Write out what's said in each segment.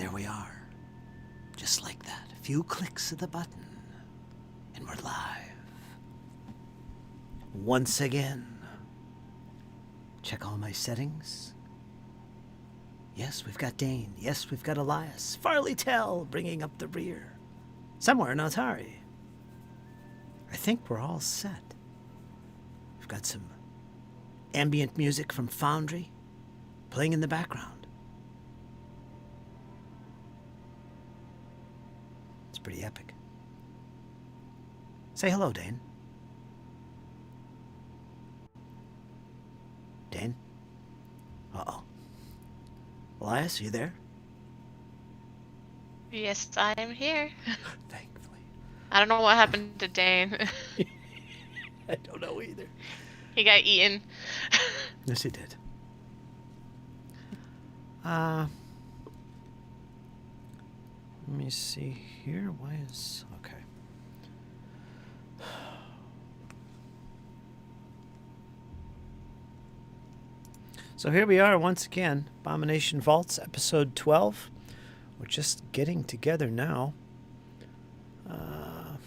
there we are. Just like that. A few clicks of the button. And we're live. Once again. Check all my settings. Yes, we've got Dane. Yes, we've got Elias. Farly-Tel bringing up the rear. Somewhere in Otari. I think we're all set. We've got some ambient music from Foundry playing in the background. It's pretty epic. Say hello, Dane. Dane? Uh-oh. Elias, are you there? Yes, I am here. Thankfully. I don't know what happened to Dane. I don't know either. He got eaten. Yes, he did. Let me see here. Why is... Okay. So here we are once again. Abomination Vaults, episode 12. We're just getting together now. Got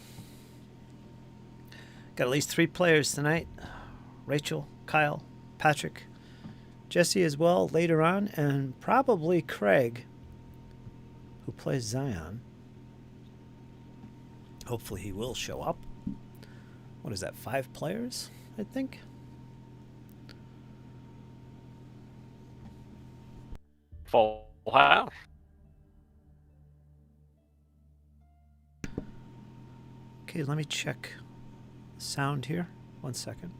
at least 3 players tonight. Rachel, Kyle, Patrick, Jesse as well later on, and probably Craig, who plays Zion. Hopefully he will show up. What is that, 5 players, I think? Full house. Okay, let me check sound here. 1 second.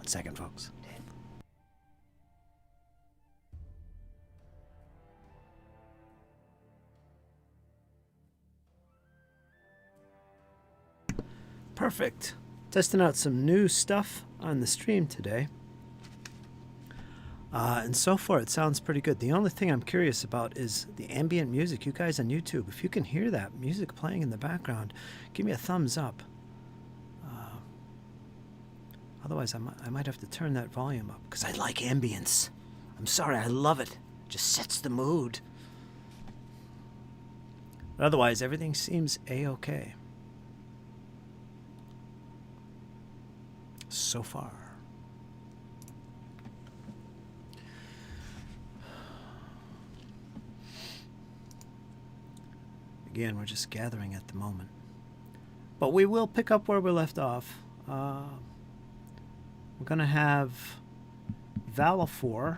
Second, folks. Perfect. Testing out some new stuff on the stream today. And so far it sounds pretty good. The only thing I'm curious about is the ambient music. You guys on YouTube, if you can hear that music playing in the background, give me a thumbs up. Otherwise, I might have to turn that volume up because I like ambience. I'm sorry, I love it. It just sets the mood. But otherwise, everything seems A-okay. So far. Again, we're just gathering at the moment. But we will pick up where we left off. We're going to have Valafor.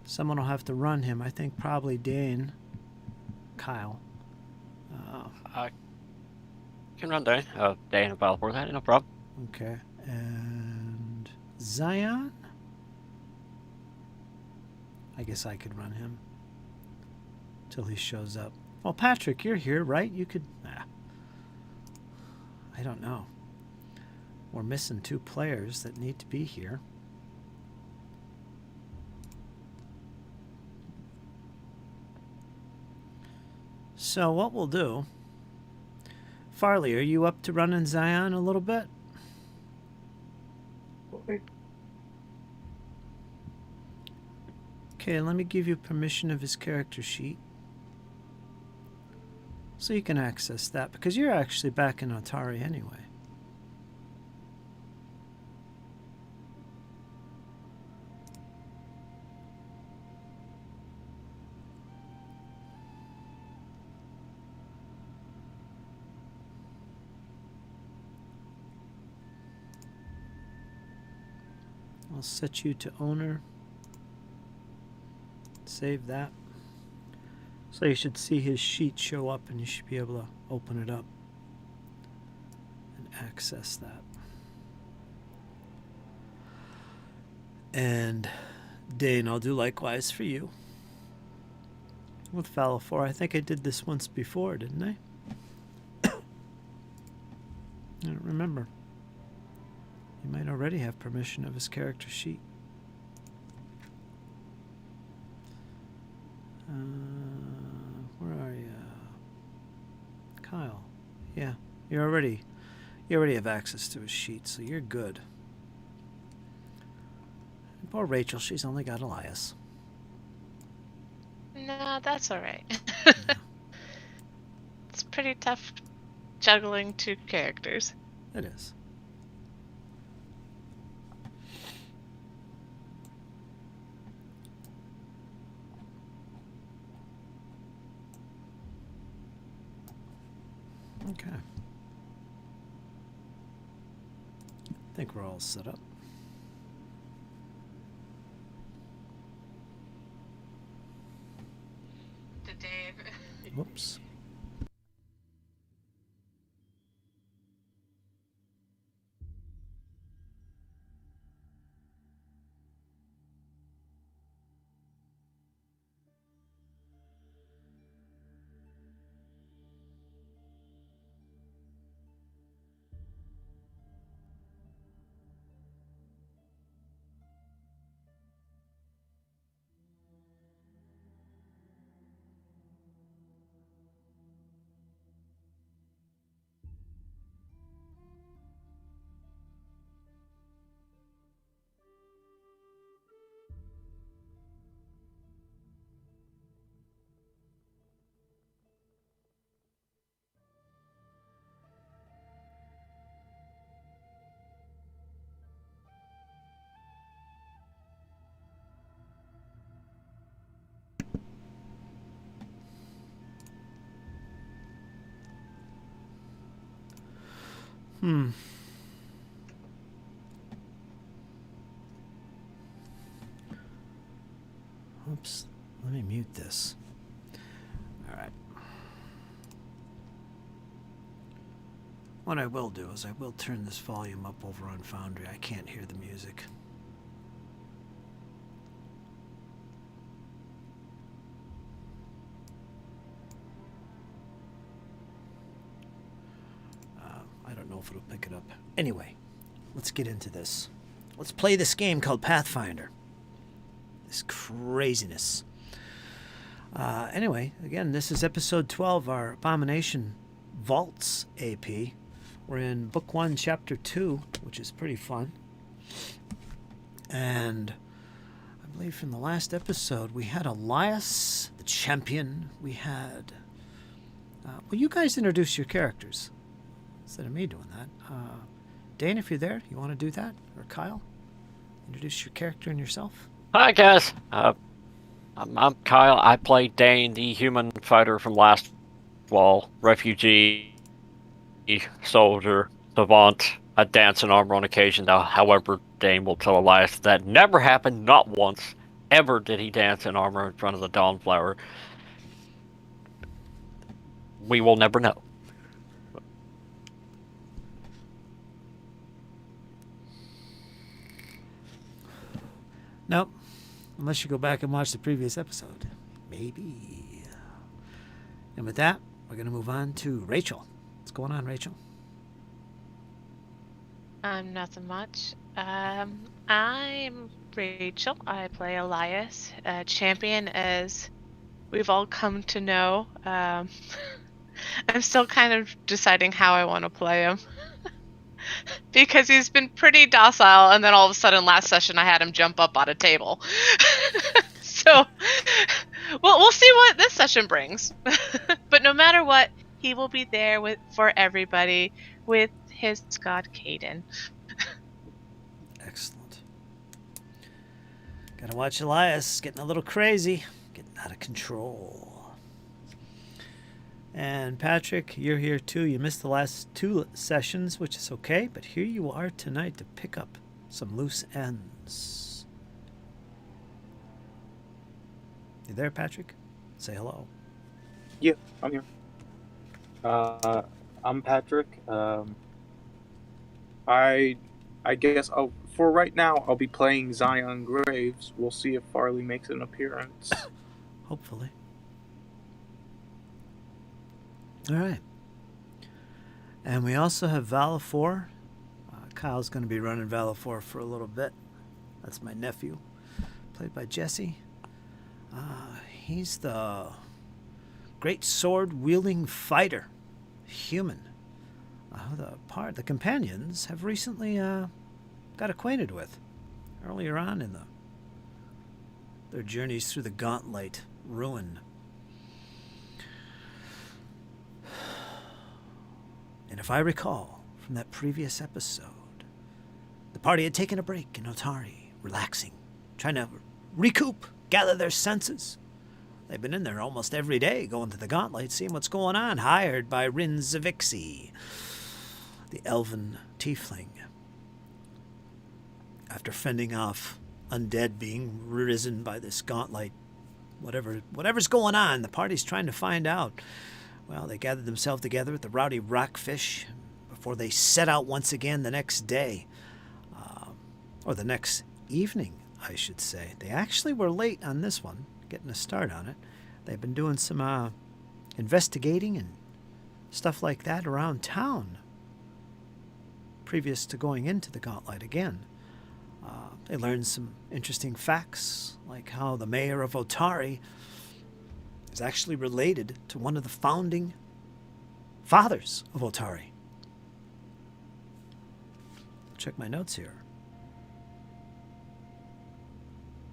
Someone will have to run him. I think probably Dane. Kyle. I can run Dane. Dane and Valafor, that, no problem. Okay. And Zion? I guess I could run him. Till he shows up. Well, Patrick, you're here, right? You could... I don't know. We're missing 2 players that need to be here. So what we'll do... Farley, are you up to running Zion a little bit? Okay, let me give you permission of his character sheet. So you can access that, because you're actually back in Otari anyway. I'll set you to owner. Save that. So you should see his sheet show up and you should be able to open it up. and access that. And Dane, I'll do likewise for you. With Fallow 4, I think I did this once before, didn't I? I don't remember. You might already have permission of his character sheet. Where are you? Kyle. Yeah, you already have access to his sheet, so you're good. And poor Rachel, she's only got Elias. No, that's alright. Yeah, It's pretty tough juggling two characters. it is. Okay. I think we're all set up. To Dave. Whoops. Oops. Let me mute this. All right. What I will do is I will turn this volume up over on Foundry. I can't hear the music. I don't know if it'll pick it up. Anyway, let's get into this. Let's play this game called Pathfinder. This craziness. Anyway, again, this is episode 12, our Abomination Vaults AP. We're in Book 1, Chapter 2, which is pretty fun. And I believe from the last episode, we had Elias, the champion. We had... well, you guys introduce your characters instead of me doing that. Dane, if you're there, you want to do that? Or Kyle? Introduce your character and yourself. Hi guys, I'm Kyle. I play Dane, the human fighter from Last Wall, refugee, soldier, savant. I dance in armor on occasion. Now, however, Dane will tell Elias that never happened. Not once ever did he dance in armor in front of the Dawnflower. We will never know. Nope. Unless you go back and watch the previous episode. Maybe. And with that, we're going to move on to Rachel. What's going on, Rachel? Nothing much. I'm Rachel. I play Elias, champion, as we've all come to know. I'm still kind of deciding how I want to play him. Because he's been pretty docile, and then all of a sudden last session I had him jump up on a table. So, we'll see what this session brings. But no matter what, he will be there for everybody with his god Caden. Excellent. Gotta watch Elias. Getting a little crazy. Getting out of control. And Patrick, you're here too. You missed the last 2 sessions, which is okay, but here you are tonight to pick up some loose ends. You there, Patrick? Say hello. Yeah, I'm here. I'm Patrick. I guess for right now I'll be playing Zion Graves. We'll see if Farley makes an appearance. Hopefully. All right. And we also have Valafor. Kyle's going to be running Valafor for a little bit. That's my nephew, played by Jesse. He's the great sword-wielding fighter, human. The companions have recently got acquainted with earlier on in their journeys through the Gauntlight ruin. And if I recall from that previous episode, the party had taken a break in Otari, relaxing, trying to recoup, gather their senses. They've been in there almost every day, going to the Gauntlight, seeing what's going on, hired by Rin Zavixi, the elven tiefling. After fending off undead being risen by this Gauntlight, whatever's going on, the party's trying to find out. Well, they gathered themselves together at the Rowdy Rockfish before they set out once again the next day. Or the next evening, I should say. They actually were late on this one, getting a start on it. They've been doing some investigating and stuff like that around town previous to going into the Gauntlight again. They learned some interesting facts, like how the mayor of Otari is actually related to one of the founding fathers of Otari. Check my notes here.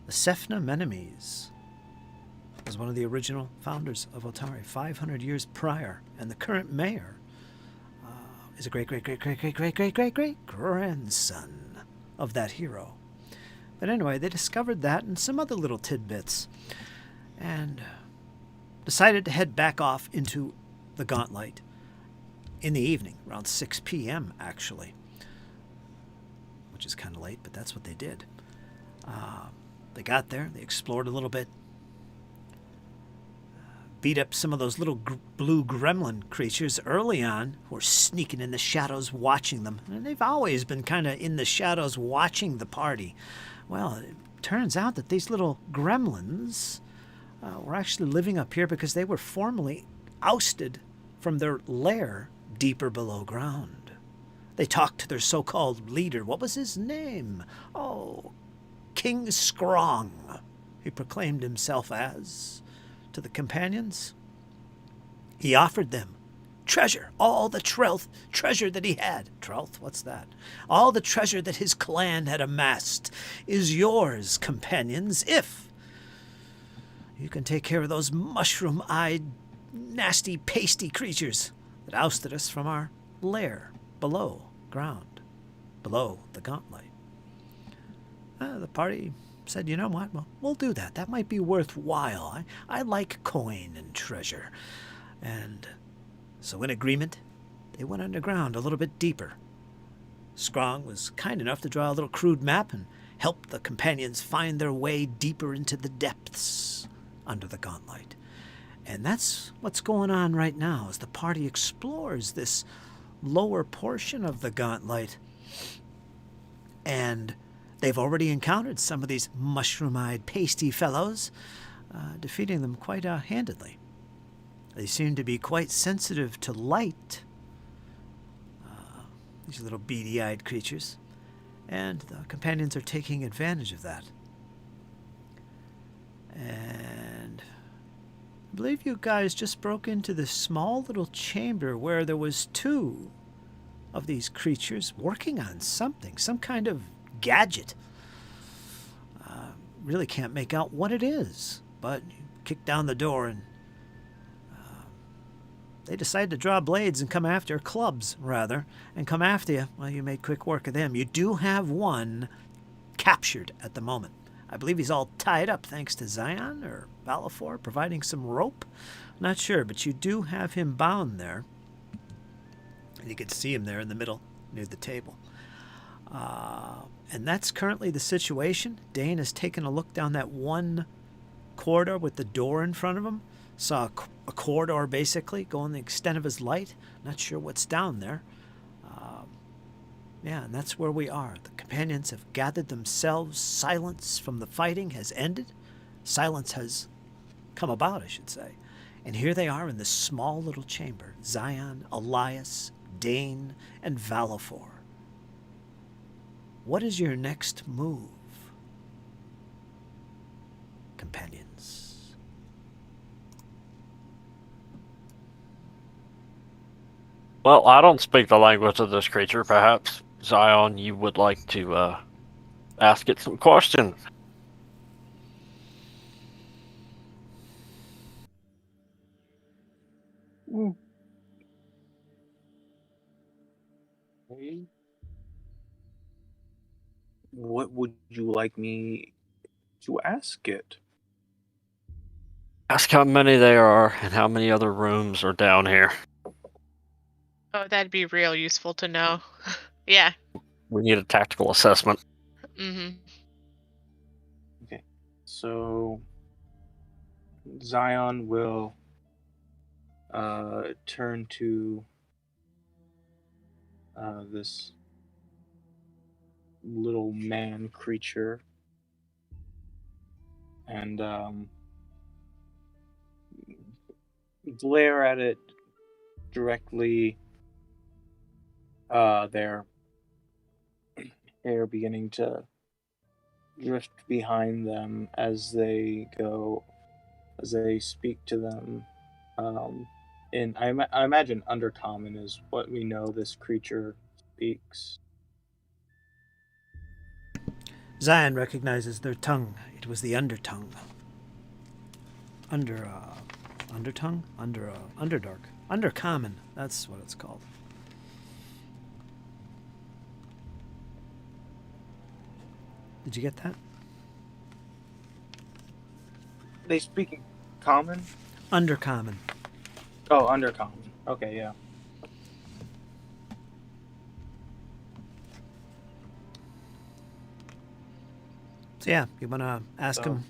The Sefna Menemes was one of the original founders of Otari 500 years prior, and the current mayor is a great-grandson of that hero. But anyway, they discovered that and some other little tidbits and decided to head back off into the Gauntlight in the evening, around 6 p.m. actually, which is kind of late, but that's what they did. They got there, they explored a little bit, beat up some of those little blue gremlin creatures early on who were sneaking in the shadows watching them. And they've always been kind of in the shadows watching the party. Well, it turns out that these little gremlins were actually living up here because they were formerly ousted from their lair deeper below ground. They talked to their so-called leader. What was his name? Oh, King Scrong, he proclaimed himself as, to the companions. He offered them treasure, all the treasure that he had. Trelth, what's that? All the treasure that his clan had amassed is yours, companions, if you can take care of those mushroom-eyed, nasty, pasty creatures that ousted us from our lair below ground, below the Gauntlight. The party said, you know what, well, we'll do that. That might be worthwhile. I like coin and treasure. And so in agreement, they went underground a little bit deeper. Scrong was kind enough to draw a little crude map and help the companions find their way deeper into the depths under the Gauntlight. And that's what's going on right now as the party explores this lower portion of the Gauntlight. And they've already encountered some of these mushroom-eyed, pasty fellows, defeating them quite handedly. They seem to be quite sensitive to light, these little beady-eyed creatures, and the companions are taking advantage of that. And I believe you guys just broke into this small little chamber where there was two of these creatures working on something, some kind of gadget. Really can't make out what it is, but you kick down the door and they decide to draw blades and come after, clubs rather, and come after you. Well, you made quick work of them. You do have one captured at the moment. I believe he's all tied up thanks to Zion or Valafor providing some rope. Not sure, but you do have him bound there. And you can see him there in the middle near the table. And that's currently the situation. Dane has taken a look down that one corridor with the door in front of him. Saw a corridor basically going the extent of his light. Not sure what's down there. Yeah, and that's where we are. The companions have gathered themselves. Silence from the fighting has ended. Silence has come about, I should say. And here they are in this small little chamber. Zion, Elias, Dane, and Valifor. What is your next move, companions? Well, I don't speak the language of this creature. Perhaps, Zion, you would like to ask it some questions. Okay. What would you like me to ask it? Ask how many there are and how many other rooms are down here. Oh, that'd be real useful to know. Yeah. We need a tactical assessment. Mm-hmm. Okay. So Zion will turn to this little man creature and glare at it directly. Their hair beginning to drift behind them as they speak to them. And I imagine Undercommon is what we know this creature speaks. Zion recognizes their tongue. It was the undertongue. Undertongue? Underdark. Undercommon. That's what it's called. Did you get that? They speak in common? Undercommon. Oh, Undercommon. Okay, yeah. So yeah, you wanna ask him?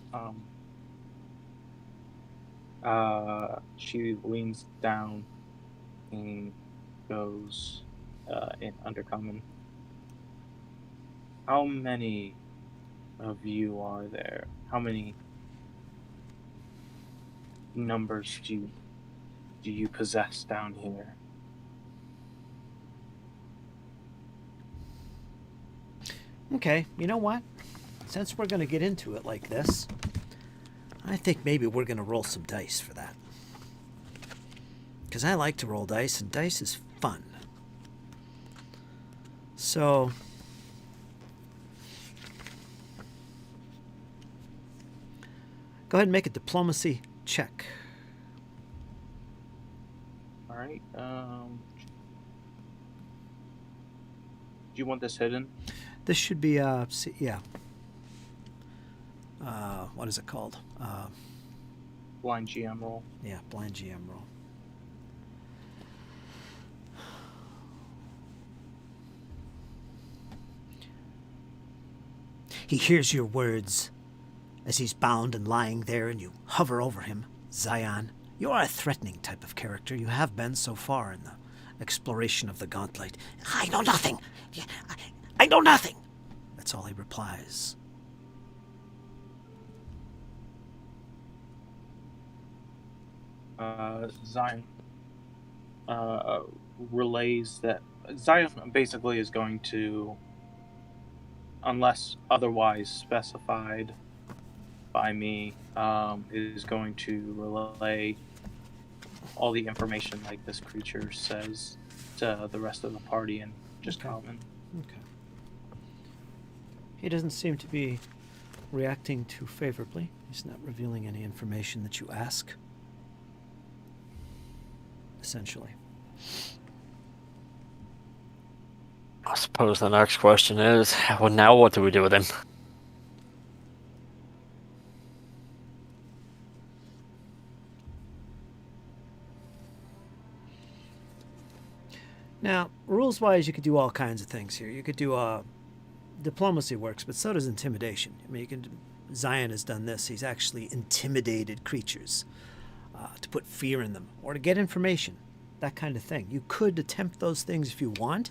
She leans down and goes in Undercommon. How many of you are there? How many numbers do you possess down here? Okay, you know what? Since we're gonna get into it like this, I think maybe we're gonna roll some dice for that. Because I like to roll dice, and dice is fun. So go ahead and make a diplomacy check. All right. Do you want this hidden? This should be yeah. What is it called? Blind GM roll. Yeah, blind GM roll. He hears your words as he's bound and lying there, and you hover over him. Zion, you are a threatening type of character. You have been so far in the exploration of the Gauntlight. I know nothing. I know nothing. That's all he replies. Zion relays that Zion basically is going to, unless otherwise specified by me, is going to relay all the information like this creature says to the rest of the party in just common. Okay. He doesn't seem to be reacting too favorably. He's not revealing any information that you ask. Essentially. I suppose the next question is, well, now what do we do with him? Now, rules-wise, you could do all kinds of things here. You could do diplomacy works, but so does intimidation. I mean, Zion has done this. He's actually intimidated creatures to put fear in them or to get information, that kind of thing. You could attempt those things if you want.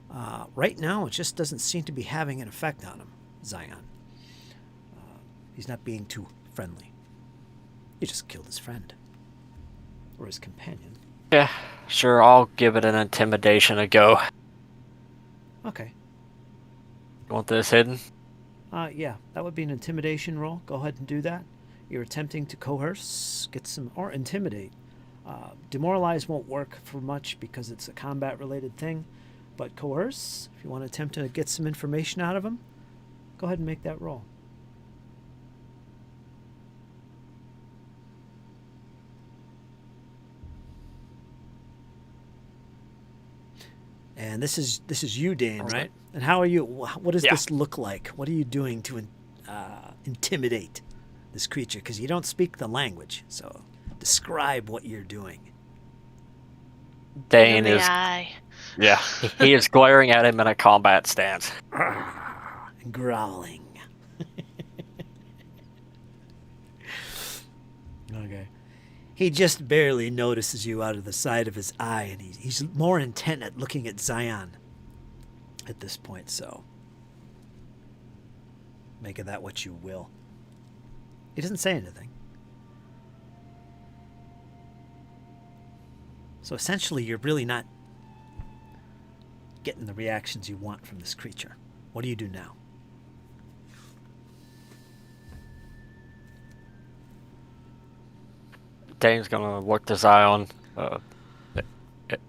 Right now, it just doesn't seem to be having an effect on him, Zion. He's not being too friendly. He just killed his friend. Or his companion. Yeah, sure, I'll give it an intimidation a go. Okay. You want this hidden? Yeah, that would be an intimidation roll. Go ahead and do that. You're attempting to coerce, get some, or intimidate. Demoralize won't work for much because it's a combat-related thing. But coerce, if you want to attempt to get some information out of him, go ahead and make that roll. And this is you, Dane, right? And how are you? What does this look like? What are you doing to intimidate this creature? Because you don't speak the language, so describe what you're doing. Dane is. Eye. Yeah, he is glaring at him in a combat stance. And growling. Okay. He just barely notices you out of the side of his eye, and he's more intent at looking at Zion at this point, so make of that what you will. He doesn't say anything. So essentially, you're really not getting the reactions you want from this creature. What do you do now? Dane's gonna look to Zion.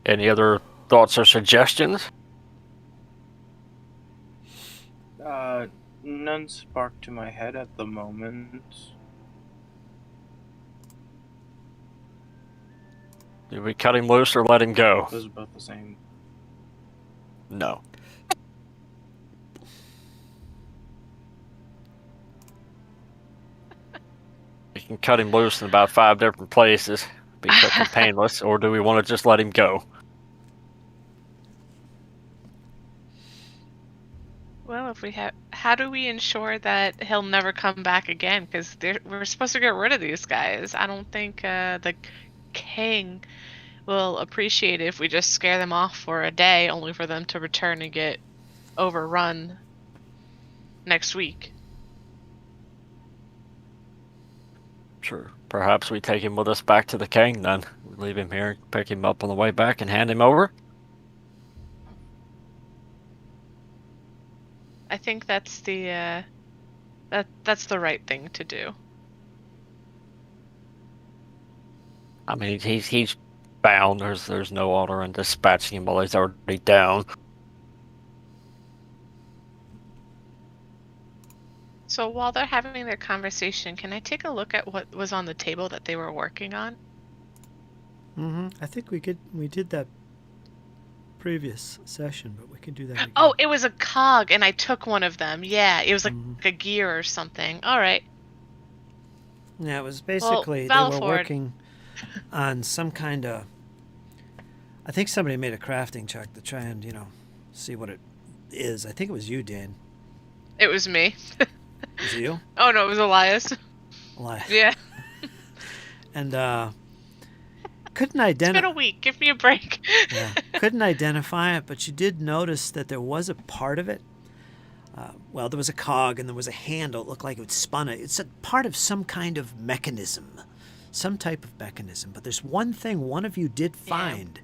Any other thoughts or suggestions? None spark to my head at the moment. Do we cut him loose or let him go? Those are both the same. No. We can cut him loose in about 5 different places. Be quick and painless, or do we want to just let him go? Well, if we have, how do we ensure that he'll never come back again? Because we're supposed to get rid of these guys. I don't think the king will appreciate it if we just scare them off for a day, only for them to return and get overrun next week. Sure. Perhaps we take him with us back to the king then. We leave him here, pick him up on the way back, and hand him over? I think that's the that's the right thing to do. I mean, he's bound. There's no order in dispatching him while he's already down. So while they're having their conversation, can I take a look at what was on the table that they were working on? I think we did that previous session, but we can do that again. Oh, it was a cog, and I took one of them. Yeah, it was like a gear or something. All right. Yeah, it was basically they were working on some kind of. I think somebody made a crafting check to try and see what it is. I think it was you, Dan. It was me. Was it you? Oh no, it was Elias. Elias. Yeah. And couldn't identify. It's been a week. Give me a break. Yeah, couldn't identify it, but you did notice that there was a part of it. Well, there was a cog and there was a handle. It looked like it would spun it. It's a part of some kind of mechanism, some type of mechanism. But there's one thing one of you did find,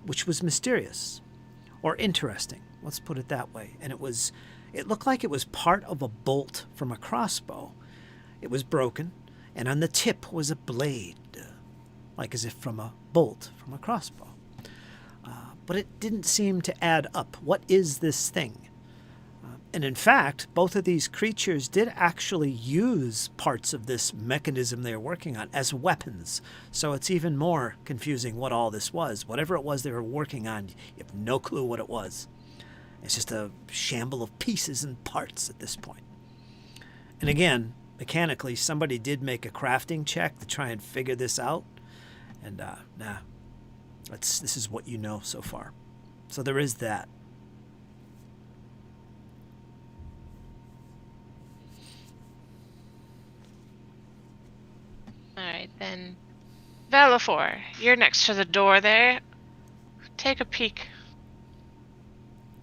which was mysterious or interesting. Let's put it that way. And it looked like it was part of a bolt from a crossbow. It was broken, and on the tip was a blade, like as if from a bolt from a crossbow. But it didn't seem to add up. What is this thing? And in fact, both of these creatures did actually use parts of this mechanism they were working on as weapons. So it's even more confusing what all this was. Whatever it was they were working on, you have no clue what it was. It's just a shamble of pieces and parts at this point. And again, mechanically, somebody did make a crafting check to try and figure this out. And this is what you know so far. So there is that. Alright, then. Valifor, you're next to the door there. Take a peek.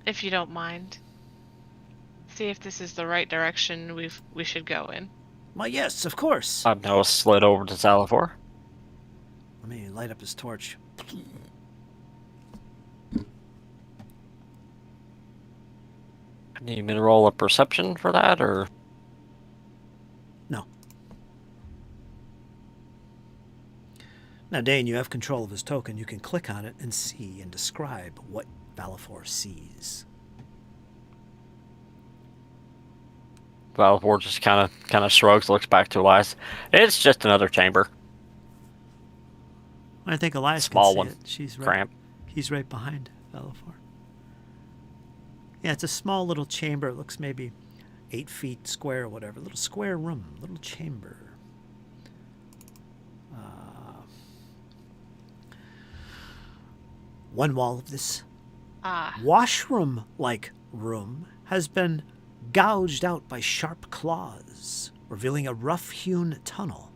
if you don't mind. See if this is the right direction we should go in. Well, yes, of course. I've now slid over to Zalafor. Let me light up his torch. Need me to roll a perception for that, or? No. Now, Dane, you have control of his token. You can click on it and see and describe what Valifor sees. Valifor just kind of shrugs, looks back to Elias. It's just another chamber. I think Elias Small can see one. it. She's right. Cramp. He's right behind Valifor. Yeah, it's a small little chamber. It looks maybe 8 feet square or whatever. Little square room, little chamber. One wall of this washroom-like room has been gouged out by sharp claws, revealing a rough-hewn tunnel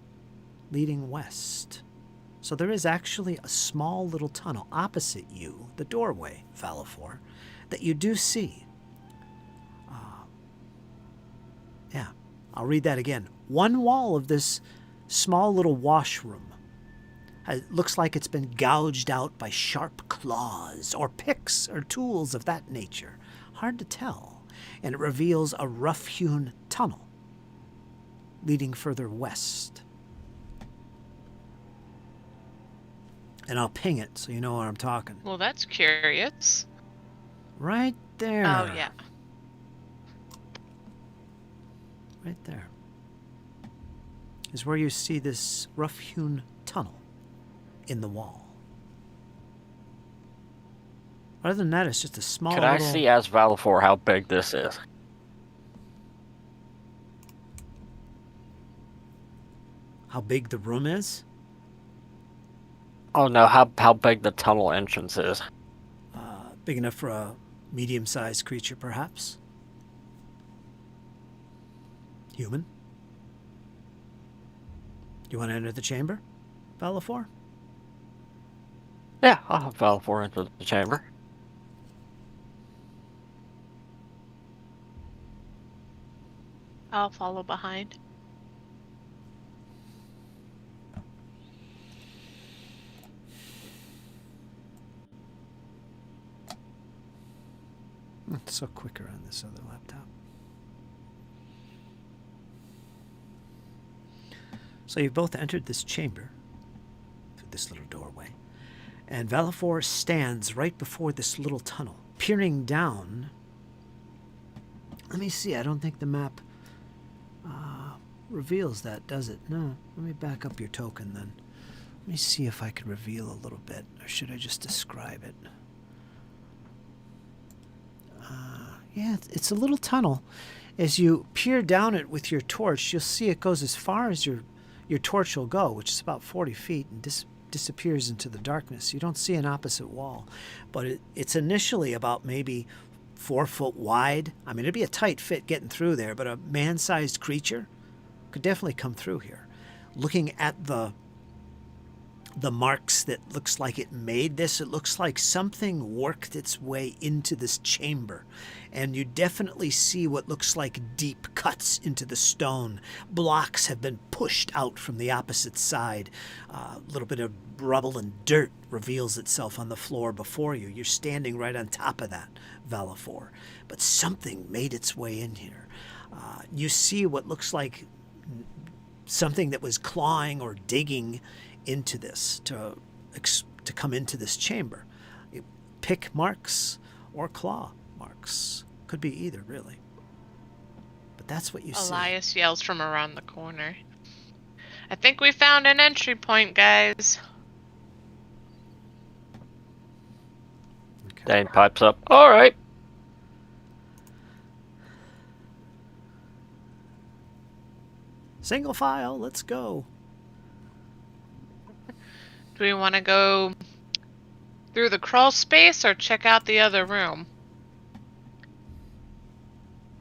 leading west. So there is actually a small little tunnel opposite you, the doorway, Valifor, that you do see. Yeah, I'll read that again. One wall of this small little washroom looks like it's been gouged out by sharp claws or picks or tools of that nature. Hard to tell. And it reveals a rough-hewn tunnel leading further west. And I'll ping it so you know where I'm talking. Well, that's curious. Right there. Oh, yeah. Right there is where you see this rough-hewn tunnel in the wall. Other than that, it's just a small Could I little... see as Valifor how big this is? How big the room is? Oh no, how big the tunnel entrance is. Big enough for a medium-sized creature, perhaps? Human? You want to enter the chamber, Valifor? Yeah, I'll have Valifor enter the chamber. I'll follow behind. It's so quicker on this other laptop. So you've both entered this chamber through this little doorway, and Valifor stands right before this little tunnel, peering down. Let me see, I don't think the map reveals that, does it? No. Let me back up your token then. Let me see if I can reveal a little bit, or should I just describe it? Yeah, it's a little tunnel. As you peer down it with your torch, you'll see it goes as far as your torch will go, which is about 40 feet, and disappears into the darkness. You don't see an opposite wall, but it's initially about maybe 4 foot wide. I mean, it'd be a tight fit getting through there, but a man-sized creature could definitely come through here. Looking at the marks that looks like it made this, it looks like something worked its way into this chamber. And you definitely see what looks like deep cuts into the stone. Blocks have been pushed out from the opposite side. A little bit of rubble and dirt reveals itself on the floor before you. You're standing right on top of that, Valifor. But something made its way in here. You see what looks like something that was clawing or digging into this to come into this chamber. Pick marks or claw marks. Could be either, really. But that's what you see. Elias yells from around the corner. I think we found an entry point, guys. Okay. Dane pipes up. All right. Single file, let's go. Do we want to go through the crawl space or check out the other room?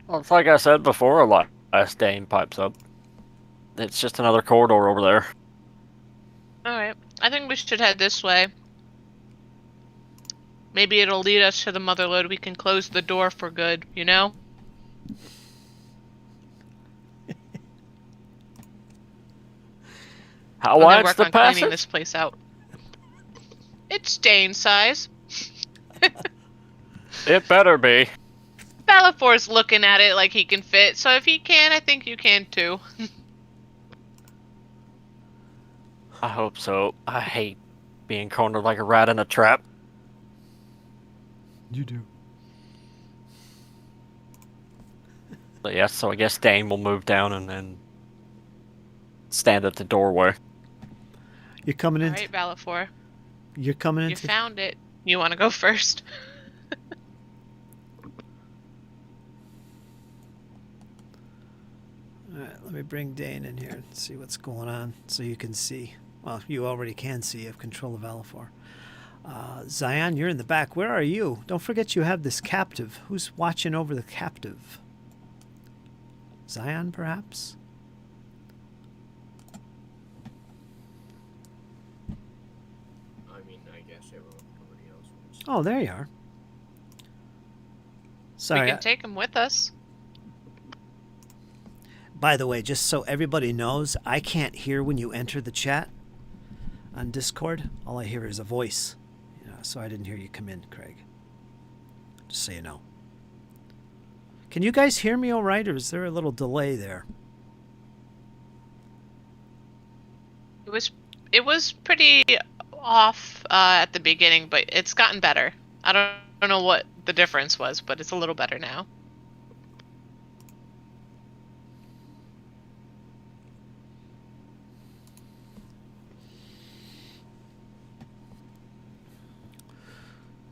Well, it's like I said before, Elias. Dane pipes up. It's just another corridor over there. Alright. I think we should head this way. Maybe it'll lead us to the Motherlode. We can close the door for good, you know? How And then wide's work the on cleaning passage? this place out. It's Dane size. It better be. Balafor's looking at it like he can fit, so if he can, I think you can too. I hope so. I hate being cornered like a rat in a trap. You do. But yes, so I guess Dane will move down and then stand at the doorway. You're coming in. Alright, Balafor. You're coming in. You found it. You want to go first? Alright, let me bring Dane in here and see what's going on so you can see. Well, you already can see. You have control of Alifor. Zion, you're in the back. Where are you? Don't forget you have this captive. Who's watching over the captive? Zion, perhaps? I mean, I guess everybody else was. Oh, there you are. Sorry. We can take him with us. By the way, just so everybody knows, I can't hear when you enter the chat on Discord. All I hear is a voice. You know, so I didn't hear you come in, Craig. Just so you know. Can you guys hear me all right, or is there a little delay there? It was pretty off at the beginning, but it's gotten better. I don't know what the difference was, but it's a little better now.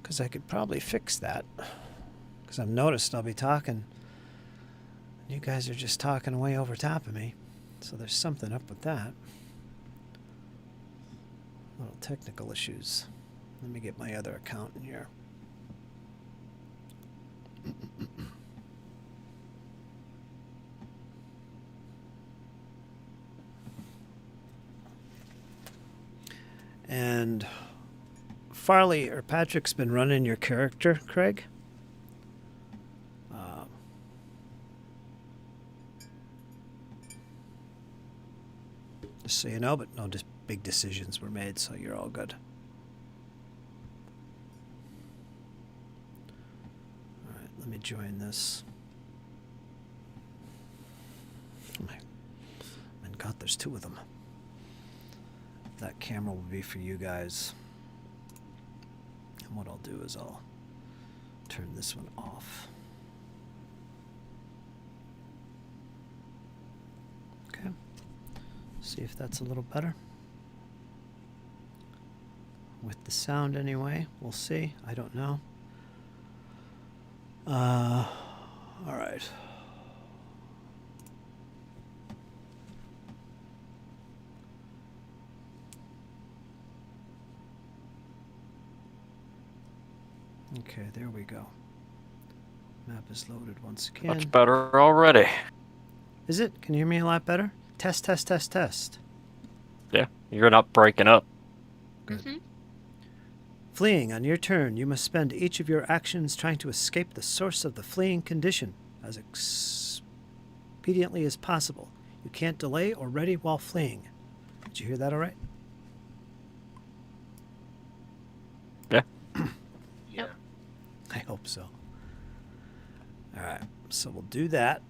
Because I could probably fix that. Because I've noticed I'll be talking. You guys are just talking way over top of me. So there's something up with that. Little technical issues. Let me get my other account in here. And Farley or Patrick's been running your character, Craig. Just so you know, but no big decisions were made, so you're all good. All right, let me join this. Oh my God, there's two of them. That camera will be for you guys. And what I'll do is I'll turn this one off. Okay. See if that's a little better. With the sound anyway. We'll see. I don't know. All right. Okay, there we go. Map is loaded once again. Much better already. Is it? Can you hear me a lot better? Test, test, test, test. Yeah, you're not breaking up. Good. Mm-hmm. Fleeing. On your turn, you must spend each of your actions trying to escape the source of the fleeing condition as expediently as possible. You can't delay or ready while fleeing. Did you hear that all right? Yeah. Yeah. I hope so. All right, so we'll do that.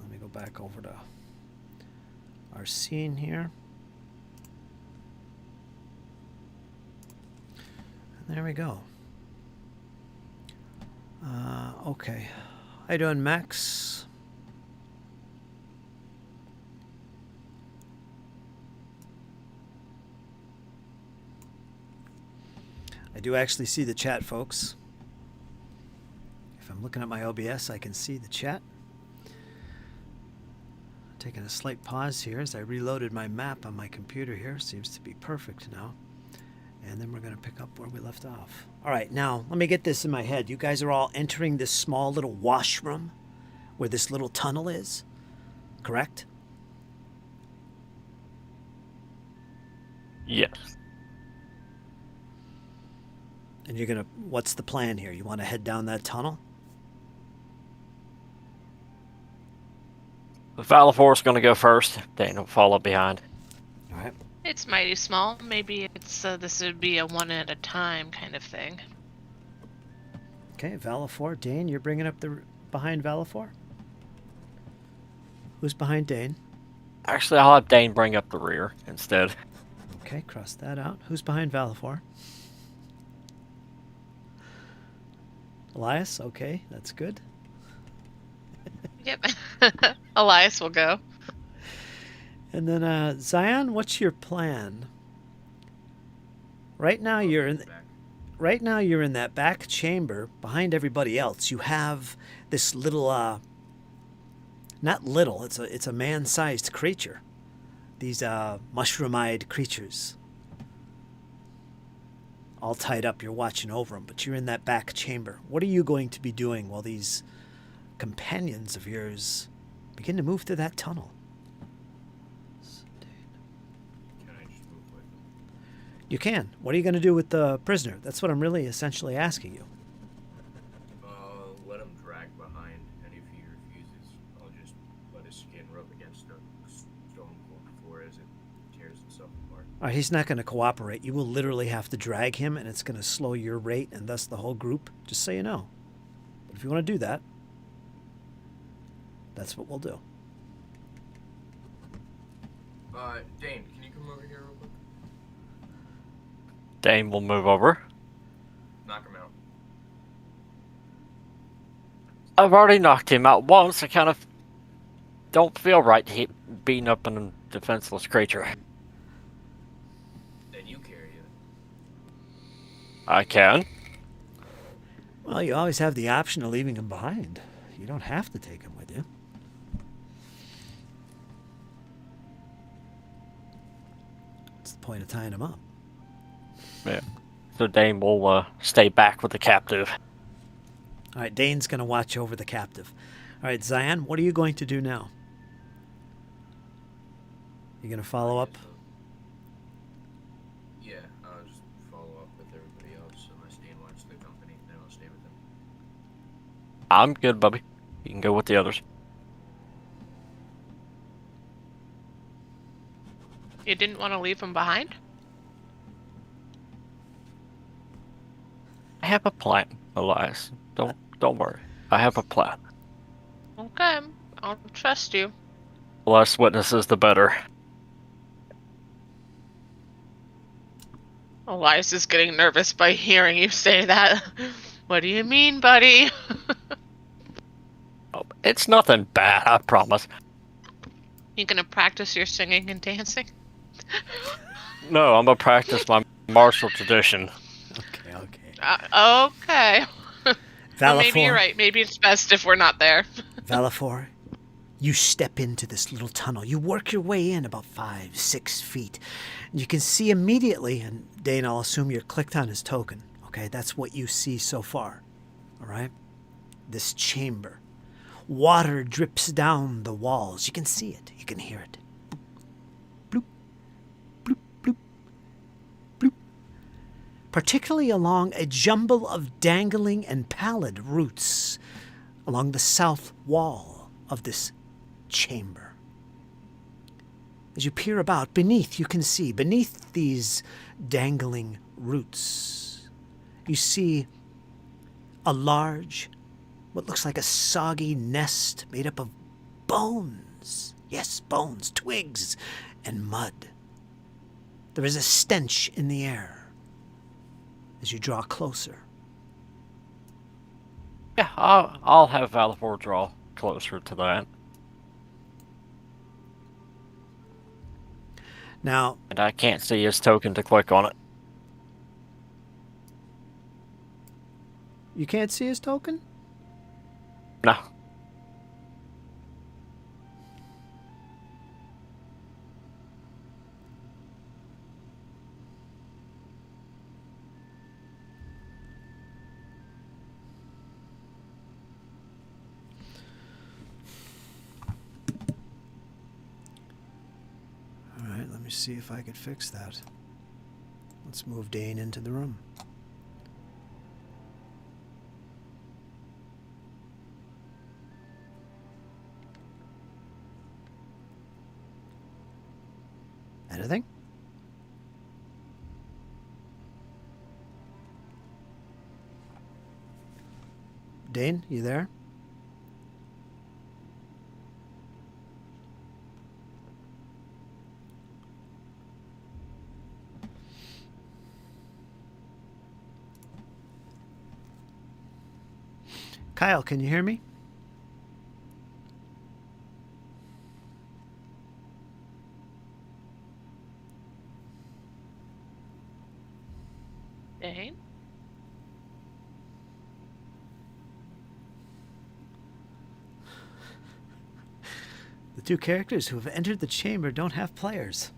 Let me go back over to our scene here. And there we go. Okay. How you doing, Max? I do actually see the chat, folks. If I'm looking at my OBS, I can see the chat. Taking a slight pause here as I reloaded my map on my computer here. Seems to be perfect now. And then we're going to pick up where we left off. All right, now, let me get this in my head. You guys are all entering this small little washroom where this little tunnel is, correct? Yes. And you're gonna. What's the plan here? You want to head down that tunnel? Valifor's going to go first. Dane will follow behind. All right. It's mighty small. Maybe it's this would be a one at a time kind of thing. Okay, Valifor. Dane, you're bringing up the behind Valifor. Who's behind Dane? Actually, I'll have Dane bring up the rear instead. Okay, cross that out. Who's behind Valifor? Elias. Okay, that's good. Yep. Elias will go. And then Zion, what's your plan? Right now you're in. Right now you're in that back chamber behind everybody else. You have this little. Not little. It's a man-sized creature. These mushroom-eyed creatures. All tied up. You're watching over them, but you're in that back chamber. What are you going to be doing while these companions of yours begin to move through that tunnel? Can I just move with them? You can. What are you going to do with the prisoner? That's what I'm really essentially asking you. Let him drag behind, and if he refuses, I'll just let his skin rub against the stone floor as it tears itself apart. All right, he's not going to cooperate. You will literally have to drag him, and it's going to slow your rate and thus the whole group, just so you know. But if you want to do that, that's what we'll do. Dane, can you come over here real quick? Dane will move over. Knock him out. I've already knocked him out once. I kind of don't feel right beating up a defenseless creature. Then you carry it. I can. Well, you always have the option of leaving him behind. You don't have to take him with you. What's the point of tying him up? Yeah. So Dane will stay back with the captive. All right, Dane's going to watch over the captive. All right, Zion, what are you going to do now? You going to follow up? Yeah, I'll just follow up with everybody else unless Dane wants the company, then I'll stay with him. I'm good, Bubby. You can go with the others. You didn't want to leave him behind? I have a plan, Elias. Don't worry. I have a plan. Okay, I'll trust you. The less witnesses, the better. Elias is getting nervous by hearing you say that. What do you mean, buddy? Oh, it's nothing bad, I promise. You gonna practice your singing and dancing? No, I'm gonna practice my martial tradition. Okay. Okay. Well, maybe you're Valifor, right. Maybe it's best if we're not there. Valifor, you step into this little tunnel. You work your way in about 5-6 feet. And you can see immediately, and Dane, I'll assume you're clicked on his token. Okay, that's what you see so far. All right? This chamber. Water drips down the walls. You can see it. You can hear it. Bloop, bloop, bloop, bloop. Particularly along a jumble of dangling and pallid roots along the south wall of this chamber. As you peer about, beneath you can see, beneath these dangling roots, you see a large, what looks like a soggy nest made up of bones. Yes, bones, twigs, and mud. There is a stench in the air as you draw closer. Yeah, I'll have Valifor draw closer to that. Now, And I can't see his token to click on it. you can't see his token? No. All right, let me see if I could fix that. Let's move Dane into the room. Anything? Dane, you there? Kyle, can you hear me? Dane? The two characters who have entered the chamber don't have players.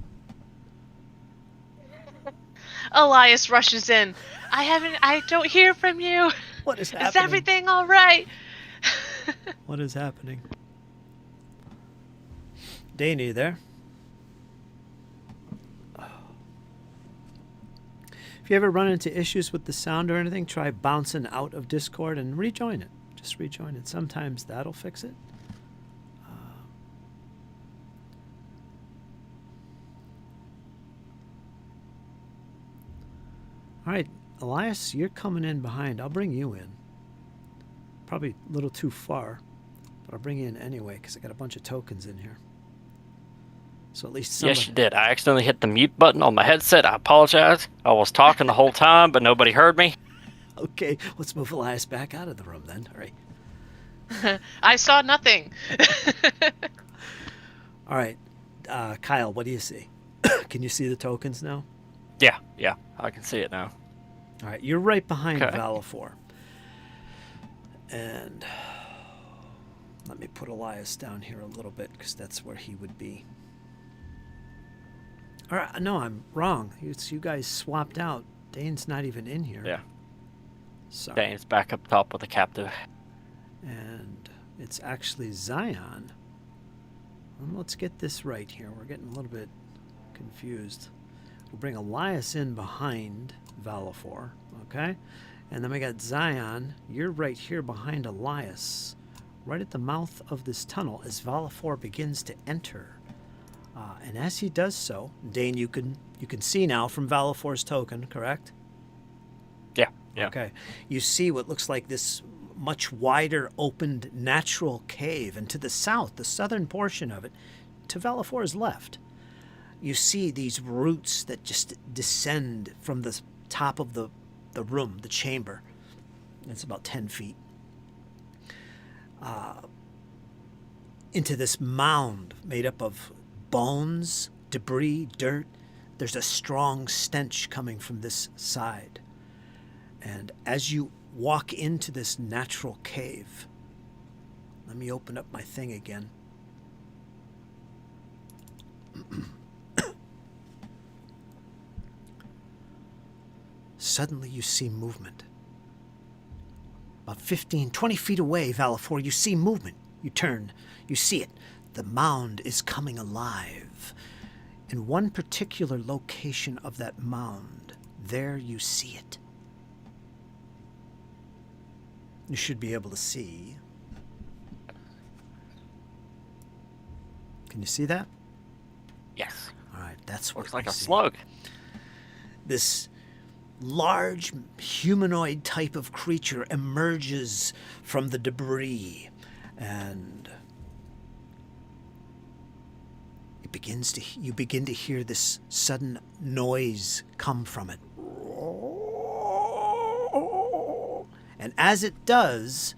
Elias rushes in. I don't hear from you. What is Is happening? everything all right? What is happening? Dane, are you there? If you ever run into issues with the sound or anything, try bouncing out of Discord and rejoin it. Just rejoin it. Sometimes that'll fix it. All right, Elias, you're coming in behind. I'll bring you in. Probably a little too far, but I'll bring you in anyway because I got a bunch of tokens in here. So at least somebody... Yes, you did. I accidentally hit the mute button on my headset. I apologize. I was talking the whole time, but nobody heard me. Okay, let's move Elias back out of the room then. All right. I saw nothing. All right, Kyle, what do you see? Can you see the tokens now? Yeah, I can see it now. All right, you're right behind Okay. Valafor. And let me put Elias down here a little bit because that's where he would be. All right, no, I'm wrong. You guys swapped out. Dane's not even in here. Yeah. Sorry. Dane's back up top with the captive. And it's actually Zion. Let's get this right here. We're getting a little bit confused. We'll bring Elias in behind Valafor, okay? And then we got Zion. You're right here behind Elias, right at the mouth of this tunnel as Valafor begins to enter. And as he does so, Dane, you can see now from Valafor's token, correct? Yeah. Okay. You see what looks like this much wider opened natural cave, and to the south, the southern portion of it, to Valafor's left, you see these roots that just descend from the top of the room, the chamber. It's about 10 feet. Into this mound made up of bones, debris, dirt. There's a strong stench coming from this side. And as you walk into this natural cave, let me open up my thing again. Suddenly you see movement. About 15, 20 feet away, Valafor, you see movement. You turn, you see it. The mound is coming alive. In one particular location of that mound, there you see it. You should be able to see. Can you see that? Yes. All right, that's what Looks like you a see. slug. This large humanoid type of creature emerges from the debris, and you begin to hear this sudden noise come from it. And as it does,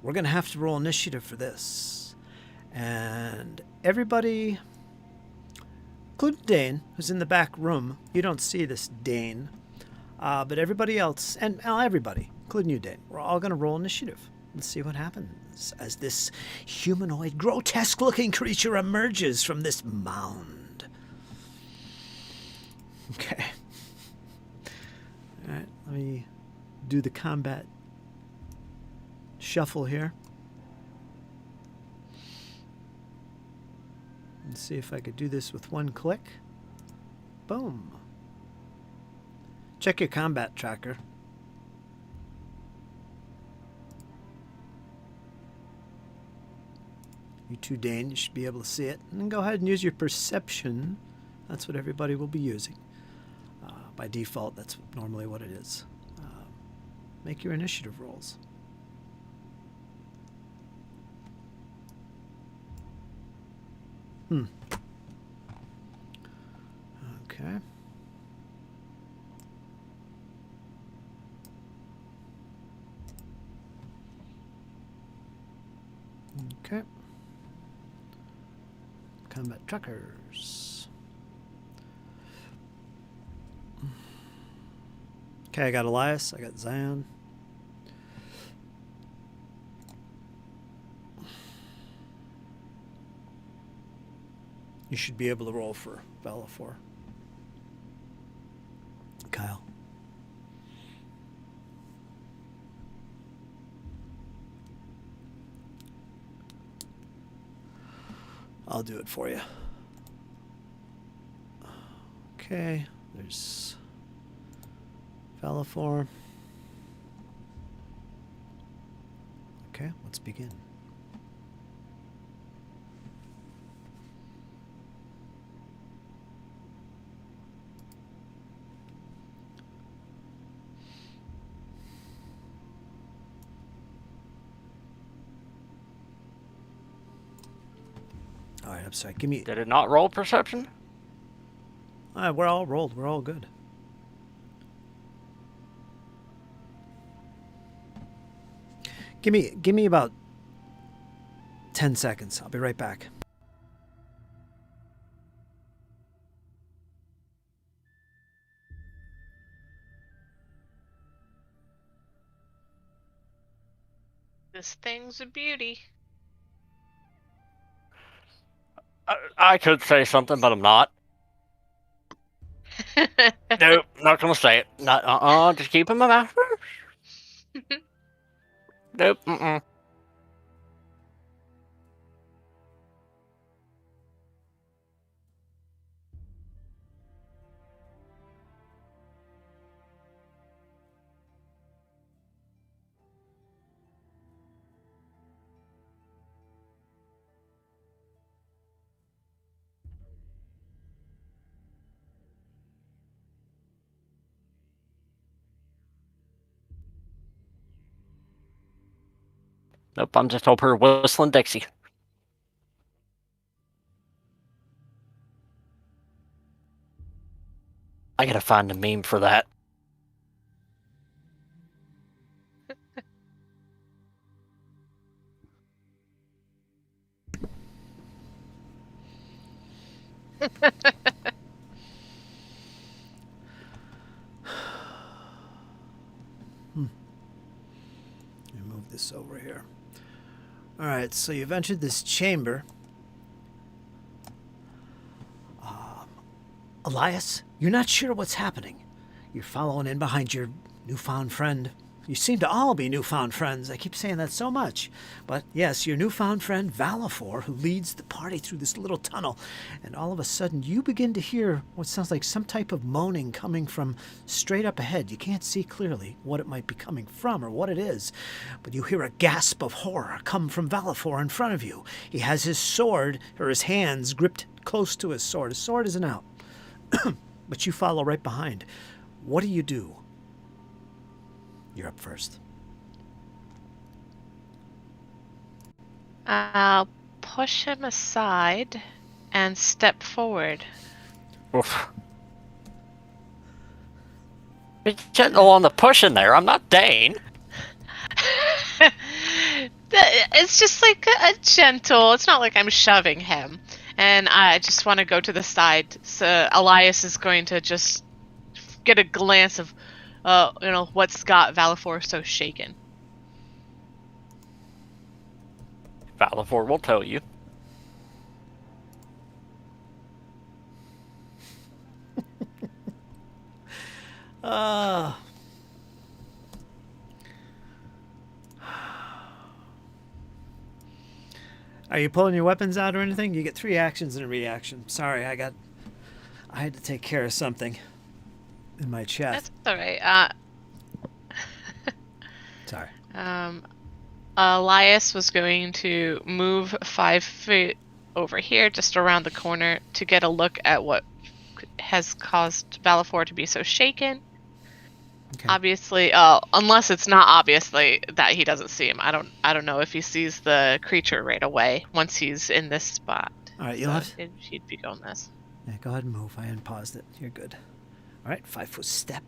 we're going to have to roll initiative for this. And everybody, including Dane, who's in the back room, you don't see this, Dane, but everybody else, and everybody, including you, Dane, we're all going to roll initiative. Let's see what happens as this humanoid, grotesque-looking creature emerges from this mound. Okay. All right, let me do the combat shuffle here. Let's see if I could do this with one click. Boom. Check your combat tracker. You too, Dane, you should be able to see it. And then go ahead and use your perception That's what everybody will be using. By default, that's normally what it is. Make your initiative rolls. Okay. Okay. Combat truckers. Okay, I got Elias. I got Zion. You should be able to roll for Valafor. Kyle. I'll do it for you. Okay, there's Valafor. Okay, let's begin. All right, I'm sorry. Give me. Did it not roll perception? We're all rolled. We're all good. Give me about 10 seconds. I'll be right back. This thing's a beauty. I could say something, but I'm not. Nope, not gonna say it. Not, just keep it in my mouth. Nope, Nope, I'm just over here whistling Dixie. I gotta find a meme for that. Let me move this over here. All right, so you've entered this chamber. Elias, you're not sure what's happening. You're following in behind your newfound friend. You seem to all be newfound friends. I keep saying that so much. But yes, your newfound friend, Valafor, who leads the party through this little tunnel. And all of a sudden, you begin to hear what sounds like some type of moaning coming from straight up ahead. You can't see clearly what it might be coming from or what it is. But you hear a gasp of horror come from Valafor in front of you. He has his sword, or his hands, gripped close to his sword. His sword isn't out. But you follow right behind. What do you do? You're up first. I'll push him aside and step forward. Oof. Be gentle on the pushing there. I'm not Dane. It's just like a gentle. It's not like I'm shoving him. And I just want to go to the side. So Elias is going to just get a glance of, what's got Valafor so shaken. Valafor will tell you. Are you pulling your weapons out or anything? You get 3 actions and a reaction. Sorry, I had to take care of something in my chest. That's all right. Sorry. Elias was going to move 5 feet over here, just around the corner, to get a look at what has caused Valifor to be so shaken. Okay. Obviously, unless it's not obviously that he doesn't see him. I don't know if he sees the creature right away once he's in this spot. All right, you'll have. He'd be going this. Yeah, go ahead and move. I unpaused it. You're good. All right, 5-foot step.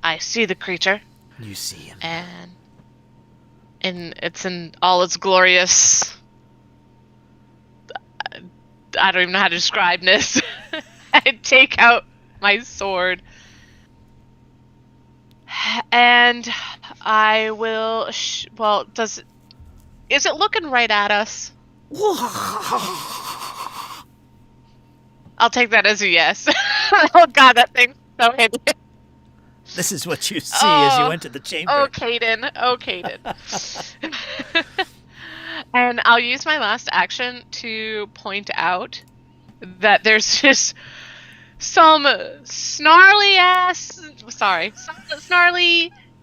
I see the creature, You see him. and it's in all its glorious. I don't even know how to describe this. I take out my sword, and I will. Well, is it looking right at us? I'll take that as a yes. Oh god, that thing's so hideous. This is what you see as you enter the chamber. Oh, Caden. Oh, Caden. And I'll use my last action to point out that there's just some snarly,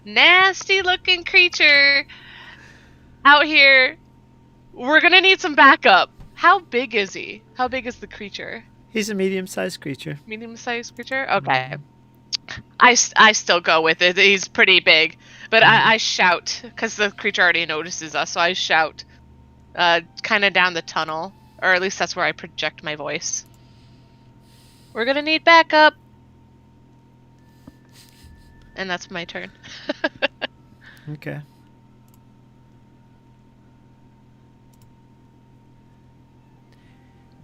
nasty looking creature out here. We're gonna need some backup. How big is he? How big is the creature? He's a medium-sized creature. Medium-sized creature? Okay. I still go with it. He's pretty big. But I shout, because the creature already notices us, so I shout kind of down the tunnel. Or at least that's where I project my voice. We're gonna need backup. And that's my turn. Okay.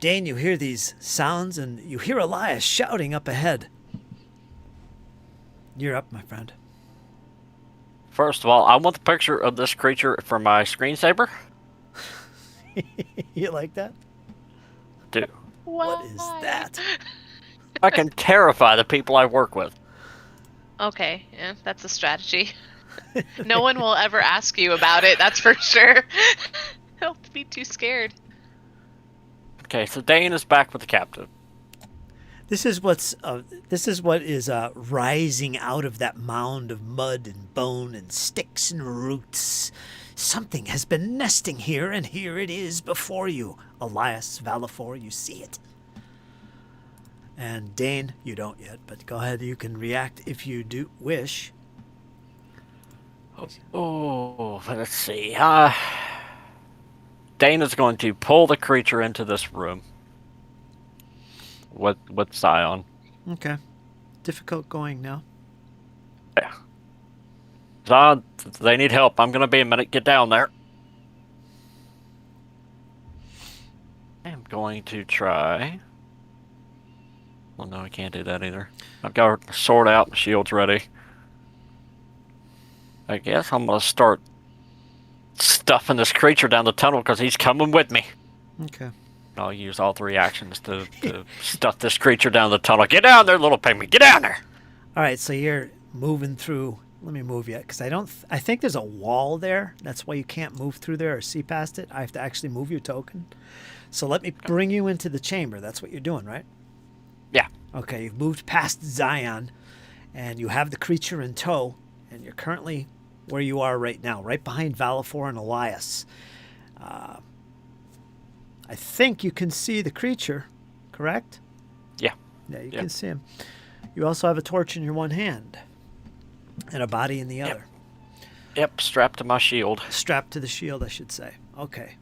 Dane, you hear these sounds, and you hear Elias shouting up ahead. You're up, my friend. First of all, I want the picture of this creature for my screensaver. You like that? Dude, What is that? I can terrify the people I work with. Okay, yeah, that's a strategy. No one will ever ask you about it, that's for sure. They'll be too scared. Okay, so Dane is back with the captive. This is what is rising out of that mound of mud and bone and sticks and roots. Something has been nesting here, and here it is before you. Elias, Valifor, you see it. And Dane, you don't yet, but go ahead. You can react if you do wish. Oh, let's see. Dane is going to pull the creature into this room with Zion. Okay. Difficult going now. Yeah. Zion, they need help. I'm going to be a minute. Get down there. I'm going to try. Well, no, I can't do that either. I've got a sword out. The shield's ready. I guess I'm going to start stuffing this creature down the tunnel because he's coming with me. Okay. I'll use all 3 actions to stuff this creature down the tunnel. Get down there, little pygmy. Get down there. All right, so you're moving through. Let me move you, because I think there's a wall there. That's why you can't move through there or see past it. I have to actually move your token. So let me bring you into the chamber. That's what you're doing, right? Yeah. Okay, you've moved past Zion, and you have the creature in tow, and you're currently where you are right now, right behind Valifor and Elias. I think you can see the creature, correct? Yeah. Yeah, you can see him. You also have a torch in your one hand and a body in the other. Yep, strapped to my shield. Strapped to the shield, I should say. Okay.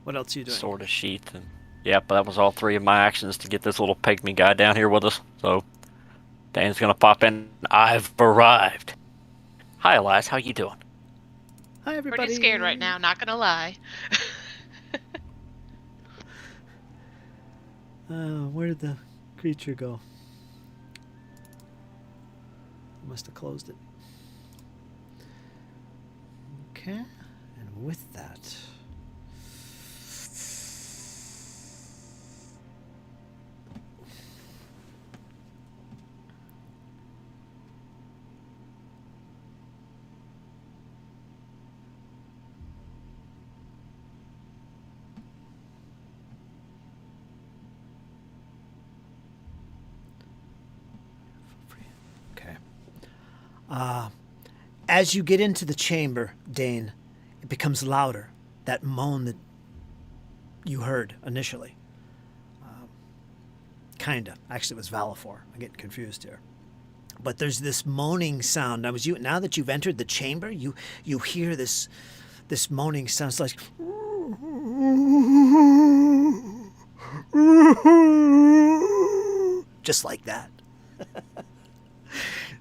What else are you doing? Sword of sheath. And yep, that was all 3 of my actions to get this little pygmy guy down here with us. So Dane's going to pop in. I've arrived. Hi, Elias. How you doing? Hi, everybody. Pretty scared right now, not gonna lie. Where did the creature go? Must have closed it. Okay, and with that, as you get into the chamber, Dane, it becomes louder. That moan that you heard initially. Kinda. Actually, it was Valifor. I'm getting confused here. But there's this moaning sound. Now that you've entered the chamber, you hear this moaning sound. It's like just like that.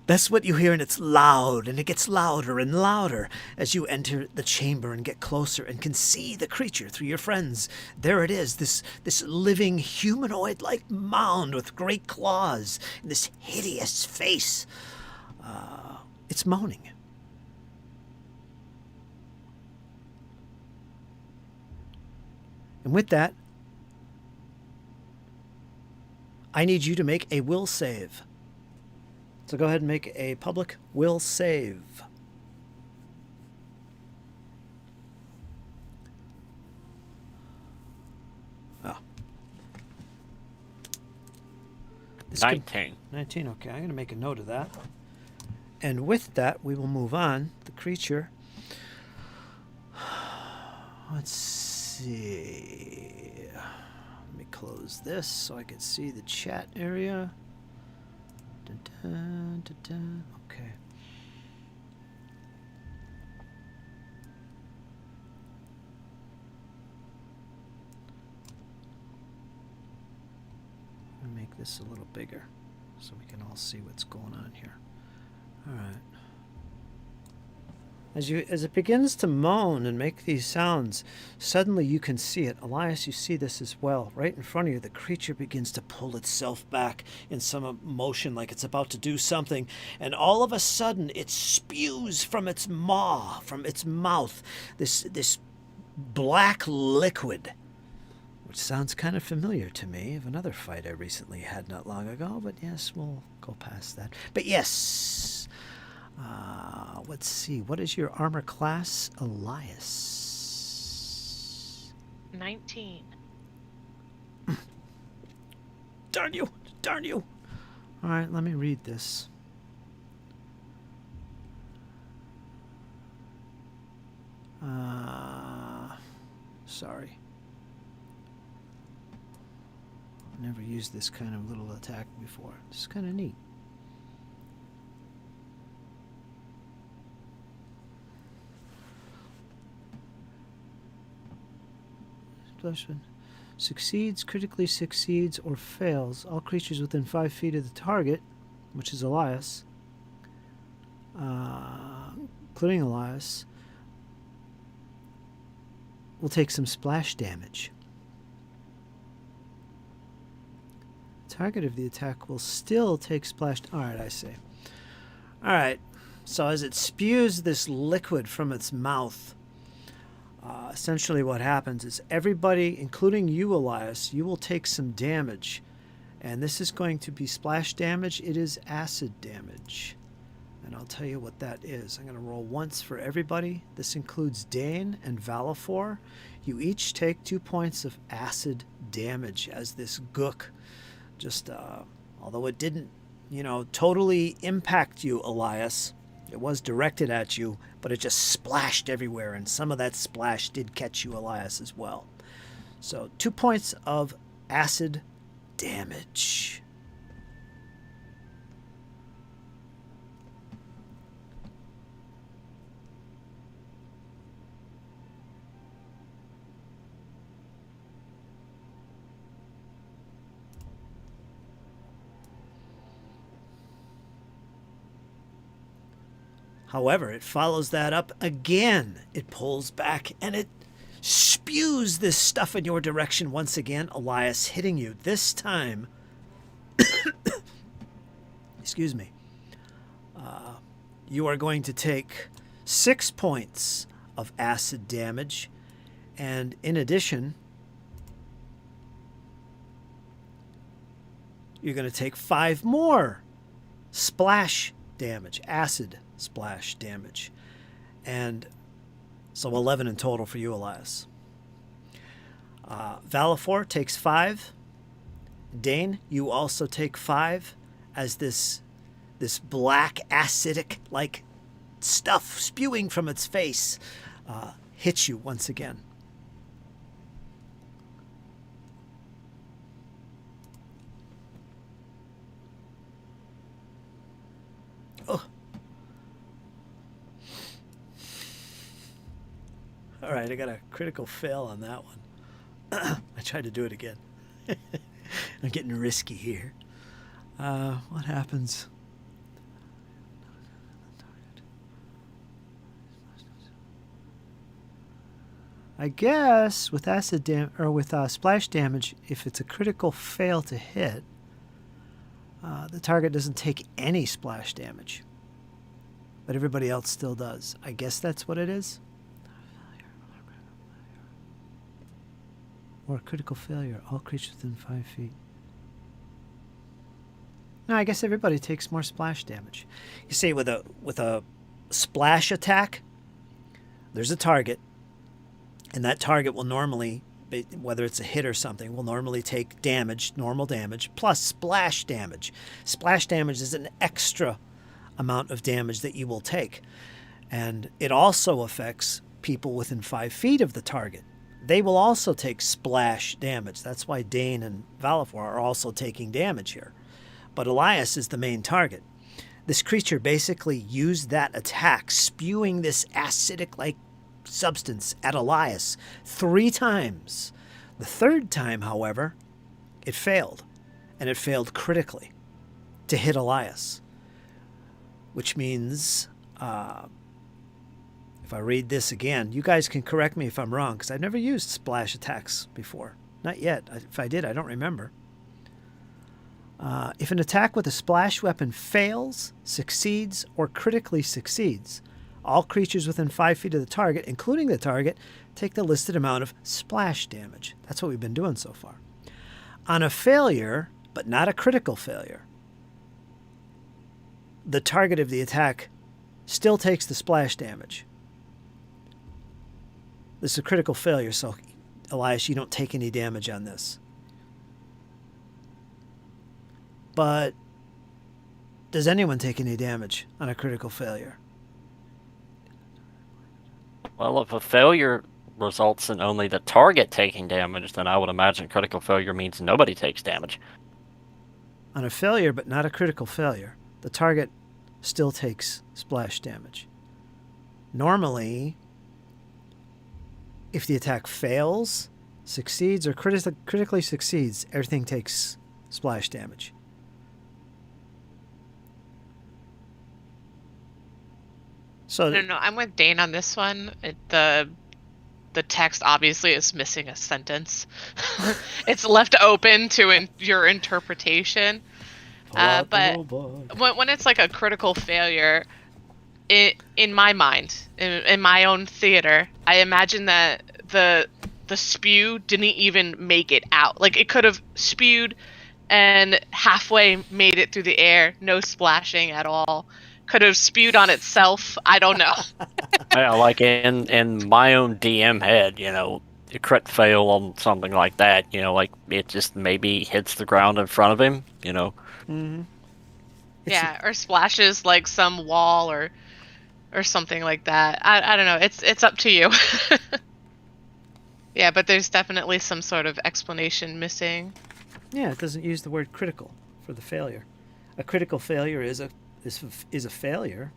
That's what you hear, and it's loud, and it gets louder and louder as you enter the chamber and get closer and can see the creature through your friends. There it is, this living humanoid-like mound with great claws and this hideous face. It's moaning. And with that, I need you to make a will save. So go ahead and make a public will save. Oh. 19. 19, okay. I'm going to make a note of that. And with that, we will move on. The creature. Let's see. Let me close this so I can see the chat area. Okay. I'll make this a little bigger so we can all see what's going on here. All right. As it begins to moan and make these sounds, suddenly you can see it. Elias, you see this as well. Right in front of you, the creature begins to pull itself back in some motion like it's about to do something. And all of a sudden, it spews from its maw, from its mouth, this black liquid, which sounds kind of familiar to me of another fight I recently had not long ago. But yes, we'll go past that. But yes. Let's see. What is your armor class, Elias? 19. Darn you! Darn you! All right, let me read this. Sorry. I've never used this kind of little attack before. It's kind of neat. Succeeds, critically succeeds, or fails. All creatures within 5 feet of the target, which is Elias, including Elias, will take some splash damage. Target of the attack will still take splash. Alright, I see. Alright, so as it spews this liquid from its mouth, essentially what happens is everybody, including you, Elias, you will take some damage. And this is going to be splash damage. It is acid damage. And I'll tell you what that is. I'm going to roll once for everybody. This includes Dane and Valifor. You each take 2 points of acid damage as this gook just, although it didn't, totally impact you, Elias. It was directed at you, but it just splashed everywhere, and some of that splash did catch you, Elias, as well. So 2 points of acid damage. However, it follows that up again. It pulls back and it spews this stuff in your direction once again, Elias, hitting you. This time, excuse me, you are going to take 6 points of acid damage. And in addition, you're going to take 5 more splash damage, acid splash damage. And so 11 in total for you, Elias. Valifor takes 5. Dane, you also take 5 as this black acidic like stuff spewing from its face hits you once again. All right, I got a critical fail on that one. I tried to do it again. I'm getting risky here. What happens? I guess with splash damage, if it's a critical fail to hit, the target doesn't take any splash damage, but everybody else still does. I guess that's what it is. Or a critical failure, all creatures within 5 feet. No, I guess everybody takes more splash damage. You see, with a splash attack, there's a target, and that target will normally, whether it's a hit or something, will normally take damage, normal damage, plus splash damage. Splash damage is an extra amount of damage that you will take. And it also affects people within 5 feet of the target. They will also take splash damage. That's why Dane and Valifor are also taking damage here. But Elias is the main target. This creature basically used that attack, spewing this acidic-like substance at Elias 3 times. The 3rd time, however, it failed. And it failed critically to hit Elias. Which means, if I read this again, you guys can correct me if I'm wrong, because I've never used splash attacks before. Not yet. If I did, I don't remember. If an attack with a splash weapon fails, succeeds, or critically succeeds, all creatures within 5 feet of the target, including the target, take the listed amount of splash damage. That's what we've been doing so far. On a failure, but not a critical failure, the target of the attack still takes the splash damage. This is a critical failure, so Elias, you don't take any damage on this. But does anyone take any damage on a critical failure? Well, if a failure results in only the target taking damage, then I would imagine critical failure means nobody takes damage. On a failure, but not a critical failure, the target still takes splash damage. Normally, if the attack fails, succeeds, or critically succeeds, everything takes splash damage. So No, I'm with Dane on this one. The text obviously is missing a sentence. It's left open to your interpretation. But when it's like a critical failure, in my mind, in my own theater, I imagine that the spew didn't even make it out. Like, it could have spewed and halfway made it through the air, no splashing at all. Could have spewed on itself. I don't know. Yeah, like in my own DM head, a crit fail on something like that, like it just maybe hits the ground in front of him, Mm-hmm. Yeah, or splashes like some wall or something like that. I don't know. It's up to you. Yeah, but there's definitely some sort of explanation missing. Yeah, it doesn't use the word critical for the failure. A critical failure is a failure.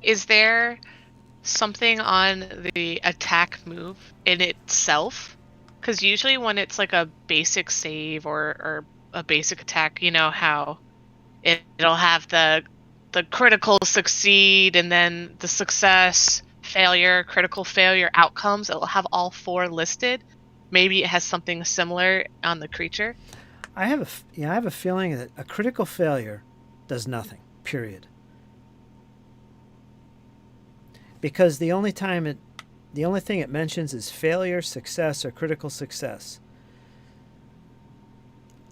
Is there something on the attack move in itself? Because usually when it's like a basic save or a basic attack, you know how it'll have the critical succeed and then the success, failure, critical failure outcomes. It'll have all 4 listed. Maybe it has something similar on the creature. I have a feeling that a critical failure does nothing. Period. Because the only thing it mentions is failure, success, or critical success.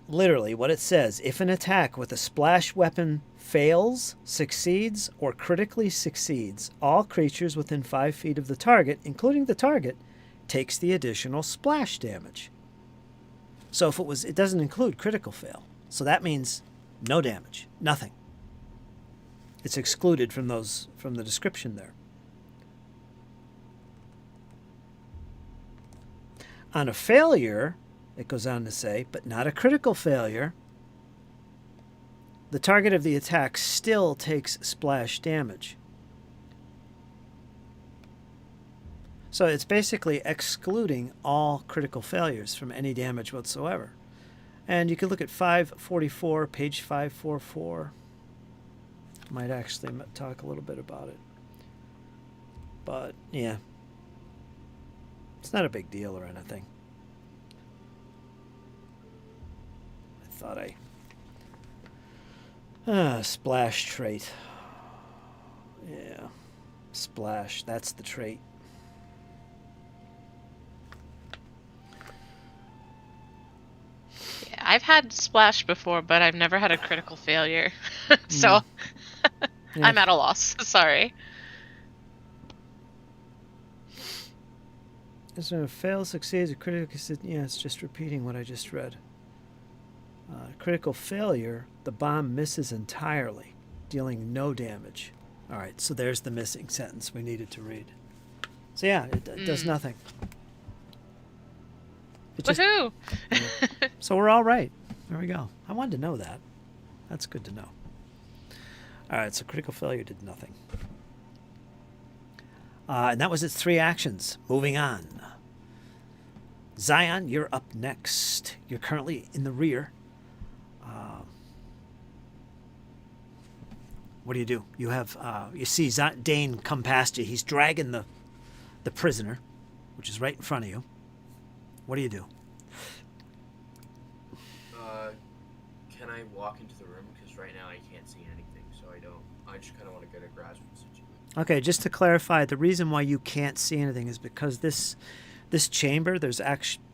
Literally, what it says, if an attack with a splash weapon fails, succeeds, or critically succeeds, all creatures within 5 feet of the target, including the target, takes the additional splash damage. So it doesn't include critical fail. So that means no damage, nothing. It's excluded from the description there. On a failure, it goes on to say, but not a critical failure, the target of the attack still takes splash damage. So it's basically excluding all critical failures from any damage whatsoever. And you can look at 544, page 544. Might actually talk a little bit about it. But, yeah. It's not a big deal or anything. I thought splash trait. Yeah. Splash, that's the trait. Yeah, I've had splash before, but I've never had a critical failure. So Yeah. I'm at a loss. Sorry. So fail, succeeds, a critical... Yeah, it's just repeating what I just read. Critical failure, the bomb misses entirely, dealing no damage. All right, so there's the missing sentence we needed to read. So yeah, it does nothing. It just, Woohoo! so we're all right. There we go. I wanted to know that. That's good to know. All right, so critical failure did nothing. And that was its 3 actions. Moving on. Zion, you're up next. You're currently in the rear. What do? You have you see Dane come past you. He's dragging the prisoner, which is right in front of you. What do you do? Can I walk into the room? Because right now I can't see anything, so I don't. I just kind of want to get a grasp of the situation. Okay, just to clarify, the reason why you can't see anything is because this chamber, there's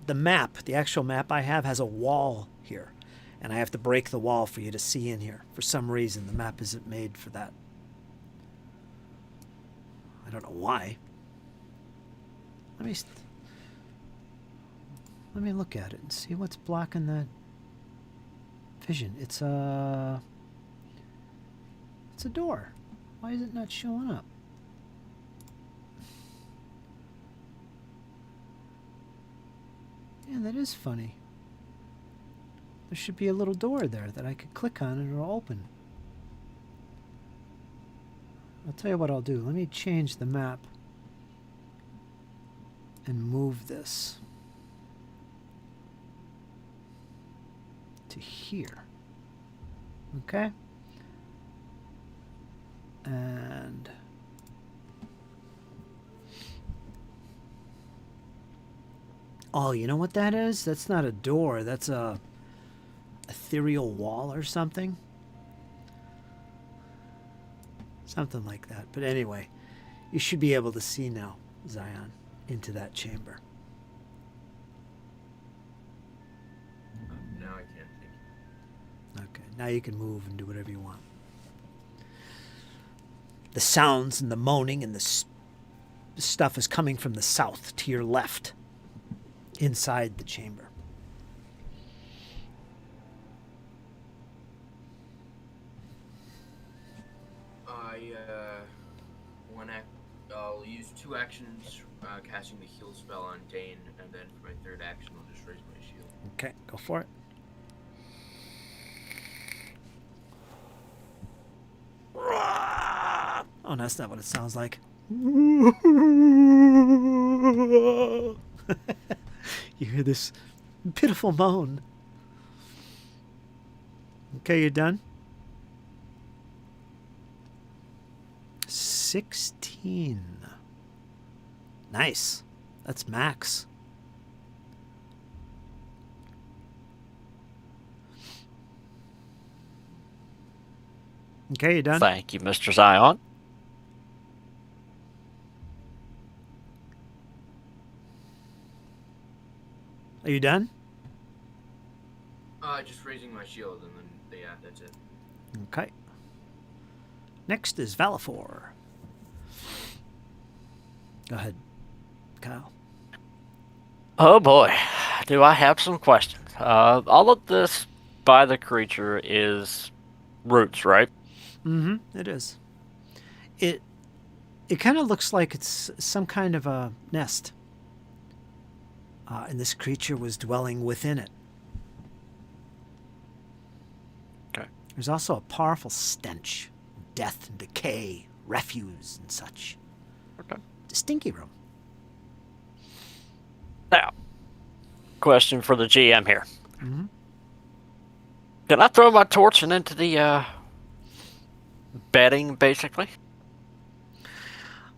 the map, the actual map I have has a wall here, and I have to break the wall for you to see in here. For some reason, the map isn't made for that. I don't know why. Let me look at it and see what's blocking that vision. It's a door. Why is it not showing up? Yeah, that is funny. There should be a little door there that I could click on and it'll open. I'll tell you what I'll do. Let me change the map and move this to here. Okay? And oh, you know what that is? That's not a door. That's a ethereal wall or something. Something like that. But anyway, you should be able to see now, Zion, into that chamber. Now I can't think. Okay, now you can move and do whatever you want. The sounds and the moaning and the stuff is coming from the south to your left, inside the chamber. I'll use 2 actions, casting the heal spell on Dane, and then for my 3rd action, I'll just raise my shield. Okay, go for it. Oh, that's not what it sounds like. You hear this pitiful moan. Okay, you're done? 16. Nice. That's max. Okay, you done? Thank you, Mr. Zion. Are you done? Just raising my shield, and then, yeah, that's it. Okay. Next is Valifor. Go ahead, Kyle. Oh boy, do I have some questions. All of this by the creature is roots, right? Mm-hmm, it is. It kind of looks like it's some kind of a nest. And this creature was dwelling within it. Okay. There's also a powerful stench, death and decay, refuse and such. Okay. It's a stinky room. Now, question for the GM here. Mm-hmm. Can I throw my torch into the bedding, basically?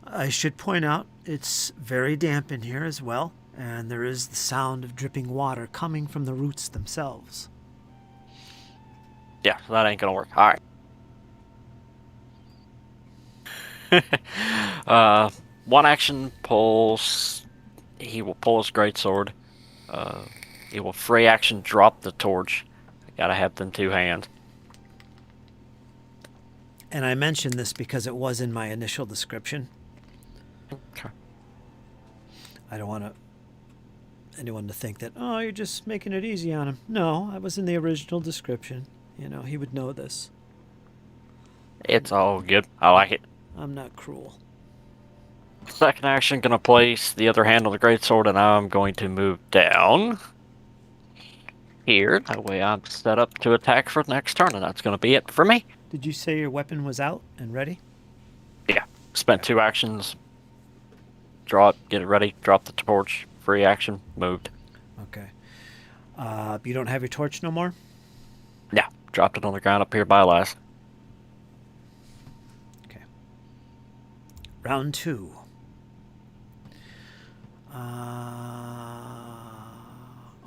I should point out it's very damp in here as well, and there is the sound of dripping water coming from the roots themselves. Yeah, that ain't gonna work. All right. One action pulls. He will pull his greatsword. He will free action drop the torch. I gotta have them two hands. And I mentioned this because it was in my initial description. Okay. I don't want anyone to think that, oh, you're just making it easy on him. No, I was in the original description. You know, he would know this. It's all good. I like it. I'm not cruel. Second action, gonna place the other hand on the greatsword, and I'm going to move down here. That way I'm set up to attack for the next turn, and that's gonna be it for me. Did you say your weapon was out and ready? Yeah. Spent 2 actions. Draw it, get it ready, drop the torch, free action, moved. Okay. You don't have your torch no more? Yeah, dropped it on the ground up here by Elias. Okay. Round 2.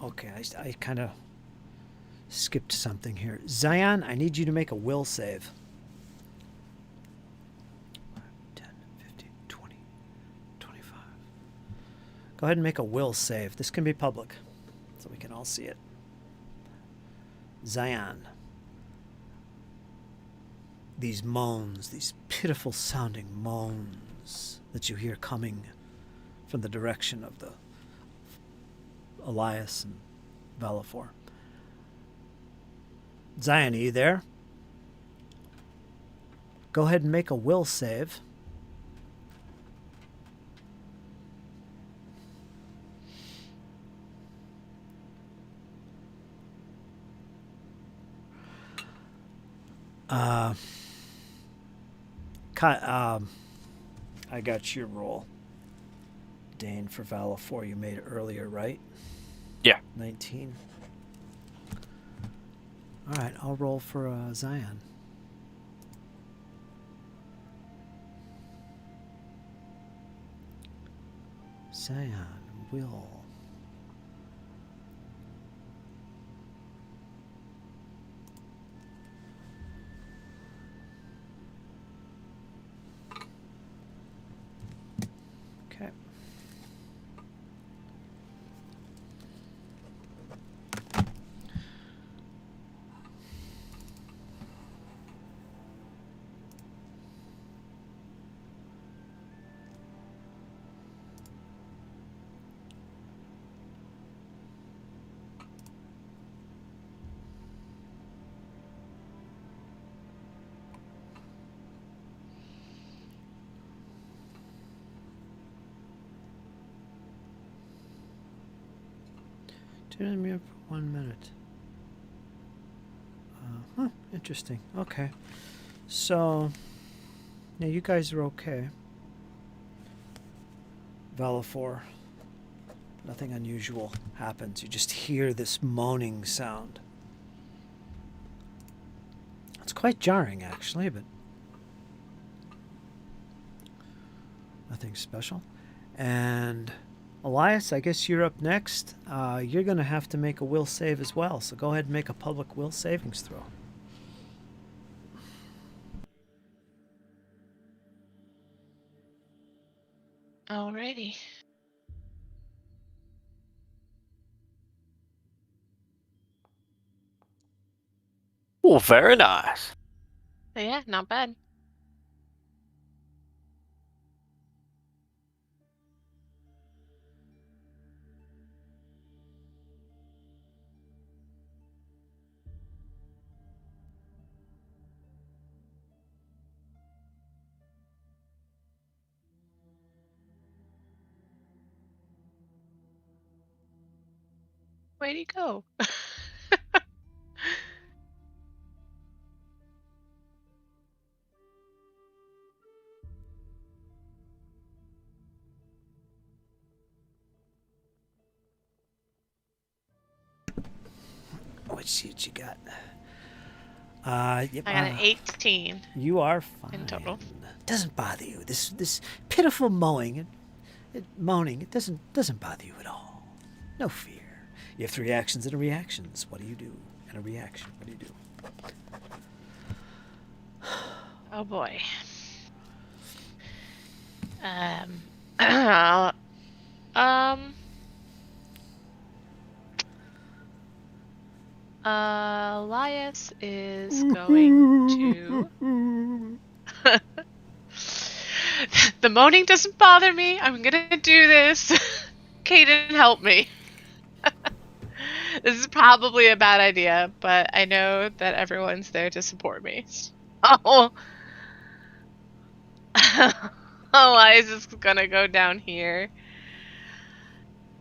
Okay, I kind of skipped something here. Zion, I need you to make a will save. 10, 15, 20, 25. Go ahead and make a will save. This can be public, so we can all see it. Zion. These moans, these pitiful sounding moans that you hear coming from the direction of the Elias and Valifor. Zion, are you there? Go ahead and make a will save. I got your roll. Dane for Valifor, you made it earlier, right? Yeah. 19. All right, I'll roll for Zion. Zion will. Okay. Turn me up for 1 minute. Interesting. Okay. So, now you guys are okay. Valifor, nothing unusual happens. You just hear this moaning sound. It's quite jarring, actually, but nothing special. And Elias, I guess you're up next. You're going to have to make a will save as well, so go ahead and make a public will savings throw. Alrighty. Oh, very nice. Yeah, not bad. Way to go. Let's see what you got. Yep, I got an 18 You are fine. in total. Doesn't bother you. This pitiful moaning, moaning, it doesn't bother you at all. No fear. You have 3 actions and a reactions. What do you do? And a reaction. What do you do? Oh boy. Elias is going to. The moaning doesn't bother me. I'm gonna do this. Kaden, help me. This is probably a bad idea, but I know that everyone's there to support me. Oh. Elias is gonna go down here.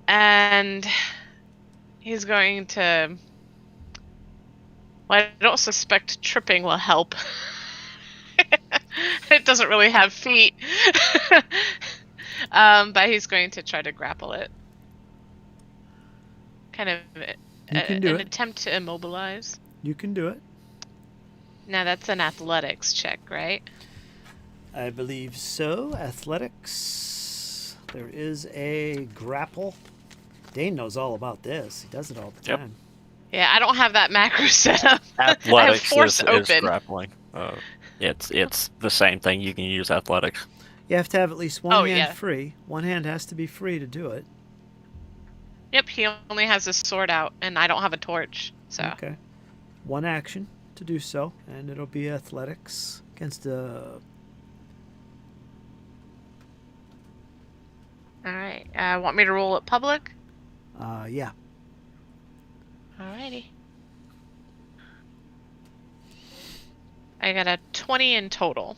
And he's going to. Well, I don't suspect tripping will help. It doesn't really have feet. But he's going to try to grapple it. Kind of an attempt to immobilize. You can do it. Now that's an athletics check, right? I believe so. Athletics. There is a grapple. Dane knows all about this. He does it all the time. Yeah, I don't have that macro set up. Athletics is is grappling. It's the same thing. You can use athletics. You have to have at least one hand free. One hand has to be free to do it. Yep, he only has his sword out, and I don't have a torch, so. Okay. 1 action to do so, and it'll be athletics against a... Alright, want me to roll it public? Yeah. Alrighty. I got a 20 in total.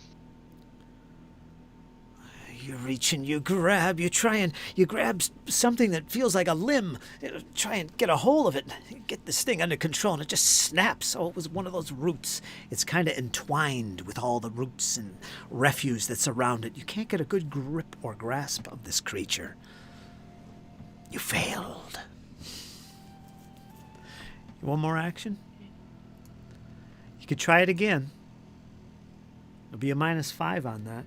You reach and you grab, you grab something that feels like a limb, try and get a hold of it, get this thing under control, and it just snaps. Oh, it was one of those roots. It's kind of entwined with all the roots and refuse that's around it. You can't get a good grip or grasp of this creature. You failed. One more action? You could try it again. It'll be a -5 on that.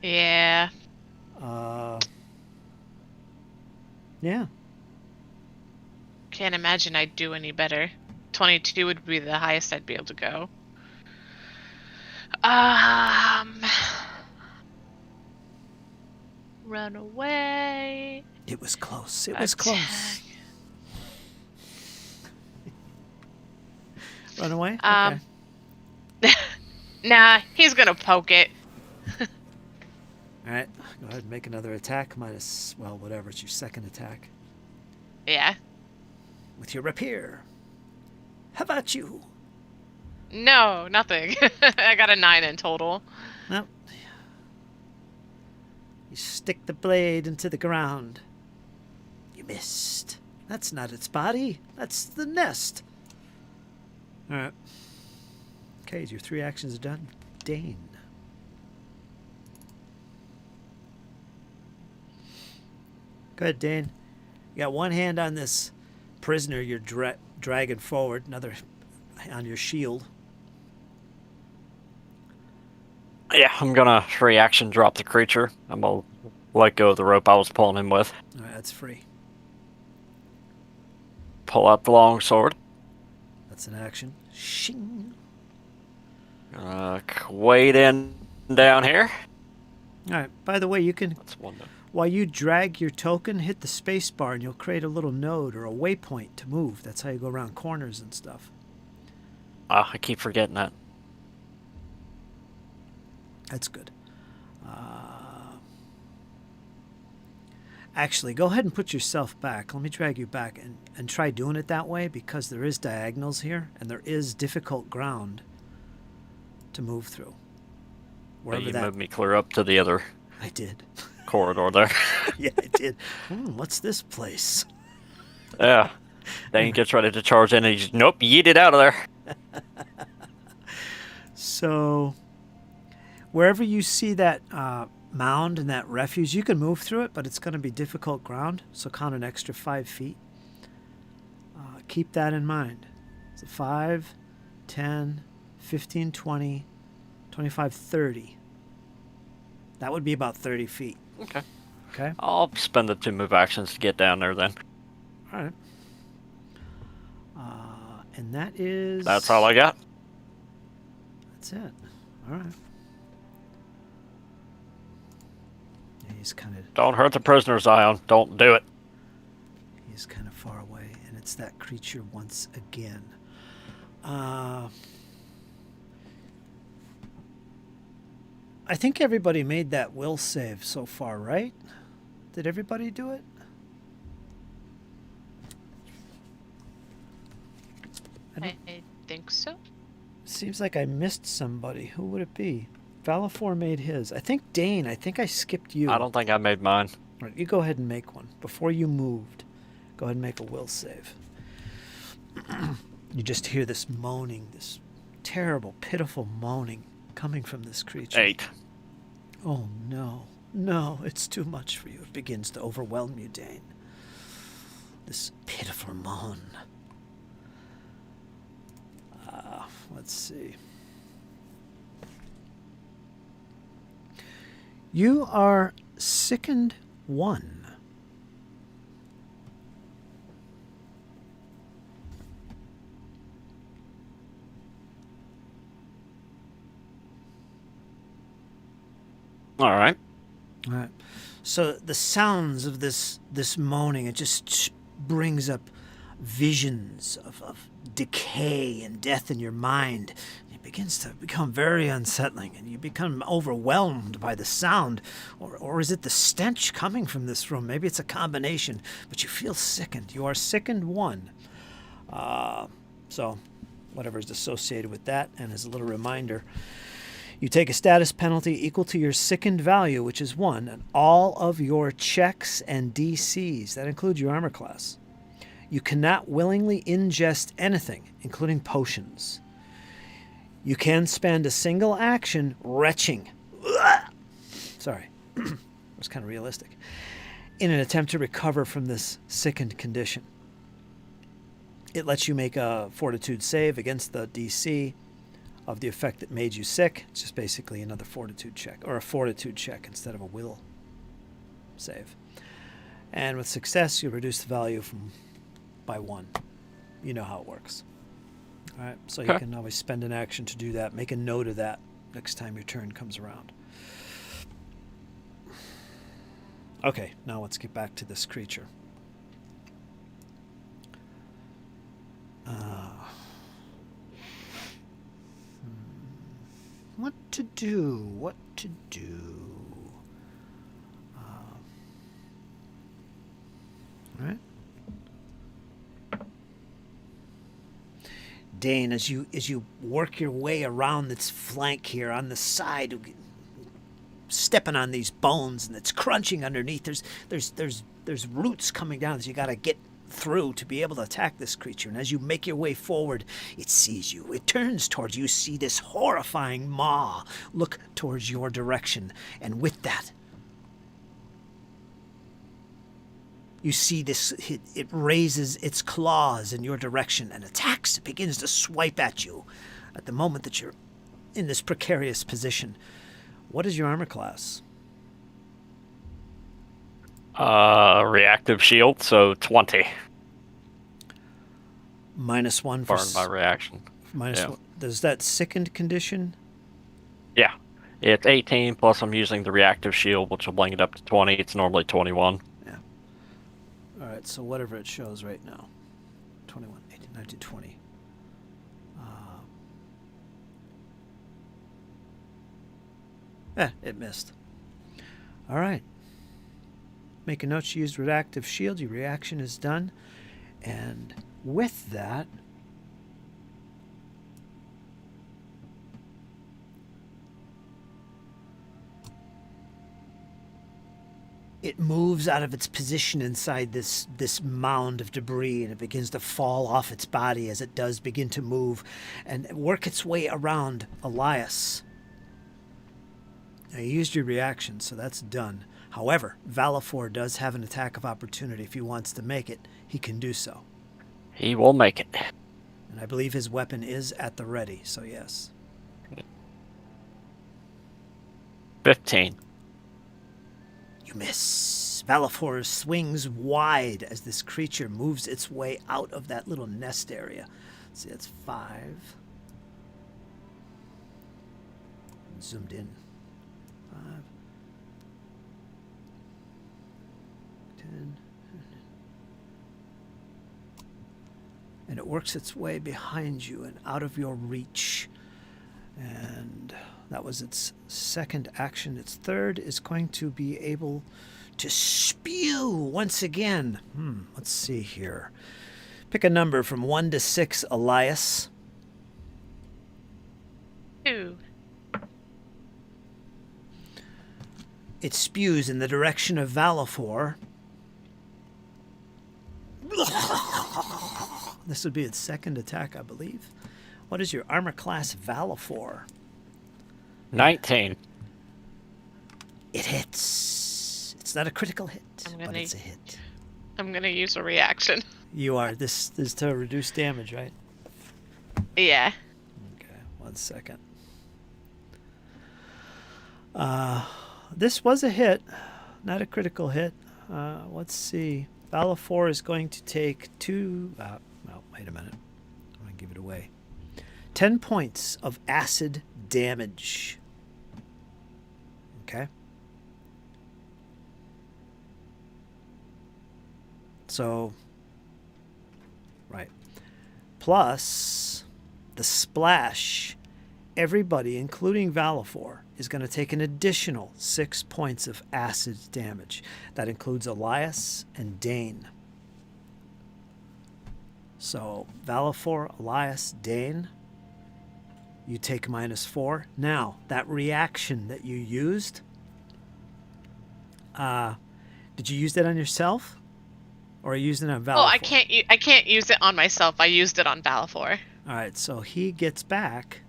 Yeah. Yeah. Can't imagine I'd do any better. 22 would be the highest I'd be able to go. Run away. It was close. It was close. Run away? Okay. Nah, he's gonna poke it. Alright, go ahead and make another attack. Minus, well, whatever. It's your second attack. Yeah. With your rapier. How about you? No, nothing. I got a 9 in total. Nope. You stick the blade into the ground. You missed. That's not its body. That's the nest. Alright. Okay, your 3 actions are done. Dane. Go ahead, Dane. You got 1 hand on this prisoner you're dragging forward, another on your shield. Yeah, I'm gonna free action drop the creature. I'm gonna let go of the rope I was pulling him with. Alright, that's free. Pull out the long sword. That's an action. Shing. Wade in down here. Alright, by the way, you can... That's one done. While you drag your token, hit the space bar and you'll create a little node or a waypoint to move. That's how you go around corners and stuff. I keep forgetting that. That's good. Actually, go ahead and put yourself back. Let me drag you back and try doing it that way because there is diagonals here and there is difficult ground to move through. You moved me clear up to the other I did. corridor there. Yeah, I did. What's this place? Yeah. Then he gets ready to charge in and he's, nope, yeet it out of there. So, wherever you see that mound and that refuge, you can move through it, but it's going to be difficult ground, so count an extra 5 feet. Keep that in mind. So 5, 10, 15, 20, 25, 30. That would be about 30 feet. Okay. Okay? I'll spend the 2 move actions to get down there then. All right. And that is... That's all I got. That's it. All right. Yeah, he's kind of... Don't hurt the prisoner, Zion. Don't do it. He's kind of far away, and it's that creature once again. I think everybody made that will save so far, right? Did everybody do it? I think so. Seems like I missed somebody. Who would it be? Valafor made his. I think Dane. I think I skipped you. I don't think I made mine. All right, you go ahead and make one. Before you moved, go ahead and make a will save. You just hear this moaning, this terrible, pitiful moaning coming from this creature. 8. Oh, no. No, it's too much for you. It begins to overwhelm you, Dane. This pitiful moan. Let's see. You are sickened 1. All right. All right. So the sounds of this moaning, it just brings up visions of decay and death in your mind. It begins to become very unsettling, and you become overwhelmed by the sound. Or is it the stench coming from this room? Maybe it's a combination, but you feel sickened. You are sickened 1. So whatever is associated with that, and as a little reminder, you take a status penalty equal to your sickened value, which is 1, and all of your checks and DCs. That includes your armor class. You cannot willingly ingest anything, including potions. You can spend a single action retching. Sorry, it was kind of realistic. In an attempt to recover from this sickened condition. It lets you make a fortitude save against the DC of the effect that made you sick. It's just basically another fortitude check, or a fortitude check instead of a will save. And with success, you reduce the value by 1. You know how it works. All right, so you can always spend an action to do that. Make a note of that next time your turn comes around. Okay, now let's get back to this creature. What to do? What to do? All right. Dane, as you work your way around this flank here on the side, stepping on these bones, and it's crunching underneath. There's roots coming down that you got to get through to be able to attack this creature. And as you make your way forward, it sees you. It turns towards you. See this horrifying maw look towards your direction, and with that, you see this, it raises its claws in your direction and attacks. It begins to swipe at you at the moment that you're in this precarious position. What is your armor class? Reactive shield, so 20. -1 for... Burn my reaction. -1. Does that sickened condition? Yeah. It's 18, plus I'm using the reactive shield, which will bring it up to 20. It's normally 21. All right, so whatever it shows right now. 21, 18, 19, 20. It missed. All right. Make a note you used reactive shield. Your reaction is done. And with that, it moves out of its position inside this mound of debris, and it begins to fall off its body as it does begin to move and work its way around Elias. Now, you used your reaction, so that's done. However, Valafor does have an attack of opportunity. If he wants to make it, he can do so. He will make it. And I believe his weapon is at the ready, so yes. 15. You miss. Valifor swings wide as this creature moves its way out of that little nest area. Let's see, that's 5. Zoomed in. 5. 10. And it works its way behind you and out of your reach. And that was its second action. Its third is going to be able to spew once again. Let's see here. Pick a number from 1 to 6, Elias. 2. It spews in the direction of Valifor. This would be its second attack, I believe. What is your armor class, Valifor? 19. It hits. It's not a critical hit, but it's a hit. I'm gonna use a reaction. You are. This is to reduce damage, right? Yeah. Okay, 1 second. This was a hit, not a critical hit. Let's see. Valifor is going to take 2... wait a minute. I'm going to give it away. 10 points of acid damage. Okay? So, right. Plus, the splash, everybody, including Valifor, is going to take an additional 6 points of acid damage. That includes Elias and Dane. So, Valifor, Elias, Dane, you take -4. Now, that reaction that you used, did you use that on yourself? Or are you using it on Valifor? Oh, I can't use it on myself. I used it on Valifor. All right, so he gets back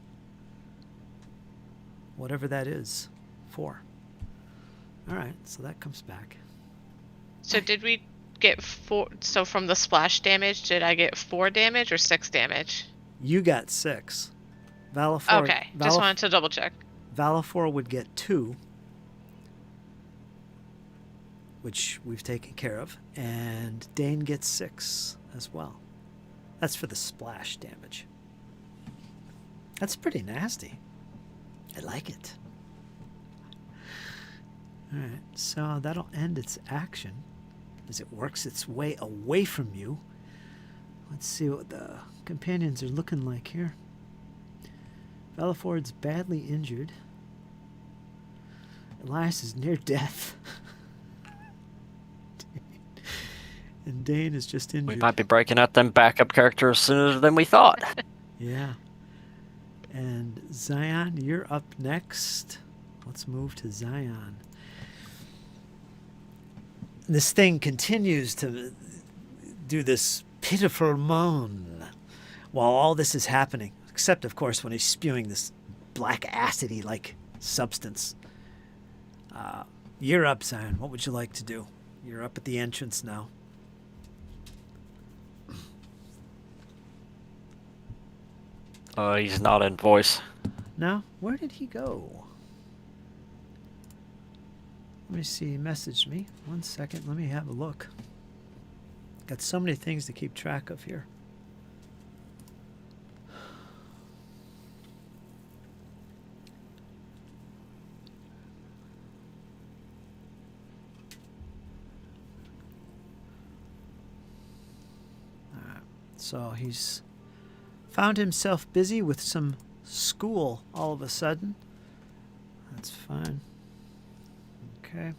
whatever that is, 4. All right, so that comes back. So did we get 4? So from the splash damage, did I get 4 damage or 6 damage? You got 6. Valifor. Okay, just wanted to double check. Valifor would get 2, which we've taken care of, and Dane gets 6 as well. That's for the splash damage. That's pretty nasty. I like it. All right, so that'll end its action as it works its way away from you. Let's see what the companions are looking like here. Valifor's badly injured. Elias is near death. And Dane is just injured. We might be breaking out them backup characters sooner than we thought. Yeah. And Zion, you're up next. Let's move to Zion. This thing continues to do this pitiful moan while all this is happening. Except, of course, when he's spewing this black acidy-like substance. You're up, Zion. What would you like to do? You're up at the entrance now. He's not in voice. No? Where did he go? Let me see. He messaged me. 1 second. Let me have a look. Got so many things to keep track of here. So he's found himself busy with some school all of a sudden. That's fine. Okay.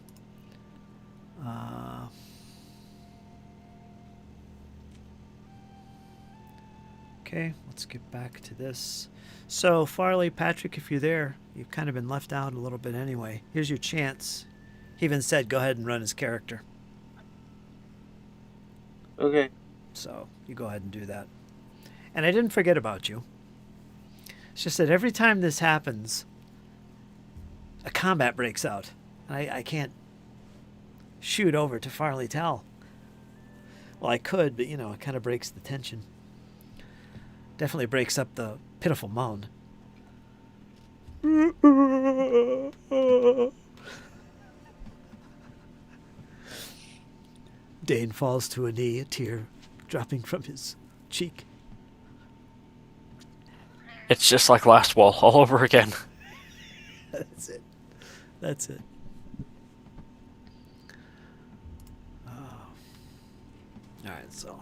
Okay, let's get back to this. So, Farley, Patrick, if you're there, you've kind of been left out a little bit anyway. Here's your chance. He even said go ahead and run his character. Okay. So, you go ahead and do that. And I didn't forget about you. It's just that every time this happens, a combat breaks out. And I can't shoot over to Farly-Tel. Well, I could, but, you know, it kind of breaks the tension. Definitely breaks up the pitiful moan. Dane falls to a knee, a tear dropping from his cheek. It's just like last wall, all over again. That's it. That's it. Oh. Alright, so.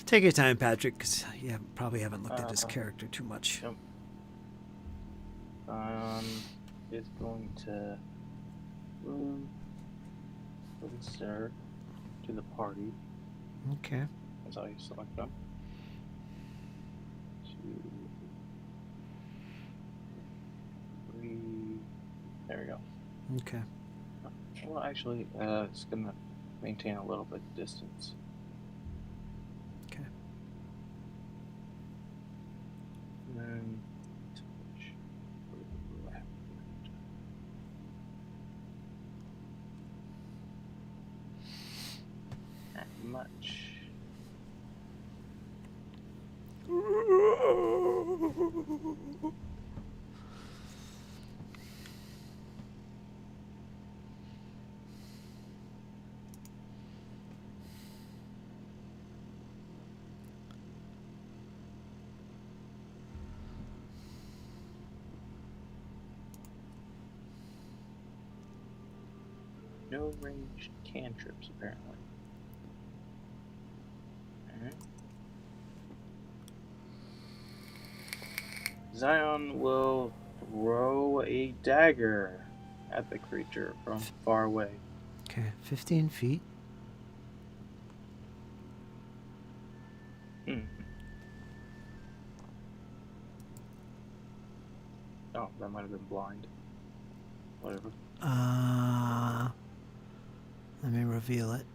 Take your time, Patrick, because you probably haven't looked at this character too much. Yep. Is going to move closer to the party. Okay. That's how you select them. 2, 3. There we go. Okay. Well, actually, it's gonna maintain a little bit of distance. Okay. And then touch left. Not much. No ranged cantrips, apparently. Alright. Zion will throw a dagger at the creature from far away. Okay, 15 feet. Oh, that might have been blind. Whatever. Let me reveal it.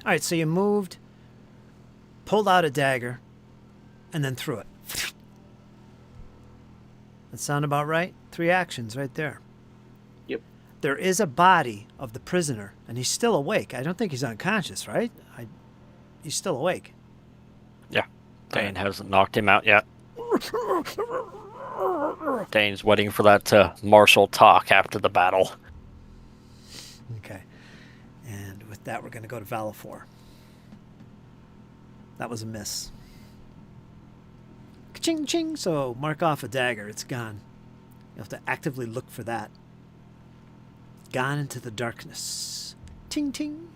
All right, so you moved, pulled out a dagger, and then threw it. That sound about right? 3 actions right there. Yep. There is a body of the prisoner, and he's still awake. I don't think he's unconscious, right? He's still awake. Yeah. Dane hasn't knocked him out yet. Dane's waiting for that martial talk after the battle. Okay. And with that, we're going to go to Valifor. That was a miss. Ka-ching, ching. So mark off a dagger. It's gone. You have to actively look for that. Gone into the darkness. Ting, ting.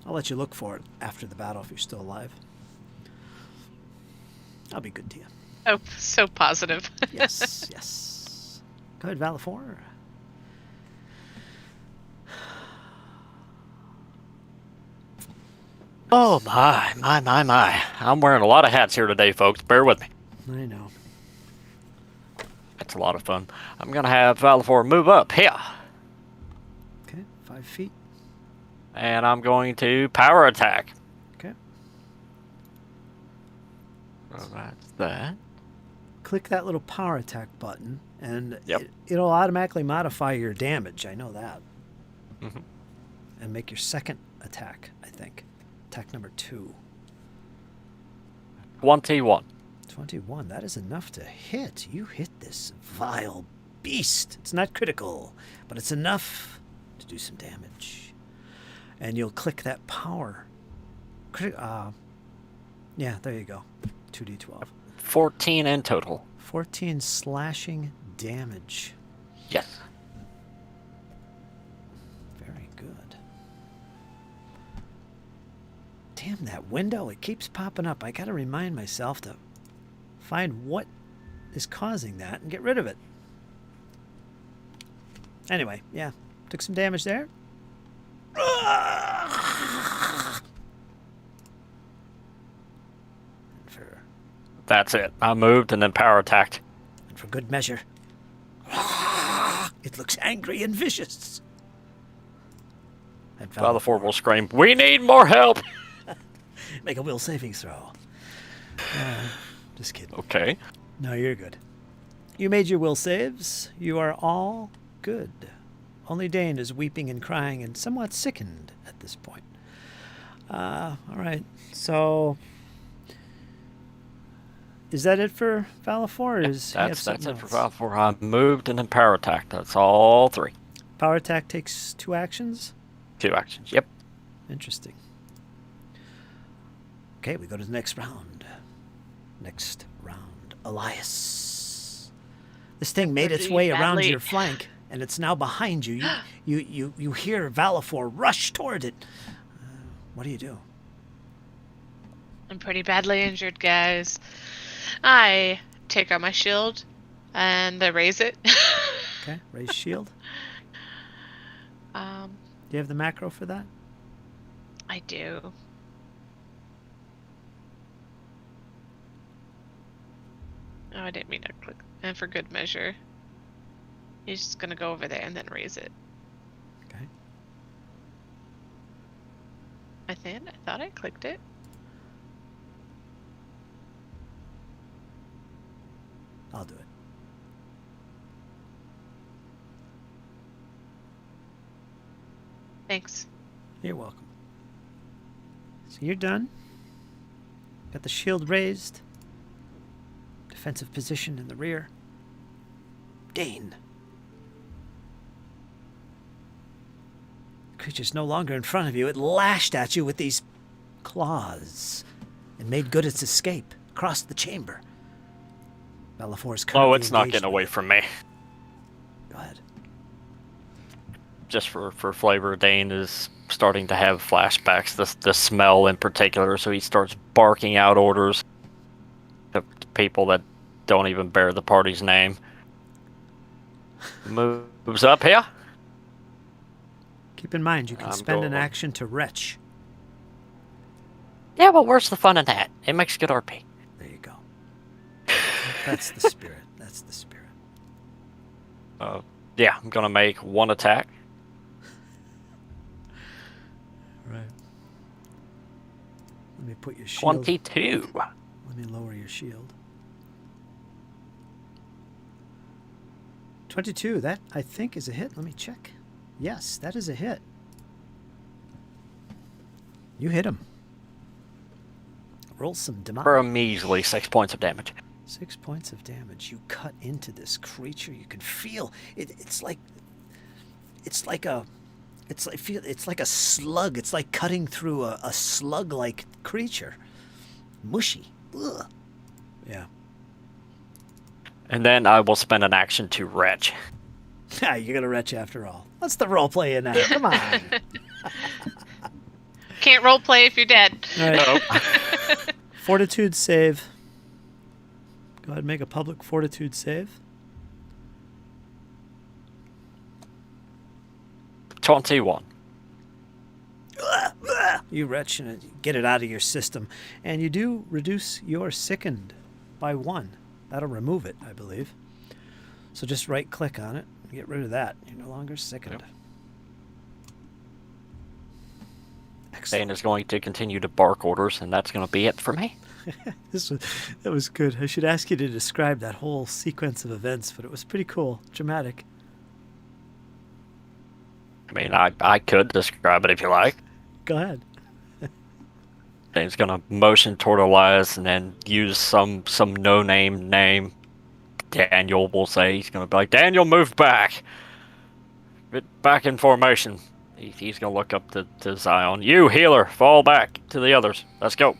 I'll let you look for it after the battle if you're still alive. I'll be good to you. Oh, so positive. Yes, yes. Go ahead, Valifor. Oh, my. I'm wearing a lot of hats here today, folks. Bear with me. I know. It's a lot of fun. I'm going to have Valifor move up here. Okay, 5 feet. And I'm going to power attack. Okay. So that's that. Click that little power attack button, and Yep. it'll automatically modify your damage. I know that. Mhm. And make your second attack, I think. Attack number 2. 21. 21. That is enough to hit. You hit this vile beast. It's not critical, but it's enough to do some damage. And you'll click that power. Yeah, there you go. 2d12. 14 in total. 14 slashing damage. Yes. Very good. Damn, that window, it keeps popping up. I gotta remind myself to find what is causing that and get rid of it. Anyway, yeah. Took some damage there. That's it. I moved and then power attacked. And for good measure. It looks angry and vicious. And Valifor will scream, "We need more help!" Make a will saving throw. Just kidding. Okay. No, you're good. You made your will saves. You are all good. Only Dane is weeping and crying and somewhat sickened at this point. All right. So, is that it for Valafor? Or is he have That's something it for else? Valafor. I moved and then power attack. That's all 3. Power attack takes 2 actions. 2 actions. Yep. Interesting. Okay, we go to the next round. Next round, Elias. This thing made its way around badly. your flank, and it's now behind you. You hear Valafor rush toward it. What do you do? I'm pretty badly injured, guys. I take out my shield and I raise it. Okay, raise shield. um, Do you have the macro for that? I do. Oh, I didn't mean to click. And for good measure, he's just gonna go over there and then raise it. Okay. I thought I clicked it. I'll do it. Thanks. You're welcome. So you're done. Got the shield raised. Defensive position in the rear. Dane. The creature's no longer in front of you. It lashed at you with these claws and made good its escape across the chamber. Valafor is currently Oh, it's not engaged getting with away it. from me. Go ahead. Just for flavor, Dane is starting to have flashbacks. The smell in particular, so he starts barking out orders to people that don't even bear the party's name. Moves up here. Keep in mind, you can I'm spend an going. action to retch. Yeah, well, where's the fun in that? It makes good RP. There you go. That's the spirit. That's the spirit. Yeah, I'm gonna make 1 attack. Right. Let me put your shield. 22. Let me lower your shield. 22. That, I think, is a hit. Let me check. Yes, that is a hit. You hit him. Roll some damage. For a measly 6 points of damage. 6 points of damage. You cut into this creature. You can feel it. It's like a slug. It's like cutting through a slug-like creature. Mushy. Ugh. Yeah. And then I will spend an action to retch. You're gonna retch after all. What's the role play in that? Come on. Can't roleplay if you're dead. All right. Nope. Fortitude save. Go ahead and make a public fortitude save. 21. You retch and get it out of your system. And you do reduce your sickened by 1. That'll remove it, I believe. So just right click on it and get rid of that. You're no longer sickened. Yep. Excellent. Dane is going to continue to bark orders, and that's going to be it for me. That was good. I should ask you to describe that whole sequence of events, but it was pretty cool. Dramatic. I mean, I could describe it if you like. Go ahead. Dane's going to motion toward Elias and then use some no-name name. Daniel will say. He's going to be like, Daniel, move back. Get back in formation. He's going to look up to Zion. You, healer, fall back to the others. Let's go.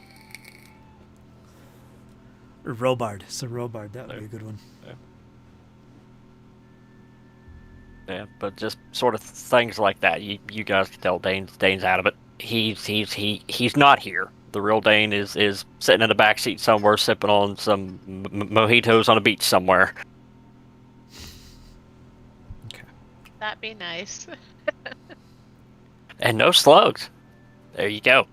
Or Robard. So Robard, that would be a good one. Yeah, but just sort of things like that. You guys can tell Dane's out of it. He's not here. The real Dane is sitting in the back seat somewhere, sipping on some mojitos on a beach somewhere. Okay. That'd be nice. And no slugs. There you go.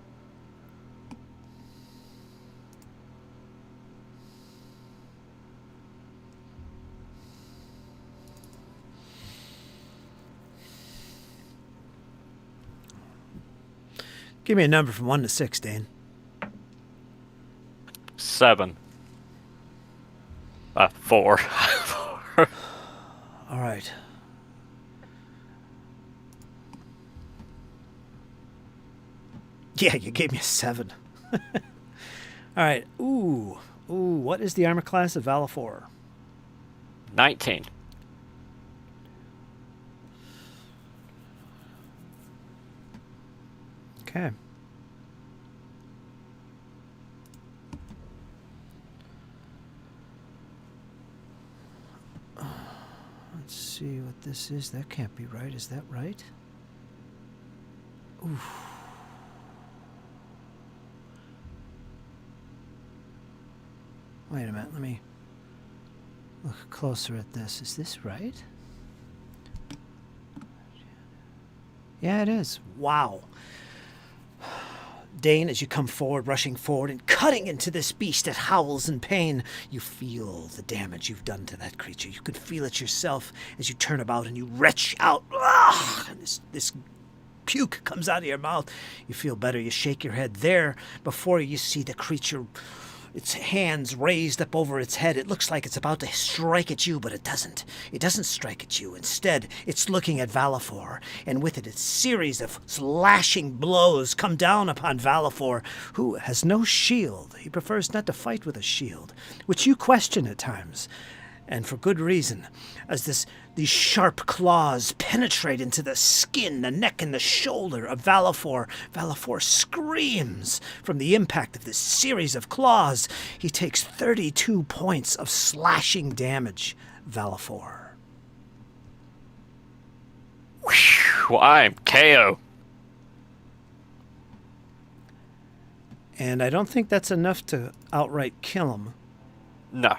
Give me a number from 1 to 6, Dane. 7. 4. All right. Yeah, you gave me a 7. All right. Ooh. What is the armor class of Valafor? 19. Okay. Let's see what this is. That can't be right. Is that right? Oof. Wait a minute. Let me look closer at this. Is this right? Yeah, it is. Wow. Dane, as you come forward, rushing forward and cutting into this beast that howls in pain, you feel the damage you've done to that creature. You could feel it yourself as you turn about and you retch out. And this puke comes out of your mouth. You feel better. You shake your head. There, before you see the creature, its hands raised up over its head. It looks like it's about to strike at you, but it doesn't. It doesn't strike at you. Instead, it's looking at Valafor, and with it, a series of slashing blows come down upon Valafor, who has no shield. He prefers not to fight with a shield, which you question at times, and for good reason, as these sharp claws penetrate into the skin, the neck, and the shoulder of Valafor. Valafor screams from the impact of this series of claws. He takes 32 points of slashing damage. Valafor. Whew, I'm KO. And I don't think that's enough to outright kill him. No.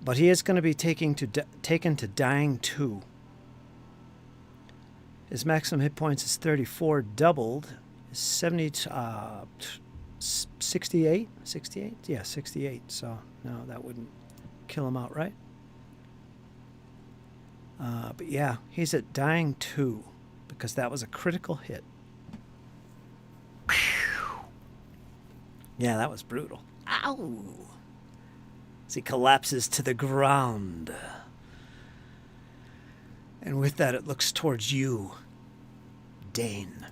But he is going to be taken to dying 2. His maximum hit points is 34, doubled is 68? 68? Yeah, 68. So, no, that wouldn't kill him outright. But yeah, he's at dying 2 because that was a critical hit. Yeah, that was brutal. Ow! As he collapses to the ground. And with that, it looks towards you, Dane.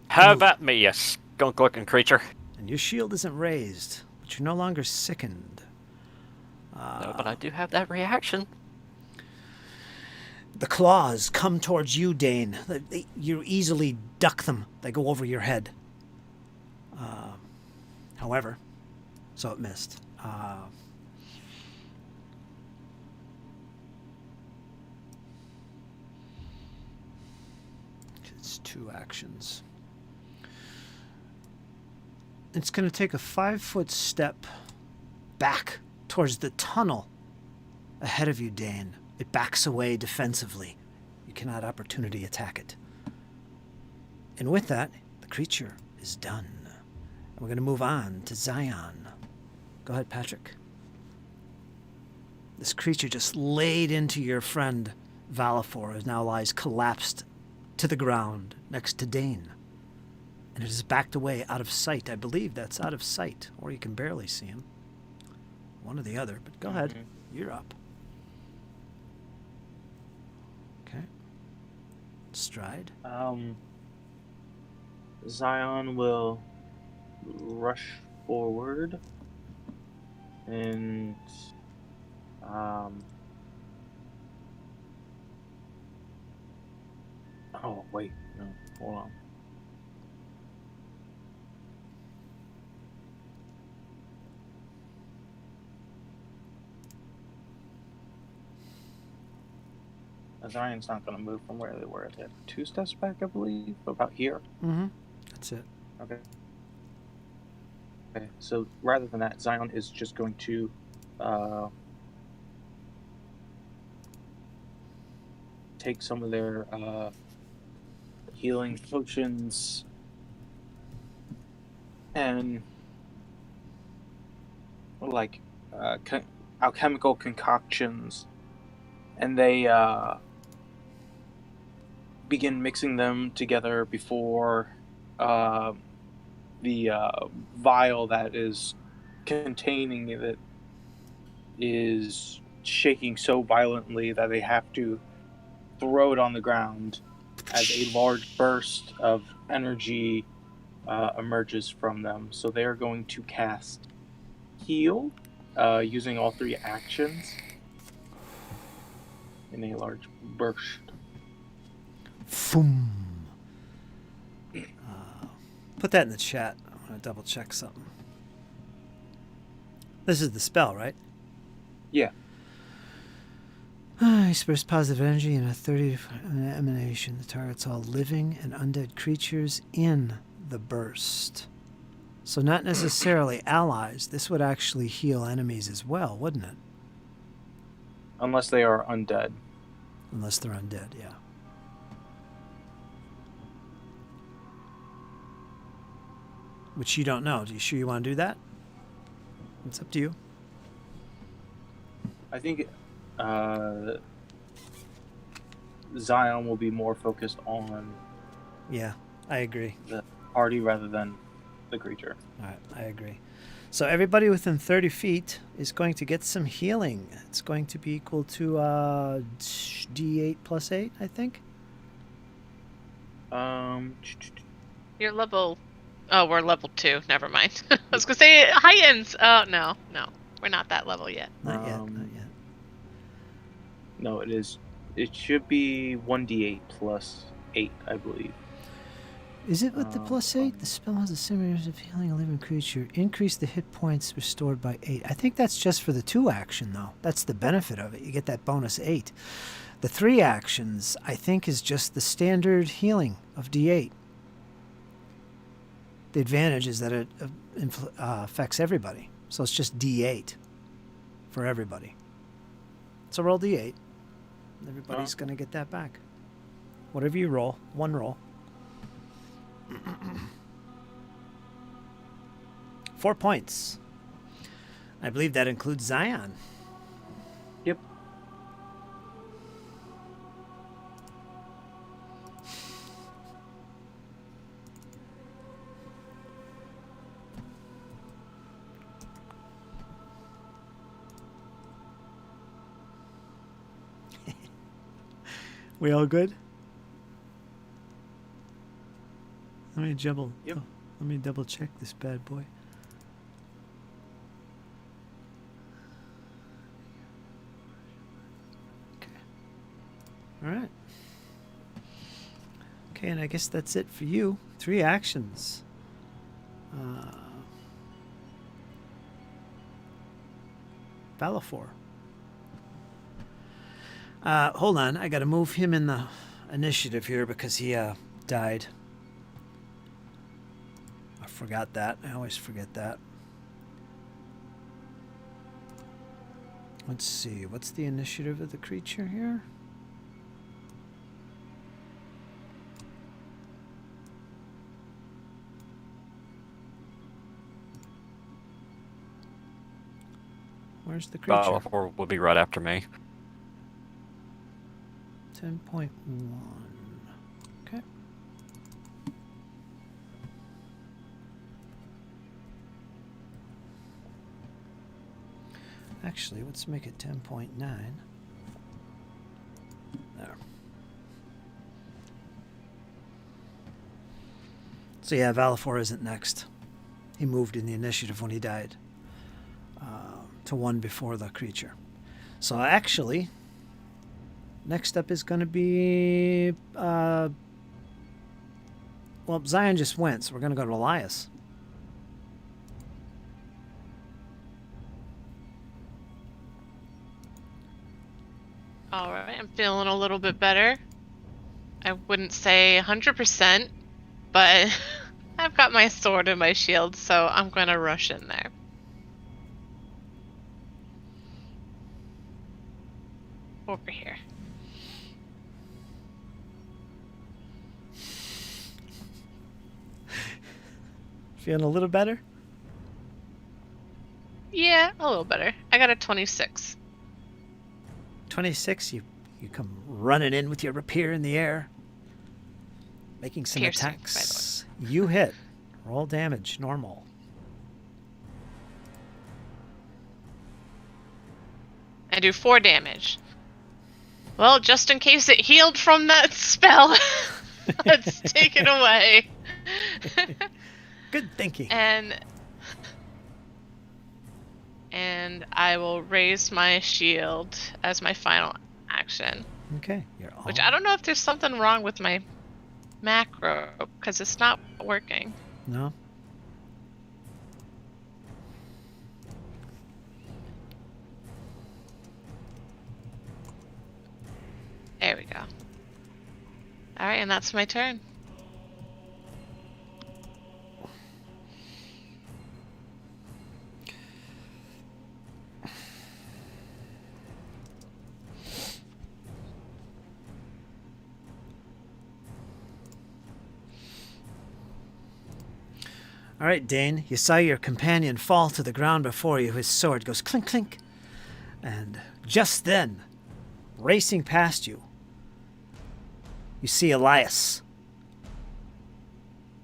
Have at me, you skunk-looking creature. And your shield isn't raised, but you're no longer sickened. No, but I do have that reaction. The claws come towards you, Dane. You easily duck them. They go over your head. However, so it missed. It's 2 actions. It's going to take a 5-foot step back towards the tunnel ahead of you, Dane. It backs away defensively. You cannot opportunity attack it. And with that, the creature is done. And we're going to move on to Zion. Go ahead, Patrick. This creature just laid into your friend Valafor, who now lies collapsed to the ground next to Dane. And it is backed away out of sight. I believe that's out of sight, or you can barely see him. One or the other, but go ahead. You're up. Okay. Stride. Zion will rush forward and oh wait, no, hold on. Zion's not going to move from where they were. They had 2 steps back, I believe, about here. Mm-hmm. That's it. Okay. Okay, so rather than that, Zion is just going to take some of their healing potions and like alchemical concoctions, and they begin mixing them together before the vial that is containing it is shaking so violently that they have to throw it on the ground as a large burst of energy emerges from them. So they are going to cast Heal using all 3 actions in a large burst. Foom. Put that in the chat. I want to double check something. This is the spell, right? Yeah. Express positive energy in a 30 emanation that targets all living and undead creatures in the burst. So not necessarily allies. This would actually heal enemies as well, wouldn't it? Unless they are undead. Unless they're undead, yeah. Which you don't know. Are you sure you want to do that? It's up to you. I think Zion will be more focused on Yeah, I agree. the party rather than the creature. All right, I agree. So everybody within 30 feet is going to get some healing. It's going to be equal to D8 plus 8, I think. You're level. Oh, we're level 2. Never mind. I was gonna say it heightens. Oh no, we're not that level yet. Not yet, not yet. No, it is. It should be 1d8 plus 8, I believe. Is it with the plus 8? The spell has a similar of healing a living creature. Increase the hit points restored by 8. I think that's just for the 2 action, though. That's the benefit of it. You get that bonus 8. The 3 actions, I think, is just the standard healing of D8. The advantage is that it affects everybody. So it's just D8 for everybody. So roll D8. Everybody's going to get that back. Whatever you roll, 1 roll. 4 points. I believe that includes Zion. Yep. We all good? Let me Yep. Let me double check this bad boy. Okay. All right. Okay, and I guess that's it for you. 3 actions. Balafor. Hold on, I got to move him in the initiative here because he died. I forgot that. I always forget that. Let's see. What's the initiative of the creature here? Where's the creature? Balafor will be right after me. 10.1. Okay. Actually, let's make it 10.9. There. So yeah, Balafor isn't next. He moved in the initiative when he died. To 1 before the creature. So actually, next up is going to be... well, Zion just went, so we're going to go to Elias. Alright, I'm feeling a little bit better. I wouldn't say 100%, but I've got my sword and my shield, so I'm going to rush in there. Over here. Feeling a little better? Yeah, a little better. I got a 26. 26, you come running in with your rapier in the air. Making some Piercing, attacks. You hit. Roll damage, normal. I do 4 damage. Well, just in case it healed from that spell, let's take it away. Good thinking. And I will raise my shield as my final action. Okay, you're all. Which I don't know if there's something wrong with my macro because it's not working. No. There we go. All right, and that's my turn. All right, Dane, you saw your companion fall to the ground before you. His sword goes clink, clink. And just then, racing past you, you see Elias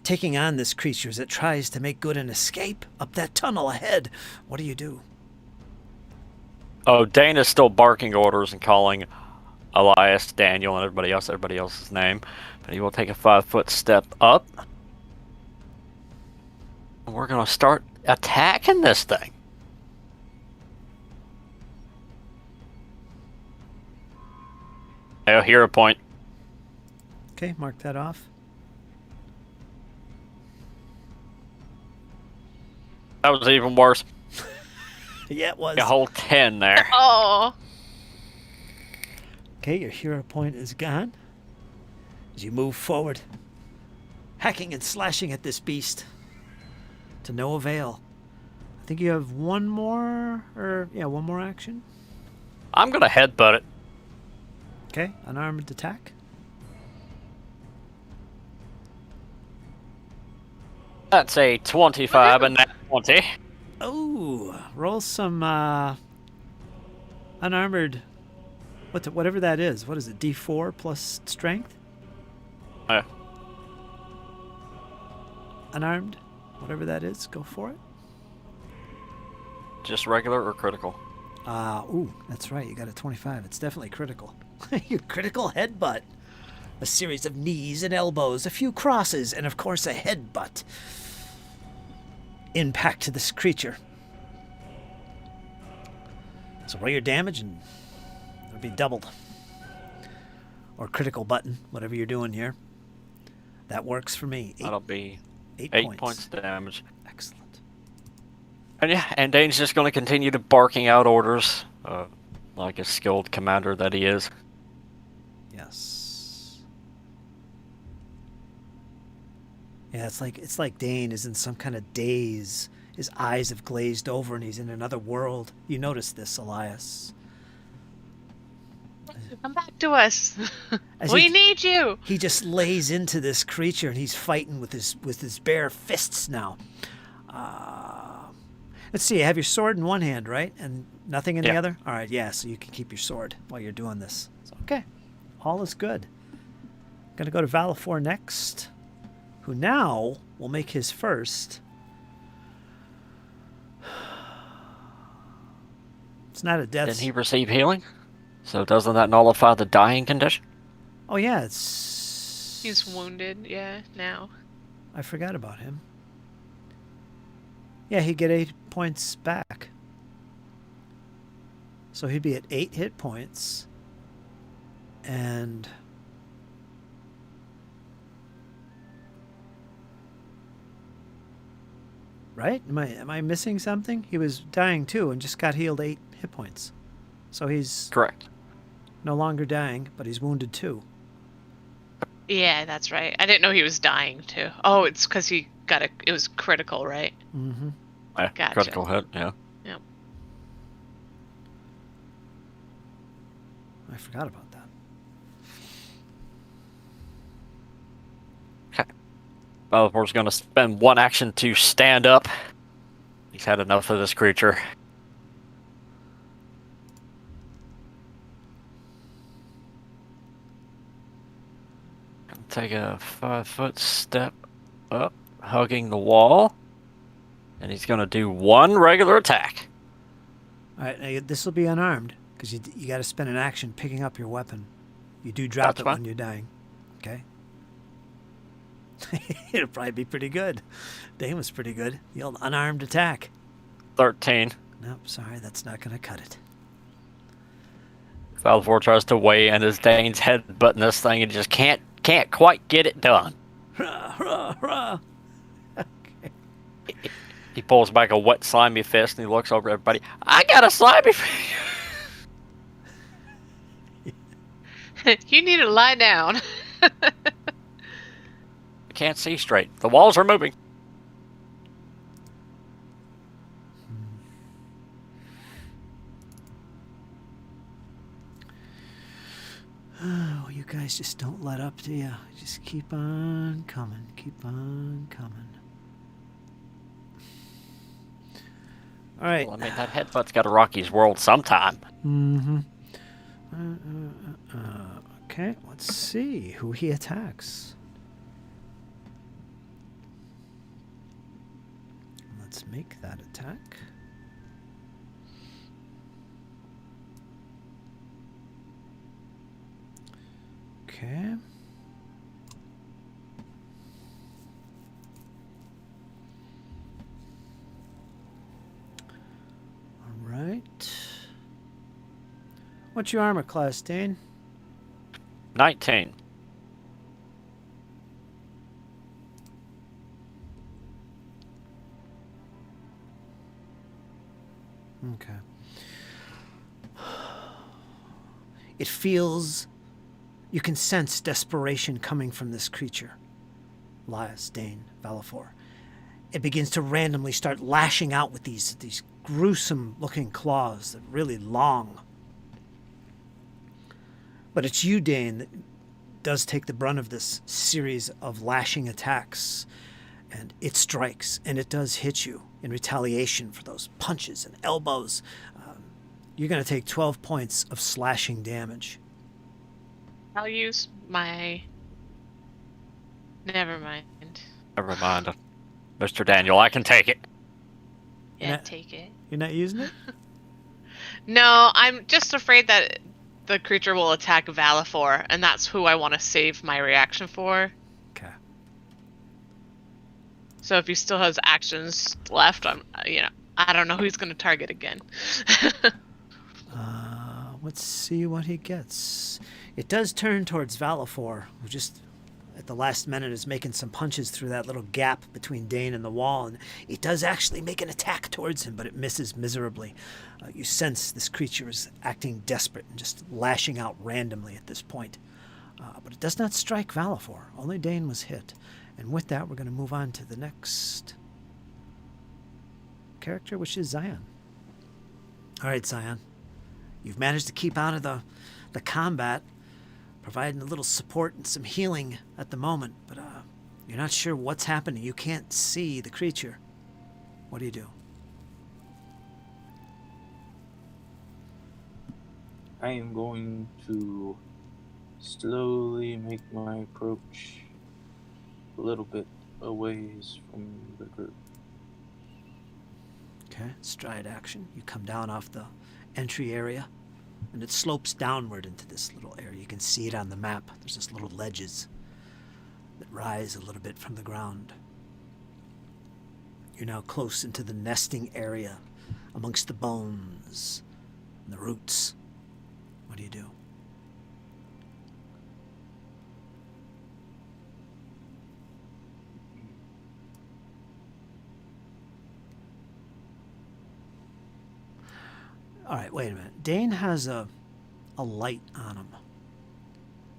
taking on this creature as it tries to make good an escape up that tunnel ahead. What do you do? Oh, Dane is still barking orders and calling Elias, Daniel, and everybody else's name. But he will take a 5-foot step up. And we're going to start attacking this thing. Oh, hero point. Okay, mark that off. That was even worse. Yeah, it was. A whole 10 there. Oh. Okay, your hero point is gone. As you move forward, hacking and slashing at this beast. To no avail. I think you have one more action. I'm going to headbutt it. Okay, unarmed attack. That's a 25 and that 20. Oh, roll some unarmored. Whatever that is. What is it? D4 plus strength. Unarmed, whatever that is. Go for it. Just regular or critical? That's right. You got a 25. It's definitely critical. Your critical headbutt. A series of knees and elbows, a few crosses, and of course a headbutt. Impact to this creature. So roll your damage and it'll be doubled. Or critical button, whatever you're doing here. That works for me. That'll be 8 points damage. Excellent. And yeah, and Dane's just going to continue to barking out orders, like a skilled commander that he is. Yes. Yeah, it's like Dane is in some kind of daze. His eyes have glazed over and he's in another world. You notice this, Elias. Come back to us. As We he- need you. He just lays into this creature and he's fighting with his bare fists now. Let's see, you have your sword in one hand, right? And nothing in the Yeah. other? All right, yeah, so you can keep your sword while you're doing this. So, okay, all is good. Going to go to Valafor next, who now will make his first. It's not a death. Did he receive healing? So doesn't that nullify the dying condition? Oh, yeah, it's... He's wounded, yeah, now. I forgot about him. Yeah, he'd get 8 points back. So he'd be at 8 hit points. And... Right? Am I missing something? He was dying too and just got healed 8 hit points. So he's Correct. no longer dying, but he's wounded too. Yeah, that's right. I didn't know he was dying too. Oh, it's because he got it was critical, right? Mm-hmm. Yeah, Gotcha. critical hit, yeah. Yep. I forgot about that. Bellapor's going to spend one action to stand up. He's had enough of this creature. Take a 5-foot step up, hugging the wall. And he's going to do one regular attack. All right, now this will be unarmed because you got to spend an action picking up your weapon. You do drop That's it fine. when you're dying. Okay. It'll probably be pretty good. Dane was pretty good. The old unarmed attack. 13. Nope, sorry, that's not going to cut it. Valefor tries to weigh in as Dane's headbutting this thing and just can't quite get it done. Hurrah, hurrah, hurrah. He pulls back a wet, slimy fist and he looks over at everybody. I got a slimy fist. You need to lie down. I can't see straight. The walls are moving. Oh, you guys just don't let up, do you? Just keep on coming. Keep on coming. All right. Well, I mean, that headbutt's got to rock his world sometime. Mm-hmm. Okay, let's see who he attacks. Let's make that attack. Okay. All right. What's your armor class, Dane? 19. Okay. It feels... You can sense desperation coming from this creature. Elias, Dane, Valefor. It begins to randomly start lashing out with these gruesome-looking claws that are really long. But it's you, Dane, that does take the brunt of this series of lashing attacks. And it strikes, and it does hit you in retaliation for those punches and elbows. You're going to take 12 points of slashing damage. I'll use my... Never mind. Never mind. Mr. Daniel, I can take it. Yeah, take it. You're not using it? No, I'm just afraid that the creature will attack Valefor, and that's who I want to save my reaction for. Okay. So if he still has actions left, I don't know who he's going to target again. Let's see what he gets. It does turn towards Valefor, who just at the last minute is making some punches through that little gap between Dane and the wall, and it does actually make an attack towards him, but it misses miserably. You sense this creature is acting desperate and just lashing out randomly at this point. But it does not strike Valefor. Only Dane was hit. And with that, we're going to move on to the next character, which is Zion. All right, Zion. You've managed to keep out of the combat, providing a little support and some healing at the moment, but you're not sure what's happening. You can't see the creature. What do you do? I am going to slowly make my approach a little bit away from the group. Okay, stride action. You come down off the entry area, and it slopes downward into this little area. You can see it on the map. There's just little ledges that rise a little bit from the ground. You're now close into the nesting area amongst the bones and the roots. What do you do? All right, wait a minute. Dane has a light on him.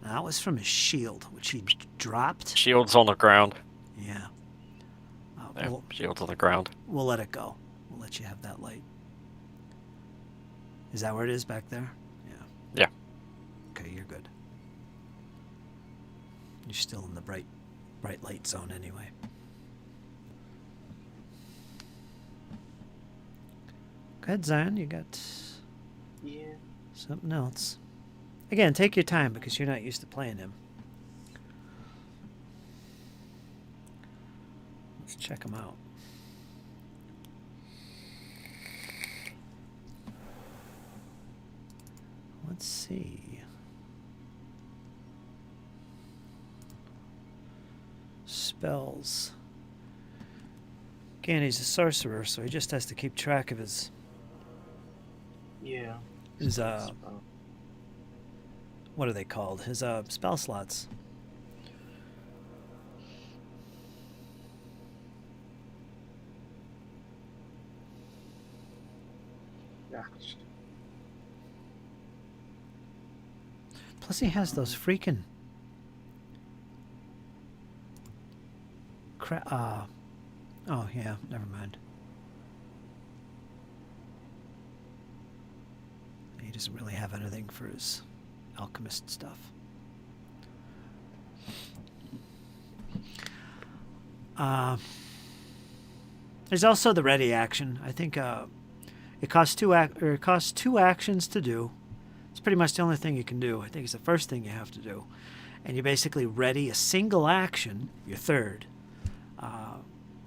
Now, that was from his shield, which he dropped. Shield's on the ground. Yeah. Yeah, shield's on the ground. We'll let it go. We'll let you have that light. Is that where it is back there? Yeah. Yeah. Okay, you're good. You're still in the bright light zone anyway. Go ahead, Zion. You got something else. Again, take your time because you're not used to playing him. Let's check him out. Let's see. Spells. Again, he's a sorcerer, so he just has to keep track of his Yeah. what are they called? His spell slots. Gosh. Plus, he has those freaking oh yeah, never mind. He doesn't really have anything for his alchemist stuff. There's also the ready action. I think it costs two actions to do. It's pretty much the only thing you can do. I think it's the first thing you have to do, and you basically ready a single action, your third,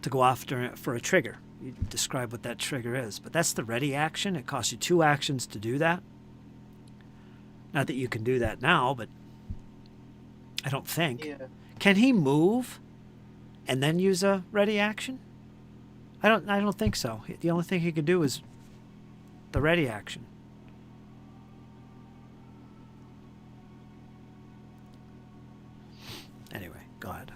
to go off for a trigger. You describe what that trigger is, but that's the ready action. It costs you 2 actions to do that. Not that you can do that now, but I don't think. Yeah. Can he move and then use a ready action? I don't think so. The only thing he could do is the ready action. Anyway, go ahead.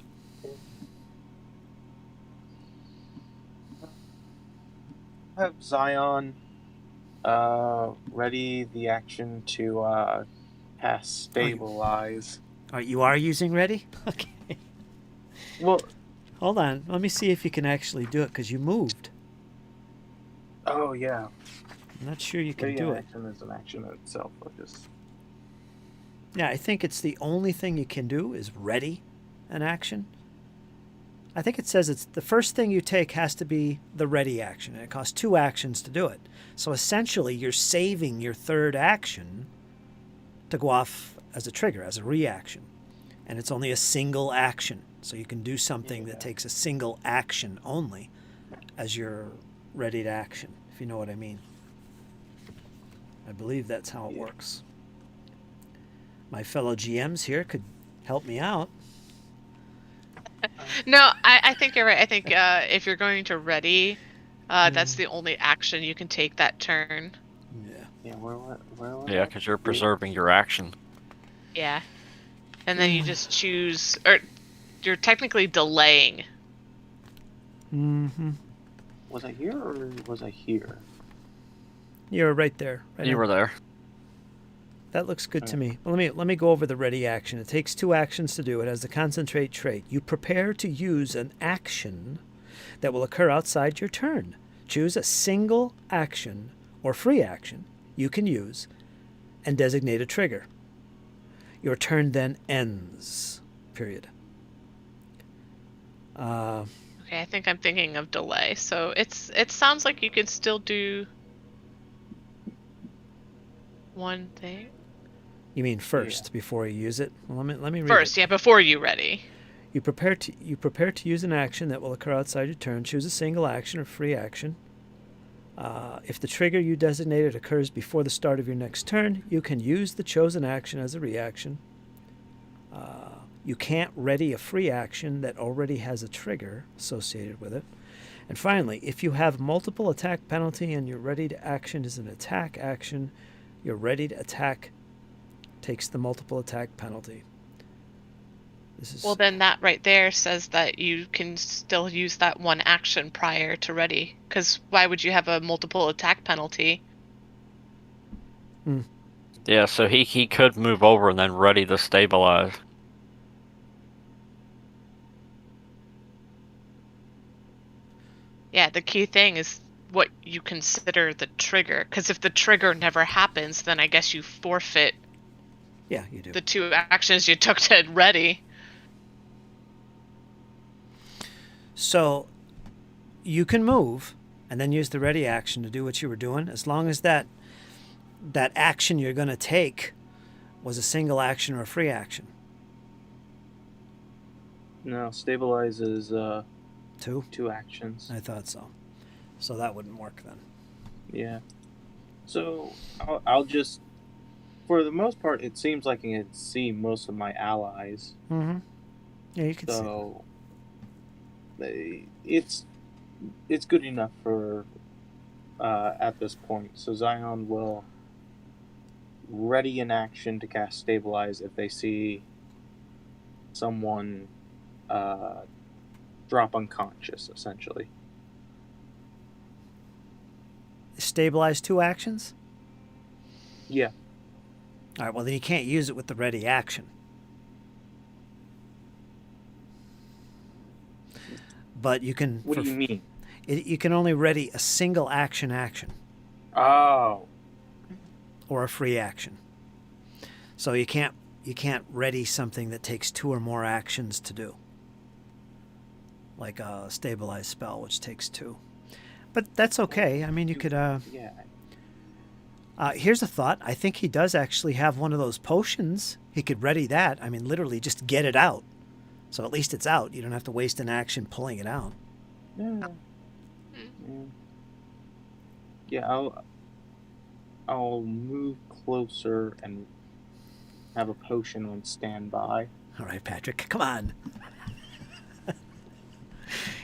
Have Zion ready the action to cast Stabilize. All right, you are using ready? Okay. Well, Hold on. Let me see if you can actually do it, because you moved. oh yeah. I'm not sure you can Ready do it. action is an action in itself. Yeah, I think it's the only thing you can do is ready an action. I think it says it's the first thing you take has to be the ready action, and it costs 2 actions to do it. So essentially, you're saving your third action to go off as a trigger, as a reaction. And it's only a single action. So you can do something that takes a single action only as your ready to action, if you know what I mean. I believe that's how it works. My fellow GMs here could help me out. No, I think you're right. I think if you're going to ready, that's the only action you can take that turn. Yeah. Yeah, where Yeah, because you're preserving your action. Yeah. And then you just choose, or you're technically delaying. Mm-hmm. Was I here or was I here? You're right there. Right You on. were there. That looks good to me. Well, let me go over the ready action. It takes 2 actions to do. It has the concentrate trait. You prepare to use an action that will occur outside your turn. Choose a single action or free action you can use and designate a trigger. Your turn then ends. Period. Okay, I think I'm thinking of delay. So it sounds like you can still do one thing. You mean first before you use it? Well, let me read First, it. yeah, before you ready. You prepare to use an action that will occur outside your turn. Choose a single action or free action. If the trigger you designated occurs before the start of your next turn, you can use the chosen action as a reaction. You can't ready a free action that already has a trigger associated with it. And finally, if you have multiple attack penalty and your ready to action is an attack action, your ready to attack takes the multiple attack penalty. This is Well, then that right there says that you can still use that one action prior to ready. Because why would you have a multiple attack penalty? Yeah, so he could move over and then ready to stabilize. Yeah, the key thing is what you consider the trigger. Because if the trigger never happens, then I guess you forfeit yeah, you do. the 2 actions you took to ready. So you can move and then use the ready action to do what you were doing, as long as that action you're going to take was a single action or a free action. No, Stabilize is 2? 2 actions. I thought so. So that wouldn't work then. Yeah. So I'll just, for the most part, it seems like I can see most of my allies. Mm-hmm. Yeah, you can see. So it's good enough for at this point. So Zion will ready in action to cast Stabilize if they see someone drop unconscious, essentially. Stabilize 2 actions? Yeah. All right, well, then you can't use it with the ready action. But you can... What do you mean? You can only ready a single action, Oh. or a free action. So you can't ready something that takes 2 or more actions to do, like a stabilize spell, which takes 2. But that's okay. I mean, you could. Yeah. Here's a thought. I think he does actually have one of those potions. He could ready that. I mean, literally just get it out. So at least it's out. You don't have to waste an action pulling it out. Yeah. Yeah. I'll move closer and have a potion on standby. All right, Patrick, come on.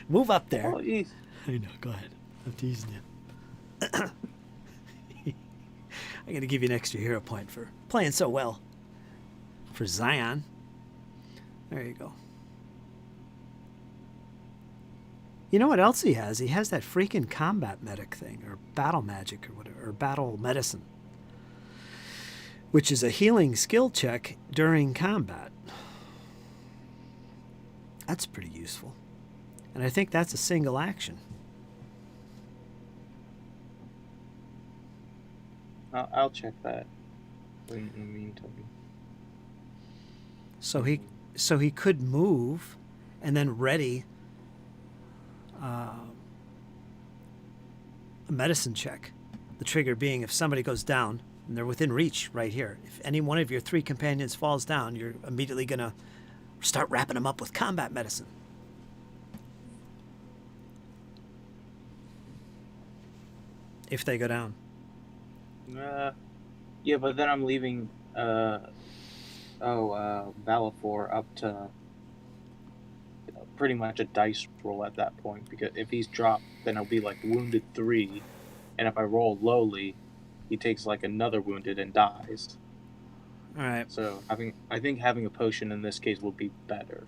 Move up there. Oh, geez. I know, go ahead. I'm teasing you. I'm going to give you an extra hero point for playing so well. For Zion. There you go. You know what else he has? He has that freaking combat medic thing, or battle magic, or whatever, or battle medicine, which is a healing skill check during combat. That's pretty useful. And I think that's a single action. I'll check that in the meantime. So he could move and then ready a medicine check. The trigger being if somebody goes down and they're within reach right here. If any one of your 3 companions falls down, you're immediately going to start wrapping them up with combat medicine. If they go down. Yeah, but then I'm leaving Valafor up to pretty much a dice roll at that point, because if he's dropped, then he'll be like wounded 3, and if I roll lowly, he takes like another wounded and dies. All right. So I think having a potion in this case will be better.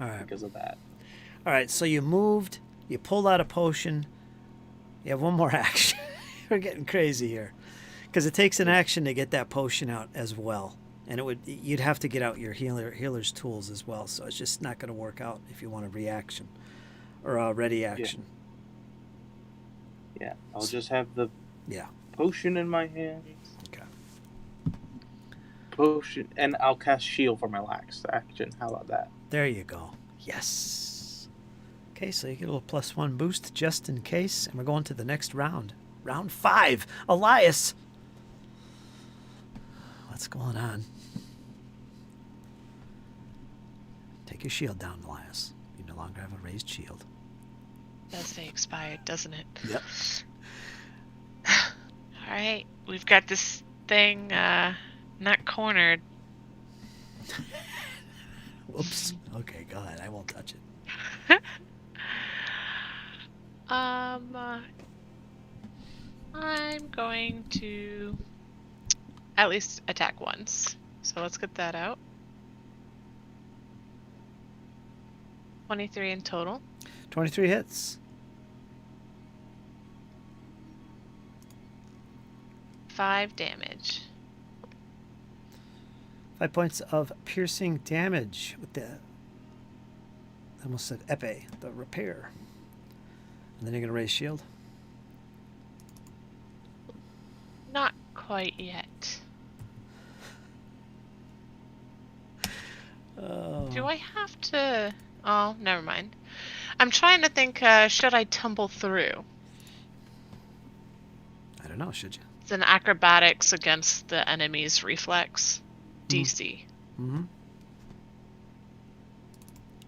All right. Because of that. All right. So you moved. You pulled out a potion. You have one more action. We're getting crazy here, because it takes an action to get that potion out as well, and you'd have to get out your healer's tools as well. So it's just not going to work out if you want a reaction or a ready action. Yeah, I'll just have the potion in my hand. Okay. Potion, and I'll cast shield for my last action. How about that? There you go. Yes. Okay, so you get a little +1 boost just in case, and we're going to the next round. Round 5. Elias. What's going on? Take your shield down, Elias. You no longer have a raised shield. Does say expired, doesn't it? Yep. Alright, we've got this thing not cornered. Whoops. Okay, go ahead. I won't touch it. I'm going to at least attack once. So let's get that out. 23 in total. 23 hits. 5 damage. 5 points of piercing damage with the... I almost said epee, the repair. And then you're going to raise shield. Not quite yet. Oh. Do I have to... Oh, never mind. I'm trying to think, should I tumble through? I don't know, should you? It's an acrobatics against the enemy's reflex. DC. Mm-hmm.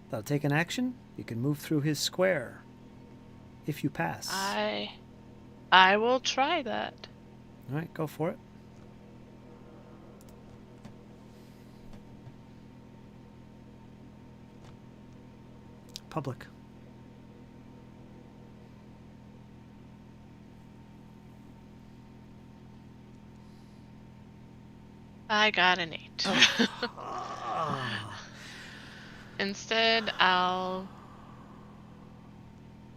That'll take an action. You can move through his square. If you pass. I will try that. All right, go for it. Public. I got an 8. Ah. Instead, I'll.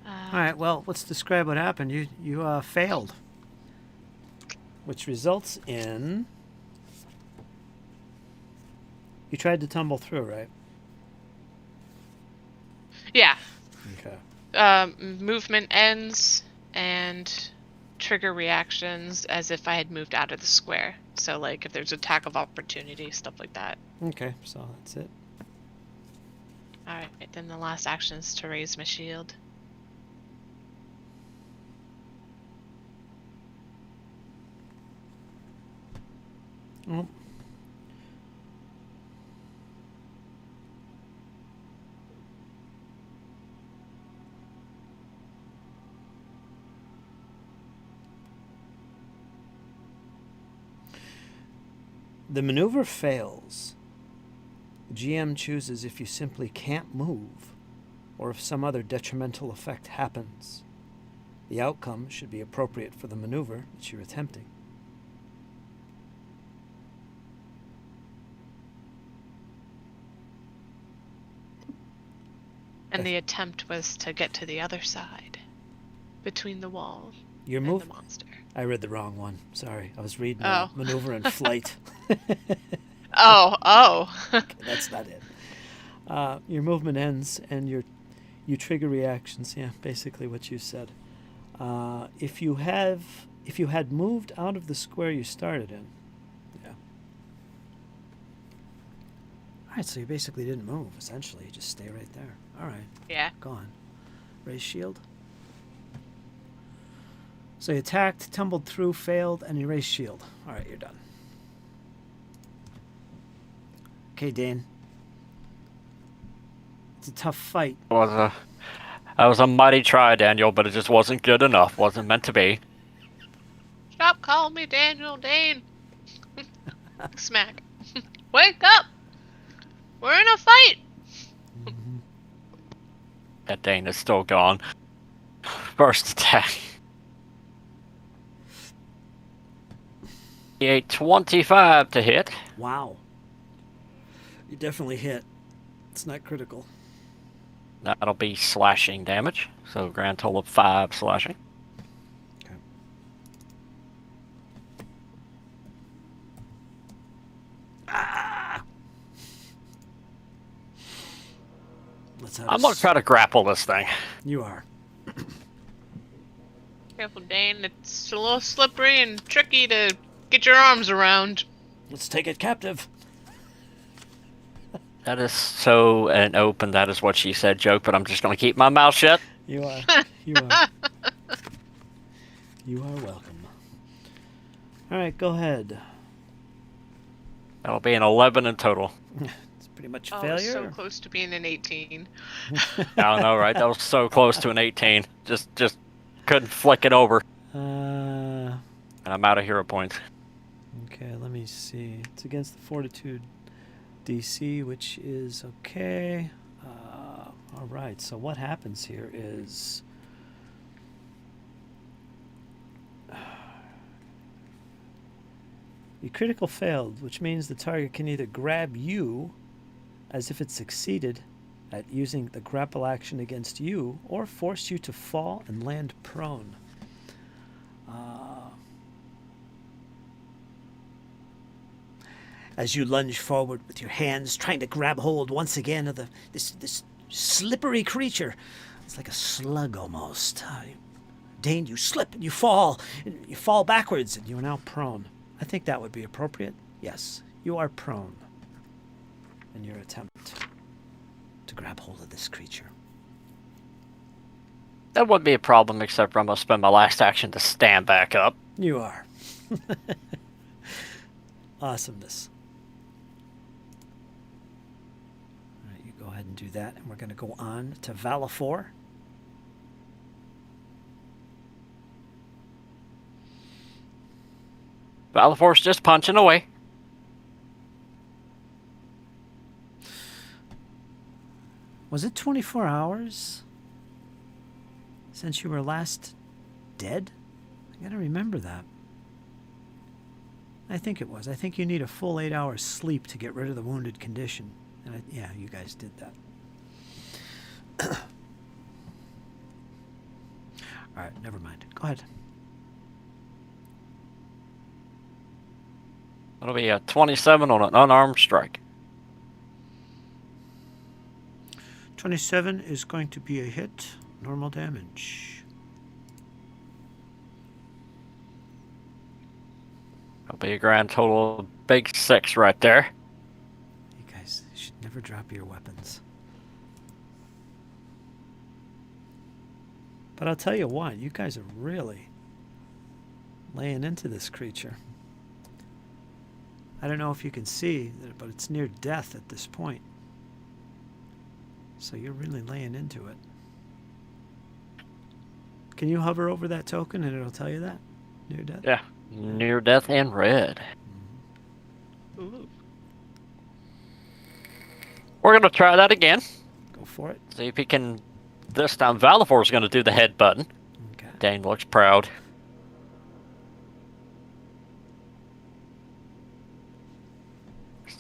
All right, well, let's describe what happened. You failed, which results in you tried to tumble through, right? Yeah. Okay. Movement ends and trigger reactions as if I had moved out of the square. So, like, if there's attack of opportunity, stuff like that. Okay, so that's it. Alright, then the last action is to raise my shield. Oh. The maneuver fails. The GM chooses if you simply can't move or if some other detrimental effect happens. The outcome should be appropriate for the maneuver that you're attempting. And the attempt was to get to the other side, between the wall Your and move. the monster. I read the wrong one. Sorry, I was reading Oh. maneuver and flight. Oh. Okay, that's not it. Your movement ends, and you trigger reactions. Yeah, basically what you said. If you had moved out of the square you started in, yeah. All right, so you basically didn't move. Essentially, you just stay right there. All right, Yeah. go on. Raise shield. So you attacked, tumbled through, failed, and you raised shield. All right, you're done. Okay, Dane. It's a tough fight. That was a mighty try, Daniel, but it just wasn't good enough. Wasn't meant to be. Stop calling me Daniel Dane. Smack. Wake up! We're in a fight! That Dane is still gone. First attack. 25 to hit. Wow. You definitely hit. It's not critical. That'll be slashing damage. So grand total of 5 slashing. Okay. Ah! Let's have I'm gonna try to grapple this thing. You are. Careful, Dane. It's a little slippery and tricky to get your arms around. Let's take it captive. That is so an open, that is what she said joke, but I'm just gonna keep my mouth shut. You are. You are. You are welcome. All right, go ahead. That'll be an 11 in total. It's pretty much Oh, failure. so close to being an 18. I know, right? That was so close to an 18. Just couldn't flick it over. Uh, And I'm out of hero points. okay, let me see. It's against the Fortitude DC, which is okay. All right, so what happens here is you critical failed, which means the target can either grab you as if it succeeded at using the grapple action against you, or force you to fall and land prone. As you lunge forward with your hands, trying to grab hold once again of this slippery creature. It's like a slug almost. Dane, you slip and you fall. And you fall backwards and you are now prone. I think that would be appropriate. Yes, you are prone in your attempt to grab hold of this creature. That wouldn't be a problem, except for I'm gonna spend my last action to stand back up. You are. Awesomeness. All right, you go ahead and do that, and we're going to go on to Valafor. Valafor's just punching away. Was it 24 hours since you were last dead? I gotta remember that. I think it was. I think you need a full 8 hours sleep to get rid of the wounded condition. And yeah, you guys did that. All right, never mind. Go ahead. That'll be a 27 on an unarmed strike. 27 is going to be a hit. Normal damage. That'll be a grand total of big 6 right there. You guys should never drop your weapons. But I'll tell you what, you guys are really laying into this creature. I don't know if you can see, but it's near death at this point. So you're really laying into it. Can you hover over that token and it'll tell you that? Near death? Yeah. Near death and red. Ooh. We're going to try that again. Go for it. See if he can... This time, Valifor's going to do the head button. Okay. Dane looks proud.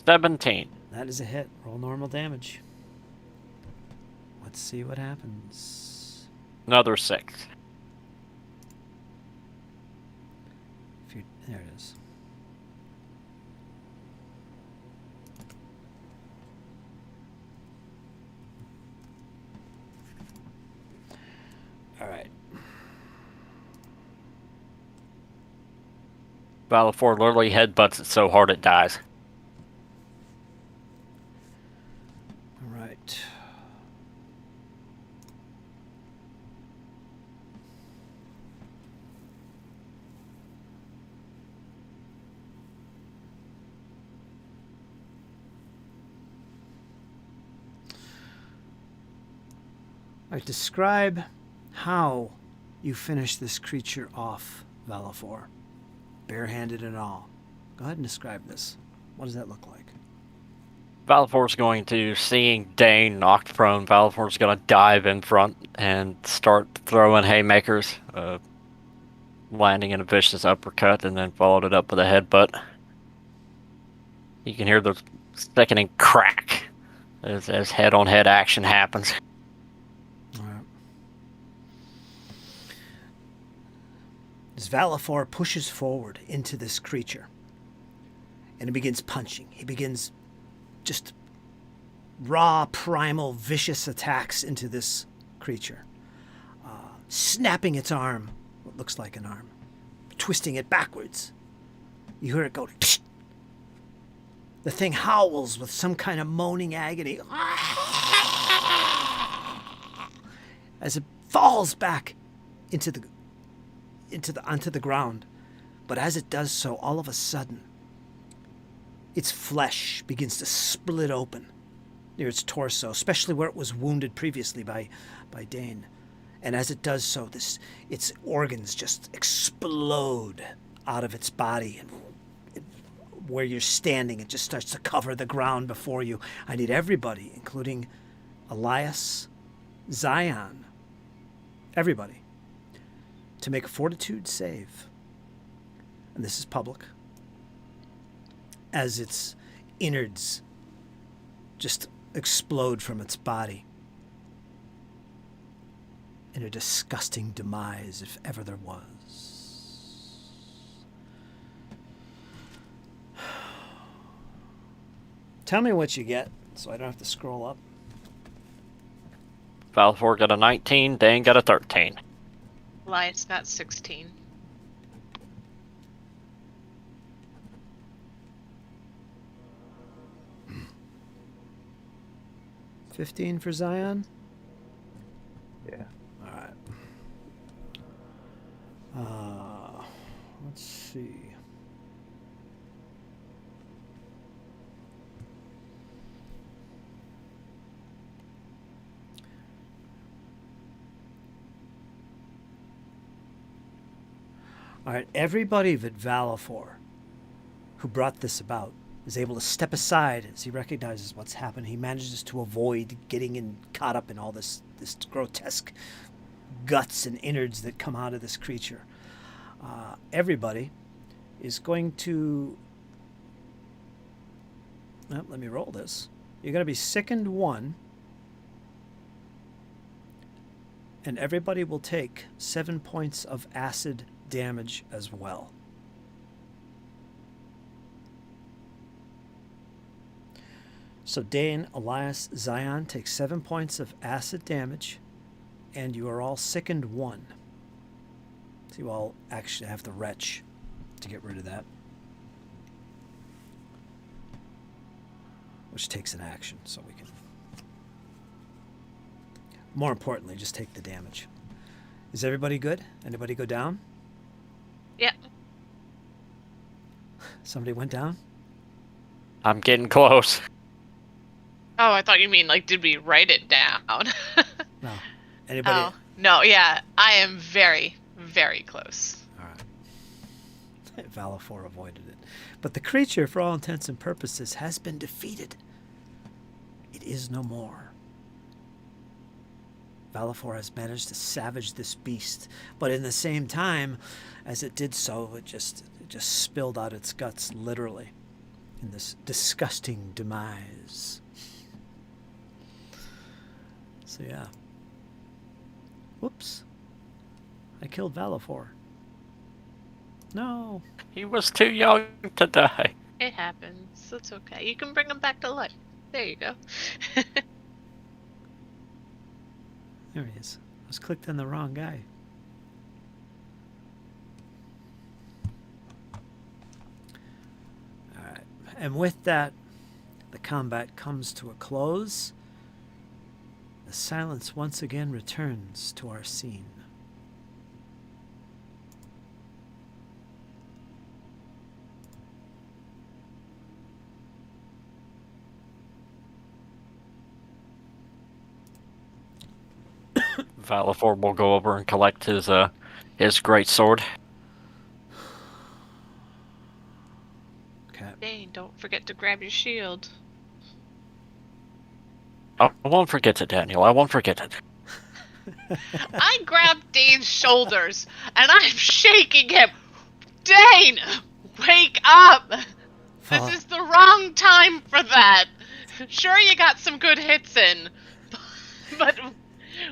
$17. That is a hit. Roll normal damage. Let's see what happens. Another 6. There it is. All right. Valifor literally headbutts it so hard it dies. All right. All right, describe how you finish this creature off, Valifor. Barehanded and all. Go ahead and describe this. What does that look like? Valifor's going to, seeing Dane knocked prone, Valifor's going to dive in front and start throwing haymakers, landing in a vicious uppercut, and then followed it up with a headbutt. You can hear the sickening crack as head-on-head action happens. All right. As Valifor pushes forward into this creature, and he begins punching. He begins just raw, primal, vicious attacks into this creature. Snapping its arm, what looks like an arm, twisting it backwards. You hear it go. Psh! The thing howls with some kind of moaning agony as it falls back onto the ground. But as it does so, all of a sudden, its flesh begins to split open near its torso, especially where it was wounded previously by Dane. And as it does so, its organs just explode out of its body. And where you're standing, it just starts to cover the ground before you. I need everybody, including Elias, Zion, everybody, to make a fortitude save. And this is public. As its innards just explode from its body in a disgusting demise, if ever there was. Tell me what you get, so I don't have to scroll up. Valifor got a 19, Dane got a 13. Elias got 16. $15 for Zion? Yeah. All right. Let's see. All right, everybody but Valifor, who brought this about, is able to step aside as he recognizes what's happened. He manages to avoid getting caught up in all this grotesque guts and innards that come out of this creature. Everybody is going to... Well, let me roll this. You're going to be sickened 1. And everybody will take 7 points of acid damage as well. So Dane, Elias, Zion take 7 points of acid damage, and you are all sickened 1. So you all actually have the retch to get rid of that, which takes an action, so we can... More importantly, just take the damage. Is everybody good? Anybody go down? Yeah. Somebody went down? I'm getting close. Oh, I thought you mean, like, did we write it down? No. Anybody? Oh, no, yeah. I am very, very close. All right. Valafor avoided it. But the creature, for all intents and purposes, has been defeated. It is no more. Valafor has managed to savage this beast, but in the same time, as it did so, it just spilled out its guts, literally, in this disgusting demise. So yeah. Whoops. I killed Valafor. No. He was too young to die. It happens. It's okay. You can bring him back to life. There you go. There he is. I was clicked on the wrong guy. Alright. And with that, the combat comes to a close. The silence once again returns to our scene. Valafor will go over and collect his great sword. Okay. Dane, don't forget to grab your shield. I won't forget it, Daniel. I won't forget it. I grabbed Dane's shoulders, and I'm shaking him. Dane, wake up! This is the wrong time for that. Sure, you got some good hits in, but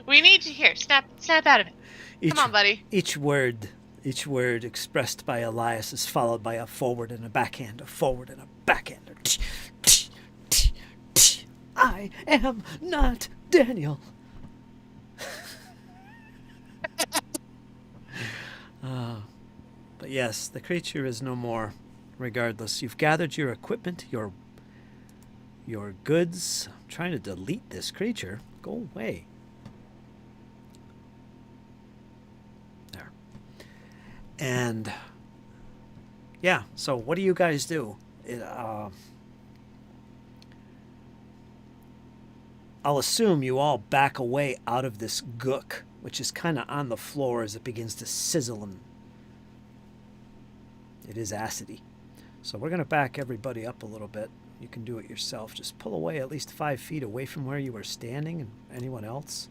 we need you here. Snap out of it. Come on, buddy. Each word expressed by Elias is followed by a forward and a backhand, a forward and a backhand. I am not Daniel. But yes, the creature is no more. Regardless, you've gathered your equipment, your goods. I'm trying to delete this creature. Go away. There. And yeah, so what do you guys do? I'll assume you all back away out of this gook, which is kind of on the floor as it begins to sizzle, and it is acidy. So we're going to back everybody up a little bit. You can do it yourself. Just pull away at least 5 feet away from where you were standing and anyone else.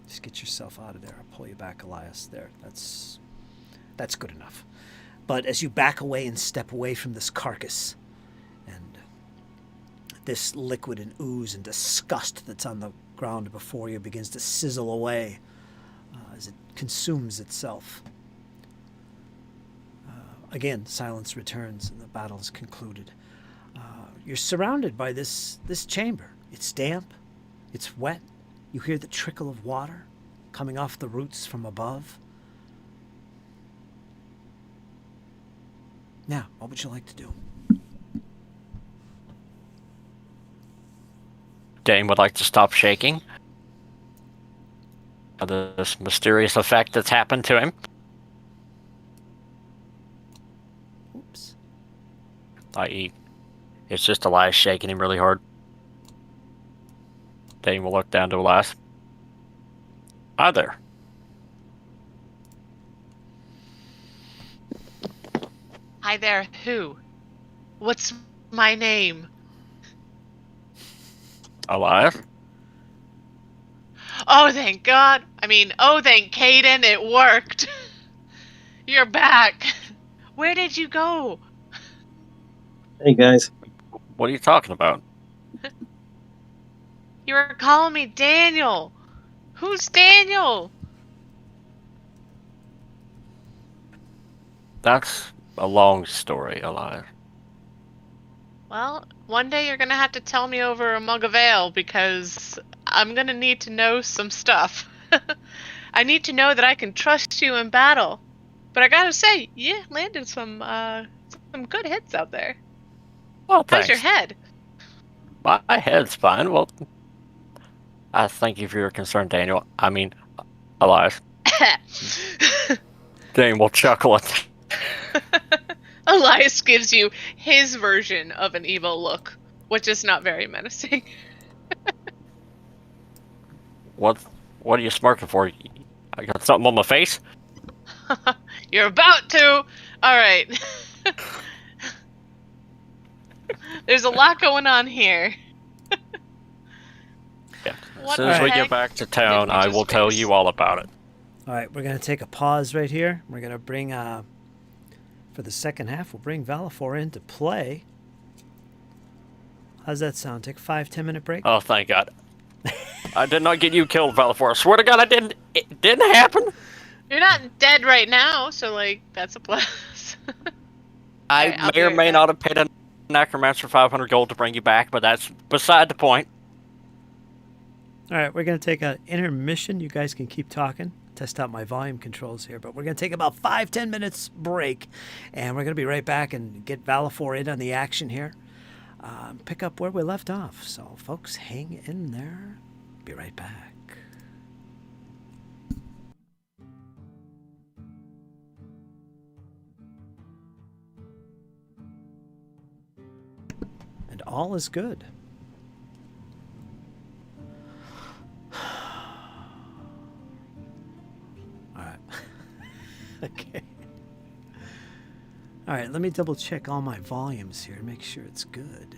Just get yourself out of there. I'll pull you back, Elias. There. That's good enough. But as you back away and step away from this carcass and this liquid and ooze and disgust that's on the ground before you begins to sizzle away as it consumes itself. Again, silence returns and the battle is concluded. You're surrounded by this chamber. It's damp. It's wet. You hear the trickle of water coming off the roots from above. Now, what would you like to do? Dane would like to stop shaking. This mysterious effect that's happened to him. Oops. I.e., it's just Elias shaking him really hard. Dane will look down to Elias. Hi there. Hi there, who? What's my name? Elias? Oh, thank God. Oh, thank Caden, it worked. You're back. Where did you go? Hey guys. What are you talking about? You were calling me Daniel. Who's Daniel? That's a long story, Elias. Well, one day you're gonna have to tell me over a mug of ale because I'm gonna need to know some stuff. I need to know that I can trust you in battle. But I gotta say, you landed some good hits out there. Well, How's thanks. your head? My head's fine. Well, I thank you for your concern, Daniel. I mean, Elias. Dane will chuckle at Elias gives you his version of an evil look, which is not very menacing. What are you smirking for? I got something on my face? You're about to. All right. There's a lot going on here. Yeah. What As soon as the we heck get back to town, did we I just will tell face? you all about it. All right, we're going to take a pause right here. We're going to bring, for the second half, we'll bring Valifor into play. How's that sound? Take a 5-10 minute break? Oh, thank God. I did not get you killed, Valifor. I swear to God, I didn't. It didn't happen. You're not dead right now, so like that's a plus. I Alright, I'll may be or right may back. not have paid a necromancer 500 gold to bring you back, but that's beside the point. All right, we're going to take an intermission. You guys can keep talking. Test out my volume controls here, but we're going to take about 5-10 minutes break, and we're going to be right back and get Valifor in on the action here. Pick up where we left off. So, folks, hang in there. Be right back. And all is good. All right. Okay. All right, let me double check all my volumes here, make sure it's good.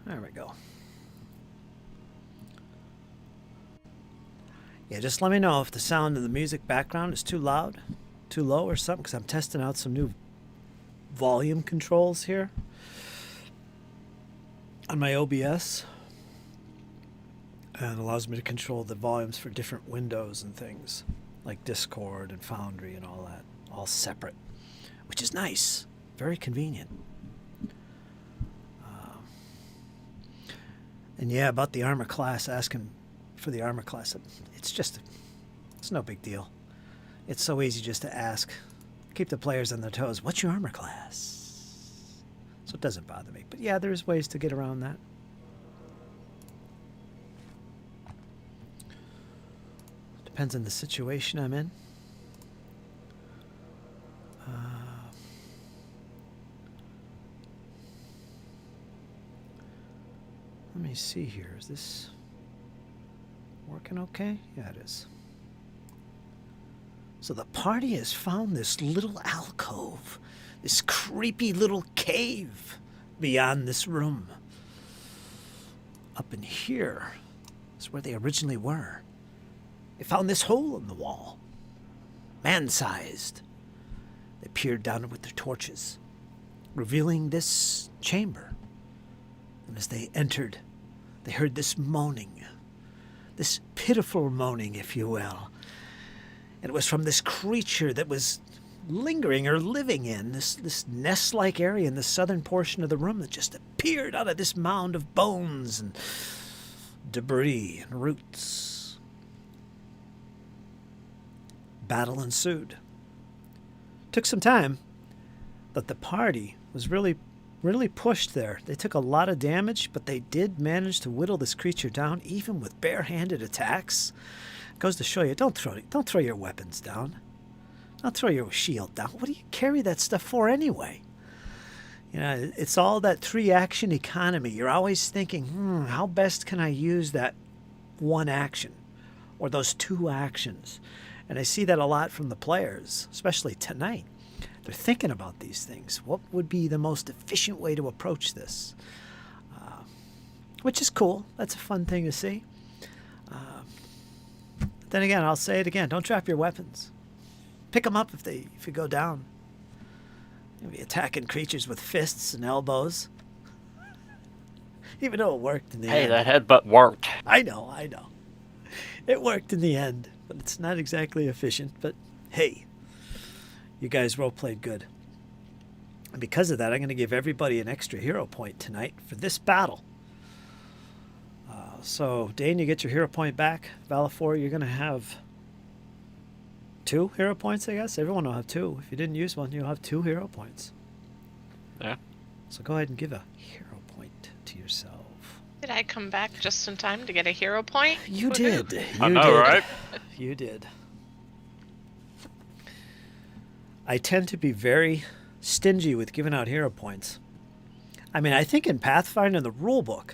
There we go. Yeah, just let me know if the sound of the music background is too loud, too low or something, because I'm testing out some new volume controls here on my OBS. And it allows me to control the volumes for different windows and things, like Discord and Foundry and all that, all separate, which is nice, very convenient. And yeah, about the armor class, asking for the armor class, it's no big deal. It's so easy just to ask. Keep the players on their toes. What's your armor class? So it doesn't bother me. But yeah, there's ways to get around that. Depends on the situation I'm in. Let me see here. Is this working okay? Yeah, it is. So the party has found this little alcove, this creepy little cave beyond this room. Up in here is where they originally were. They found this hole in the wall, man-sized. They peered down it with their torches, revealing this chamber. And as they entered, they heard this moaning, this pitiful moaning, if you will. And it was from this creature that was lingering or living in this nest-like area in the southern portion of the room that just appeared out of this mound of bones and debris and roots. Battle ensued. Took some time, but the party was really pushed there. They took a lot of damage, but they did manage to whittle this creature down, even with bare-handed attacks. Goes to show you, don't throw your weapons down. Don't throw your shield down. What do you carry that stuff for anyway? You know, it's all that 3-action economy. You're always thinking, how best can I use that one action or those 2 actions? And I see that a lot from the players, especially tonight. They're thinking about these things. What would be the most efficient way to approach this? Which is cool. That's a fun thing to see. Then again, I'll say it again. Don't drop your weapons. Pick them up if you go down. You'll be attacking creatures with fists and elbows. Even though it worked in the end. Hey, that headbutt worked. I know. It worked in the end, but it's not exactly efficient. But hey, you guys role-played good. And because of that, I'm going to give everybody an extra hero point tonight for this battle. So, Dane, you get your hero point back. Valafor, you're going to have 2 hero points, I guess. Everyone will have 2. If you didn't use one, you'll have 2 hero points. Yeah. So go ahead and give a hero point to yourself. Did I come back just in time to get a hero point? You did. I know, right? You did. I tend to be very stingy with giving out hero points. I mean, I think in Pathfinder, in the rulebook,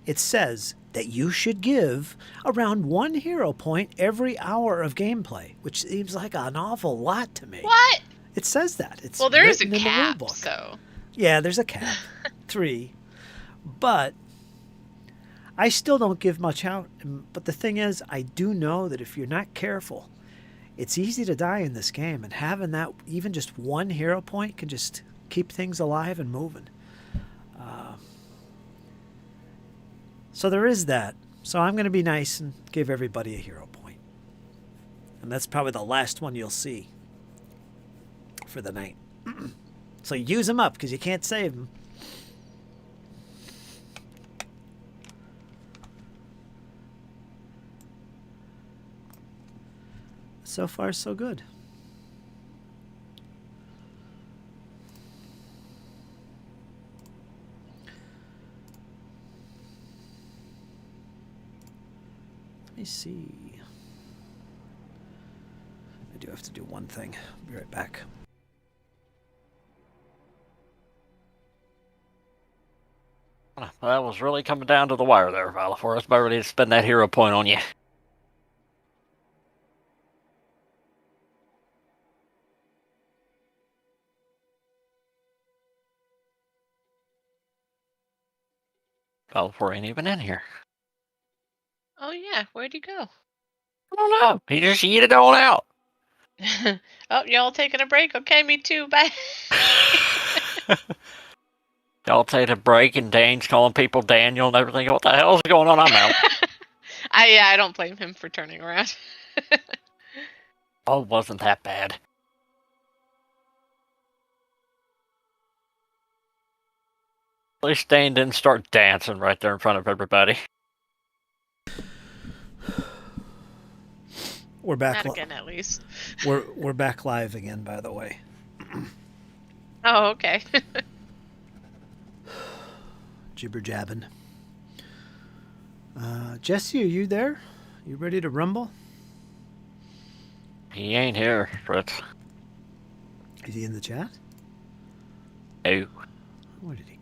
it says that you should give around 1 hero point every hour of gameplay, which seems like an awful lot to me. What? It says that. It's Well, there is a written in the cap, rulebook. so. Yeah, there's a cap. 3. But I still don't give much out. But the thing is, I do know that if you're not careful, it's easy to die in this game. And having that, even just 1 hero point, can just keep things alive and moving. So there is that. So I'm going to be nice and give everybody a hero point. And that's probably the last one you'll see for the night. So use them up, because you can't save them. So far, so good. Let me see. I do have to do one thing. I'll be right back. That was really coming down to the wire there, Valafor. I was about ready to spend that hero point on you. Belfour ain't even in here. Oh yeah, where'd he go? I don't know. He just yeeted on out. Oh, y'all taking a break? Okay, me too. Bye. Y'all take a break and Dane's calling people Daniel and everything. What the hell's going on? I'm out. I don't blame him for turning around. Oh, wasn't that bad. At least Dane didn't start dancing right there in front of everybody. We're back. Not again, at least. We're back live again, by the way. Oh, okay. Jibber jabbing. Jesse, are you there? You ready to rumble? He ain't here, Fritz. Is he in the chat? No. Where did he go?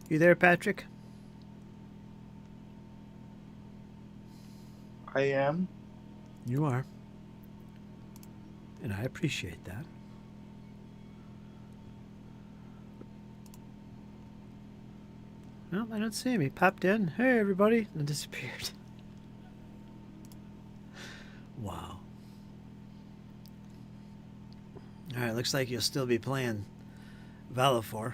You there, Patrick? I am. You are. And I appreciate that. No, I don't see him. He popped in. Hey, everybody. And disappeared. Wow. Alright, looks like you'll still be playing Valifor.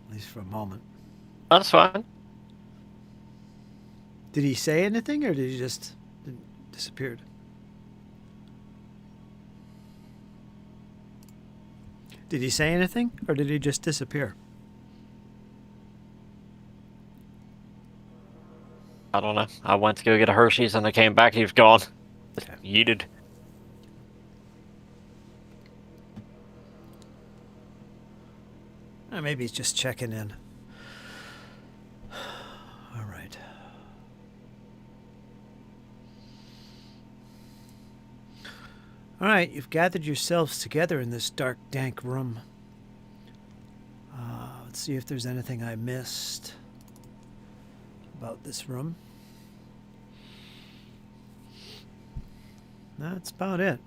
At least for a moment. That's fine. Did he say anything, or did he just disappeared? Did he say anything, or did he just disappear? I don't know. I went to go get a Hershey's and I came back. He was gone. Okay. Yeeted. Maybe he's just checking in. All right. All right, you've gathered yourselves together in this dark, dank room. Let's see if there's anything I missed about this room. That's about it.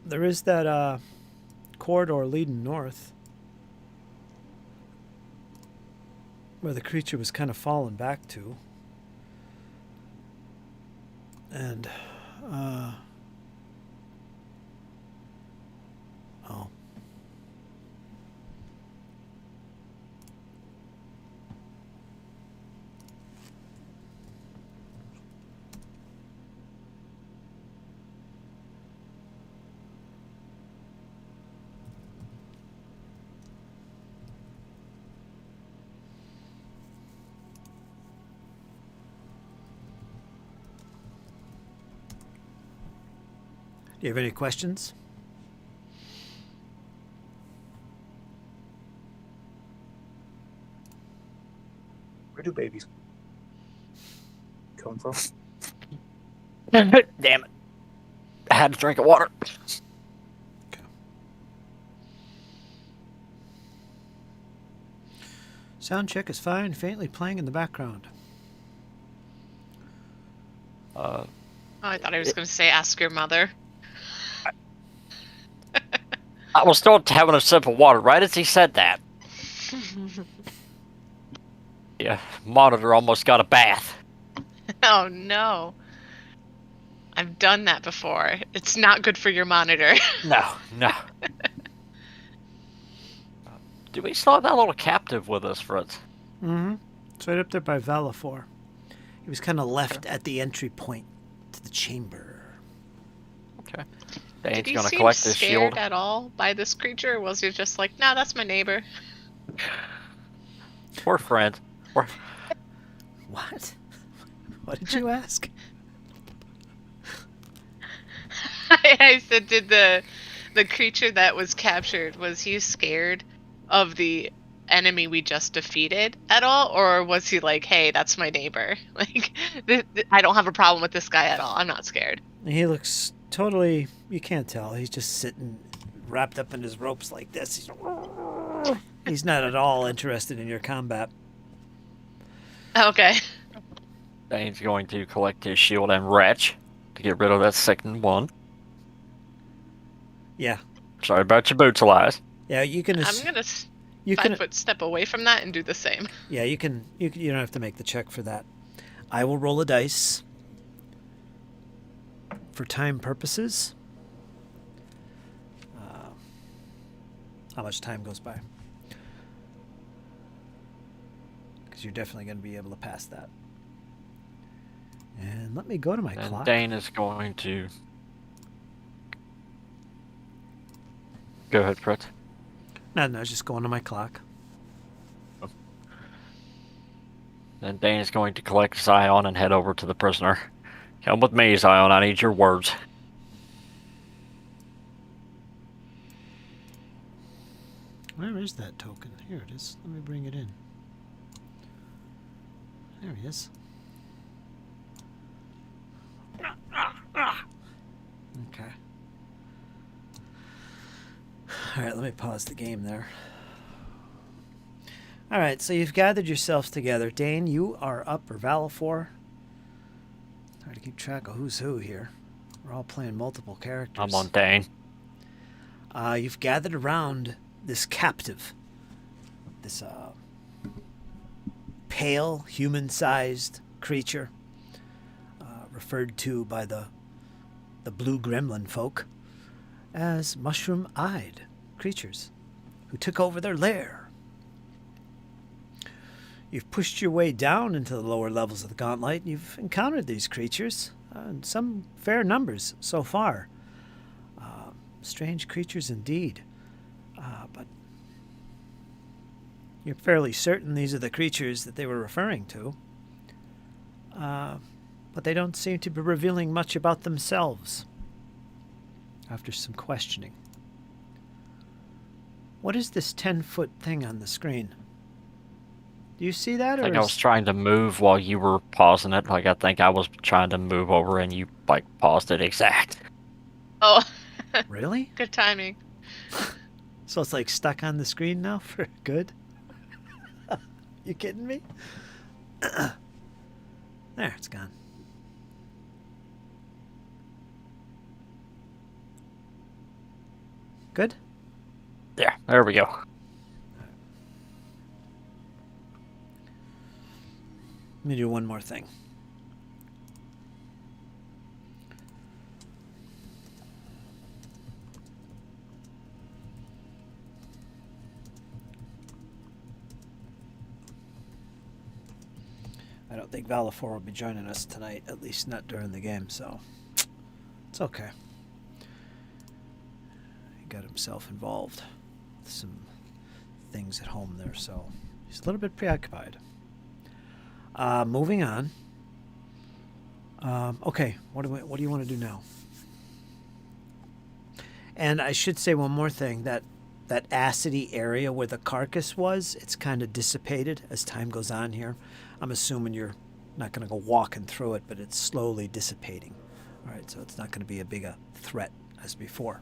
There is that corridor leading north where the creature was kind of falling back to. And oh. Do you have any questions? Where do babies come from? Damn it. I had to drink of water. Okay. Sound check is fine, faintly playing in the background. Oh, I thought I was going to say, ask your mother. I was still having a sip of water right as he said that. Yeah, monitor almost got a bath. Oh, no. I've done that before. It's not good for your monitor. No. Do we still have that little captive with us, Fritz? Mm-hmm. It's right up there by Valifor. He was kind of left at the entry point to the chamber. Okay. Did Dane's he gonna seem collect this scared shield. at all by this creature, or was he just like, no, that's my neighbor? We're friends. What? What did you ask? I said, did the creature that was captured, was he scared of the enemy we just defeated at all, or was he like, hey, that's my neighbor, like I don't have a problem with this guy at all, I'm not scared? He looks totally, you can't tell. He's just sitting wrapped up in his ropes like this. He's not at all interested in your combat. Okay. Dane's going to collect his shield and wretch to get rid of that second one. Yeah. Sorry about your boots, Elias. Yeah, you can. I'm gonna You 5-foot step away from that and do the same. Yeah, you can. You don't have to make the check for that. I will roll a dice for time purposes. How much time goes by? Because you're definitely going to be able to pass that. And let me go to my And clock. Dane is going to... Go ahead, Fritz. No, just going to my clock. Then Dane is going to collect Zion and head over to the prisoner. Come with me, Zion. I need your words. Where is that token? Here it is. Let me bring it in. There he is. Okay. Alright, let me pause the game there. Alright, so you've gathered yourselves together. Dane, you are up, or Valafor. Try to keep track of who's who here. We're all playing multiple characters. I'm on Dane. You've gathered around this captive. This pale, human-sized creature. Referred to by the blue gremlin folk as mushroom-eyed creatures who took over their lair. You've pushed your way down into the lower levels of the Gauntlight, and you've encountered these creatures in some fair numbers so far. Strange creatures indeed, but you're fairly certain these are the creatures that they were referring to. But they don't seem to be revealing much about themselves after some questioning. What is this 10-foot thing on the screen? Do you see that? I think I was trying to move while you were pausing it. Like, I think I was trying to move over and you, like, paused it exact. Oh. Really? Good timing. So it's like stuck on the screen now for good? You kidding me? There, it's gone. Good? Yeah, there we go. Let me do one more thing. I don't think Valafor will be joining us tonight, at least not during the game, so it's okay. He got himself involved with some things at home there, so he's a little bit preoccupied. Moving on. Okay, what do you want to do now? And I should say one more thing, that acidy area where the carcass was, it's kind of dissipated as time goes on here. I'm assuming you're not going to go walking through it, but it's slowly dissipating. All right, so it's not going to be as big a threat as before.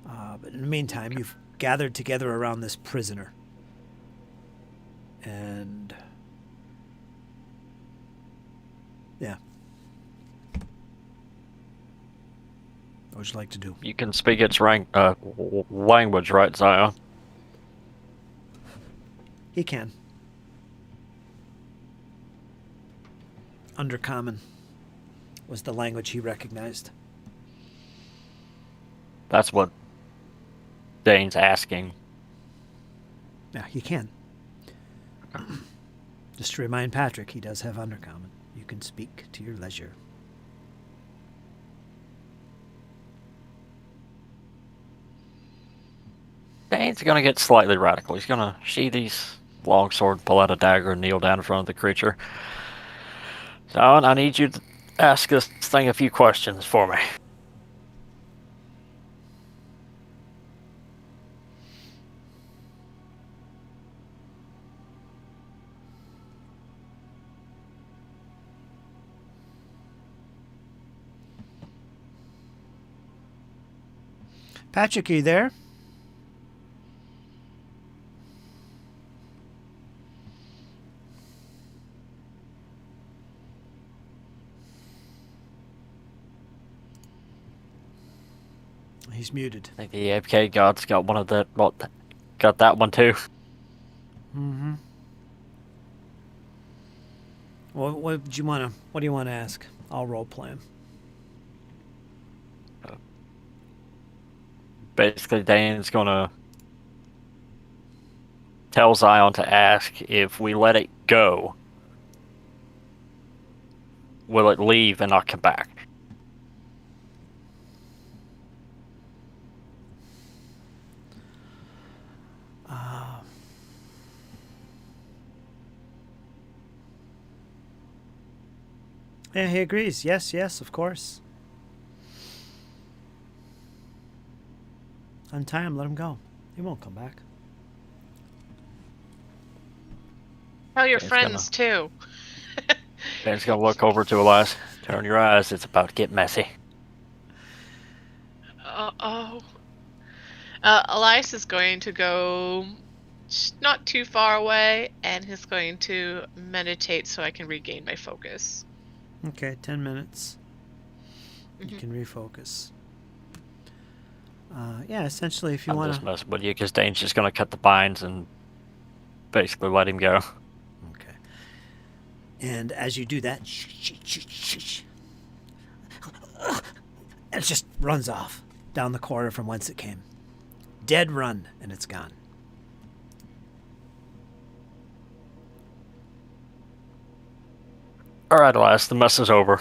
But in the meantime, you've gathered together around this prisoner. And... yeah. What would you like to do? You can speak its language, right, Zion? He can. Undercommon was the language he recognized. That's what Dane's asking. Yeah, he can. Just to remind Patrick, he does have Undercommon. You can speak to your leisure. Dane's gonna get slightly radical. He's gonna sheath his longsword, pull out a dagger, and kneel down in front of the creature. So I need you to ask this thing a few questions for me. Patrick, are you there? He's muted. I think the AFK god's got one of the. Well, got that one too. Mm-hmm. What do you want to ask? I'll role play him. Basically, Dane's gonna tell Zion to ask if we let it go, will it leave and not come back? Yeah, he agrees. Yes, of course. Untie him, let him go. He won't come back. Tell your Dane's friends too. Dane's gonna look over to Elias. Turn your eyes, it's about to get messy. Elias is going to go not too far away, and he's going to meditate so I can regain my focus. Okay, 10 minutes. You can refocus. Yeah, essentially, if you I'm want just messing with you because Dane's just gonna cut the binds and basically let him go. Okay. And as you do that, it just runs off down the corridor from whence it came. Dead run, and it's gone. Alright, Elias, the mess is over.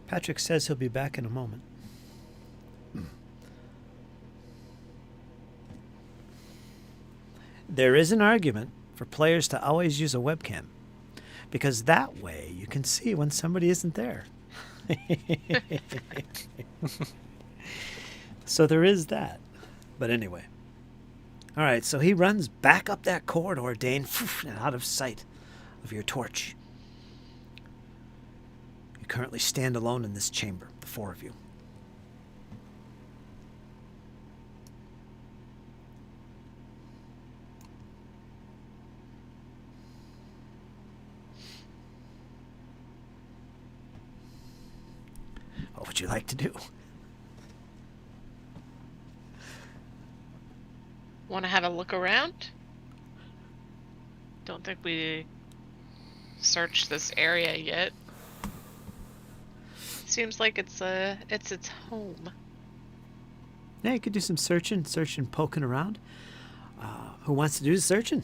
Patrick says he'll be back in a moment. There is an argument for players to always use a webcam, because that way you can see when somebody isn't there. So there is that. But anyway. All right, so he runs back up that corridor, Dane, and out of sight of your torch. You currently stand alone in this chamber, the four of you. What would you like to do? Want to have a look around? Don't think we searched this area yet. Seems like it's its home. Yeah, you could do some searching, poking around. Who wants to do the searching?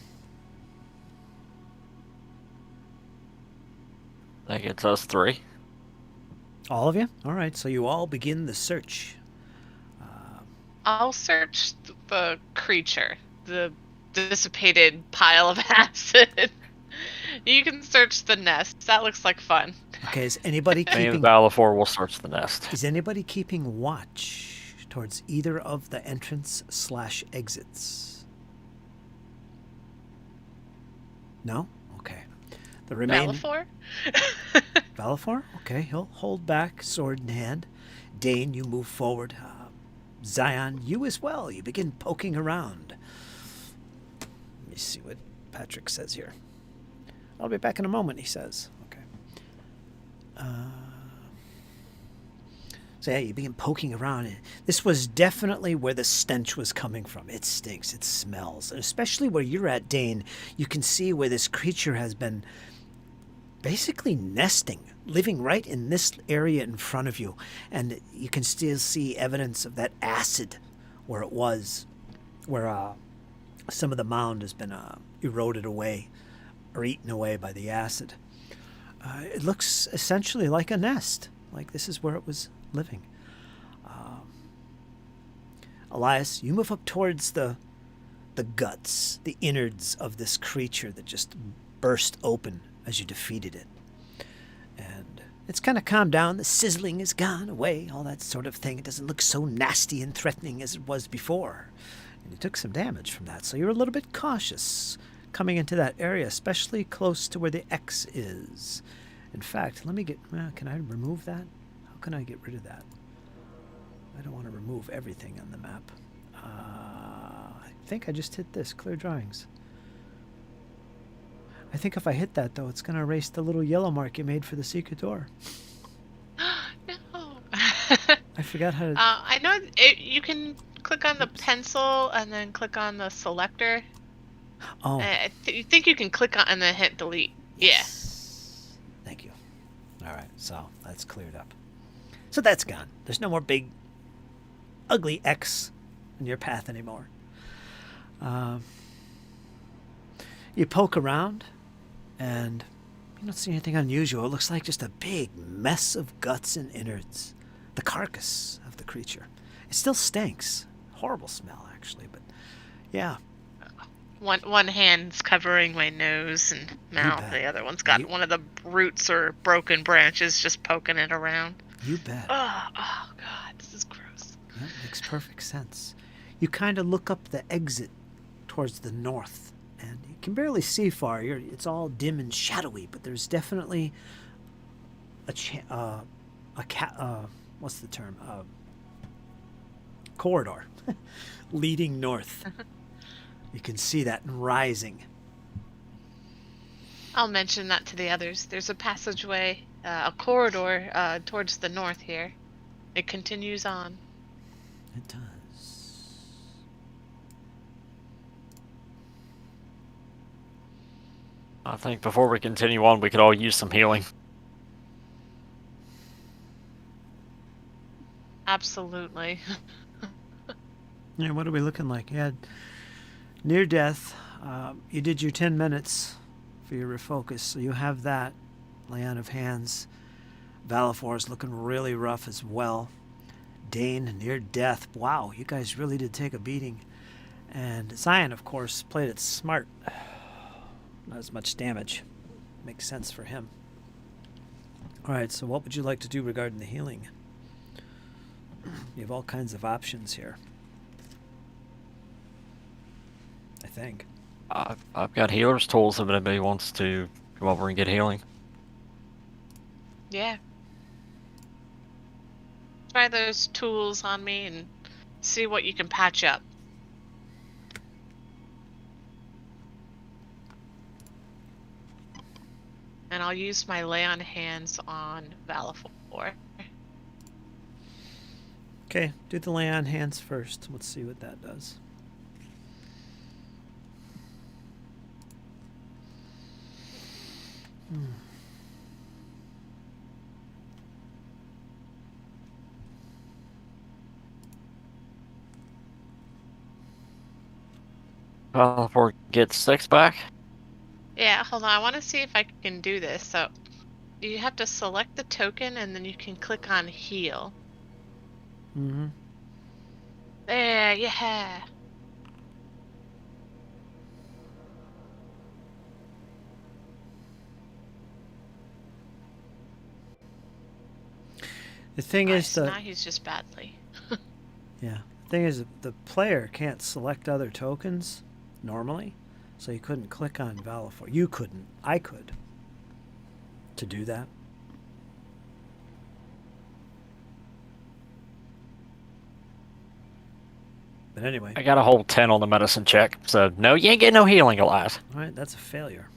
I think it's us three. All of you? All right, so you all begin the search. I'll search the creature, the dissipated pile of acid. You can search the nest. That looks like fun. Okay, is anybody Any of keeping... the Valafor will search the nest. Is anybody keeping watch towards either of the entrance/exits? No? Okay. The remaining... Valafor? Valafor? Okay, he'll hold back, sword in hand. Dane, you move forward. Zion, you as well. You begin poking around. Let me see what Patrick says here. I'll be back in a moment, he says. Okay. So yeah, you begin poking around. This was definitely where the stench was coming from. It stinks. It smells. And especially where you're at, Dane, you can see where this creature has been basically nesting, living right in this area in front of you. And you can still see evidence of that acid where it was, where some of the mound has been eroded away or eaten away by the acid. It looks essentially like a nest, like this is where it was living. Elias, you move up towards the guts, the innards of this creature that just burst open as you defeated it. And it's kind of calmed down. The sizzling is gone away, all that sort of thing. It doesn't look so nasty and threatening as it was before. And you took some damage from that, so you're a little bit cautious coming into that area, especially close to where the X is. In fact, let me get... can I remove that? How can I get rid of that? I don't want to remove everything on the map. I think I just hit this, clear drawings. I think if I hit that, though, it's going to erase the little yellow mark you made for the secret door. No. I forgot how to... I know you can click on the pencil and then click on the selector. Oh. I think you can click on and then hit delete. Yes. Thank you. All right, so that's cleared up. So that's gone. There's no more big, ugly X in your path anymore. You poke around, and you don't see anything unusual. It looks like just a big mess of guts and innards. The carcass of the creature. It still stinks. Horrible smell, actually, but yeah. One hand's covering my nose and mouth. bet. The other one's got one of the roots or broken branches just poking it around. You bet. Oh God, this is gross. That makes perfect sense. You kind of look up the exit towards the north, and you can barely see far. It's all dim and shadowy, but there's definitely what's the term? Corridor leading north. You can see that rising. I'll mention that to the others. There's a passageway, a corridor towards the north here. It continues on. It does. I think before we continue on, we could all use some healing. Absolutely. Yeah, what are we looking like? You had near death. You did your 10 minutes for your refocus, so you have that. Lay on of hands. Valifor is looking really rough as well. Dane, near death. Wow, you guys really did take a beating. And Zion, of course, played it smart. Not as much damage. Makes sense for him. Alright, so what would you like to do regarding the healing? You have all kinds of options here. I think. I've got healer's tools if anybody wants to come over and get healing. Yeah. Try those tools on me and see what you can patch up. And I'll use my lay on hands on Valifor. Okay, do the lay on hands first. Let's see what that does. Valifor gets 6 back. Yeah, hold on. I want to see if I can do this. So you have to select the token and then you can click on heal. Mm-hmm. There, yeah. The thing Nice. is, Now he's just badly. yeah. The thing is, the player can't select other tokens normally, so you couldn't click on Valifor. You couldn't. I could. To do that. But anyway. I got a whole 10 on the medicine check, so no, you ain't getting no healing, Elias. All right, that's a failure.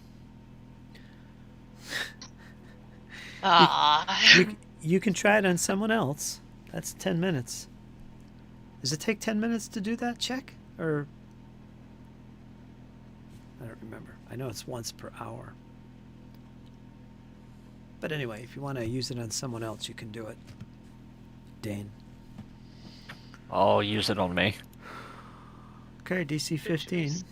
You can try it on someone else. That's 10 minutes. Does it take 10 minutes to do that check? Or... I don't remember. I know it's once per hour. But anyway, if you want to use it on someone else, you can do it. Dane. I'll use it on me. Okay, DC 15.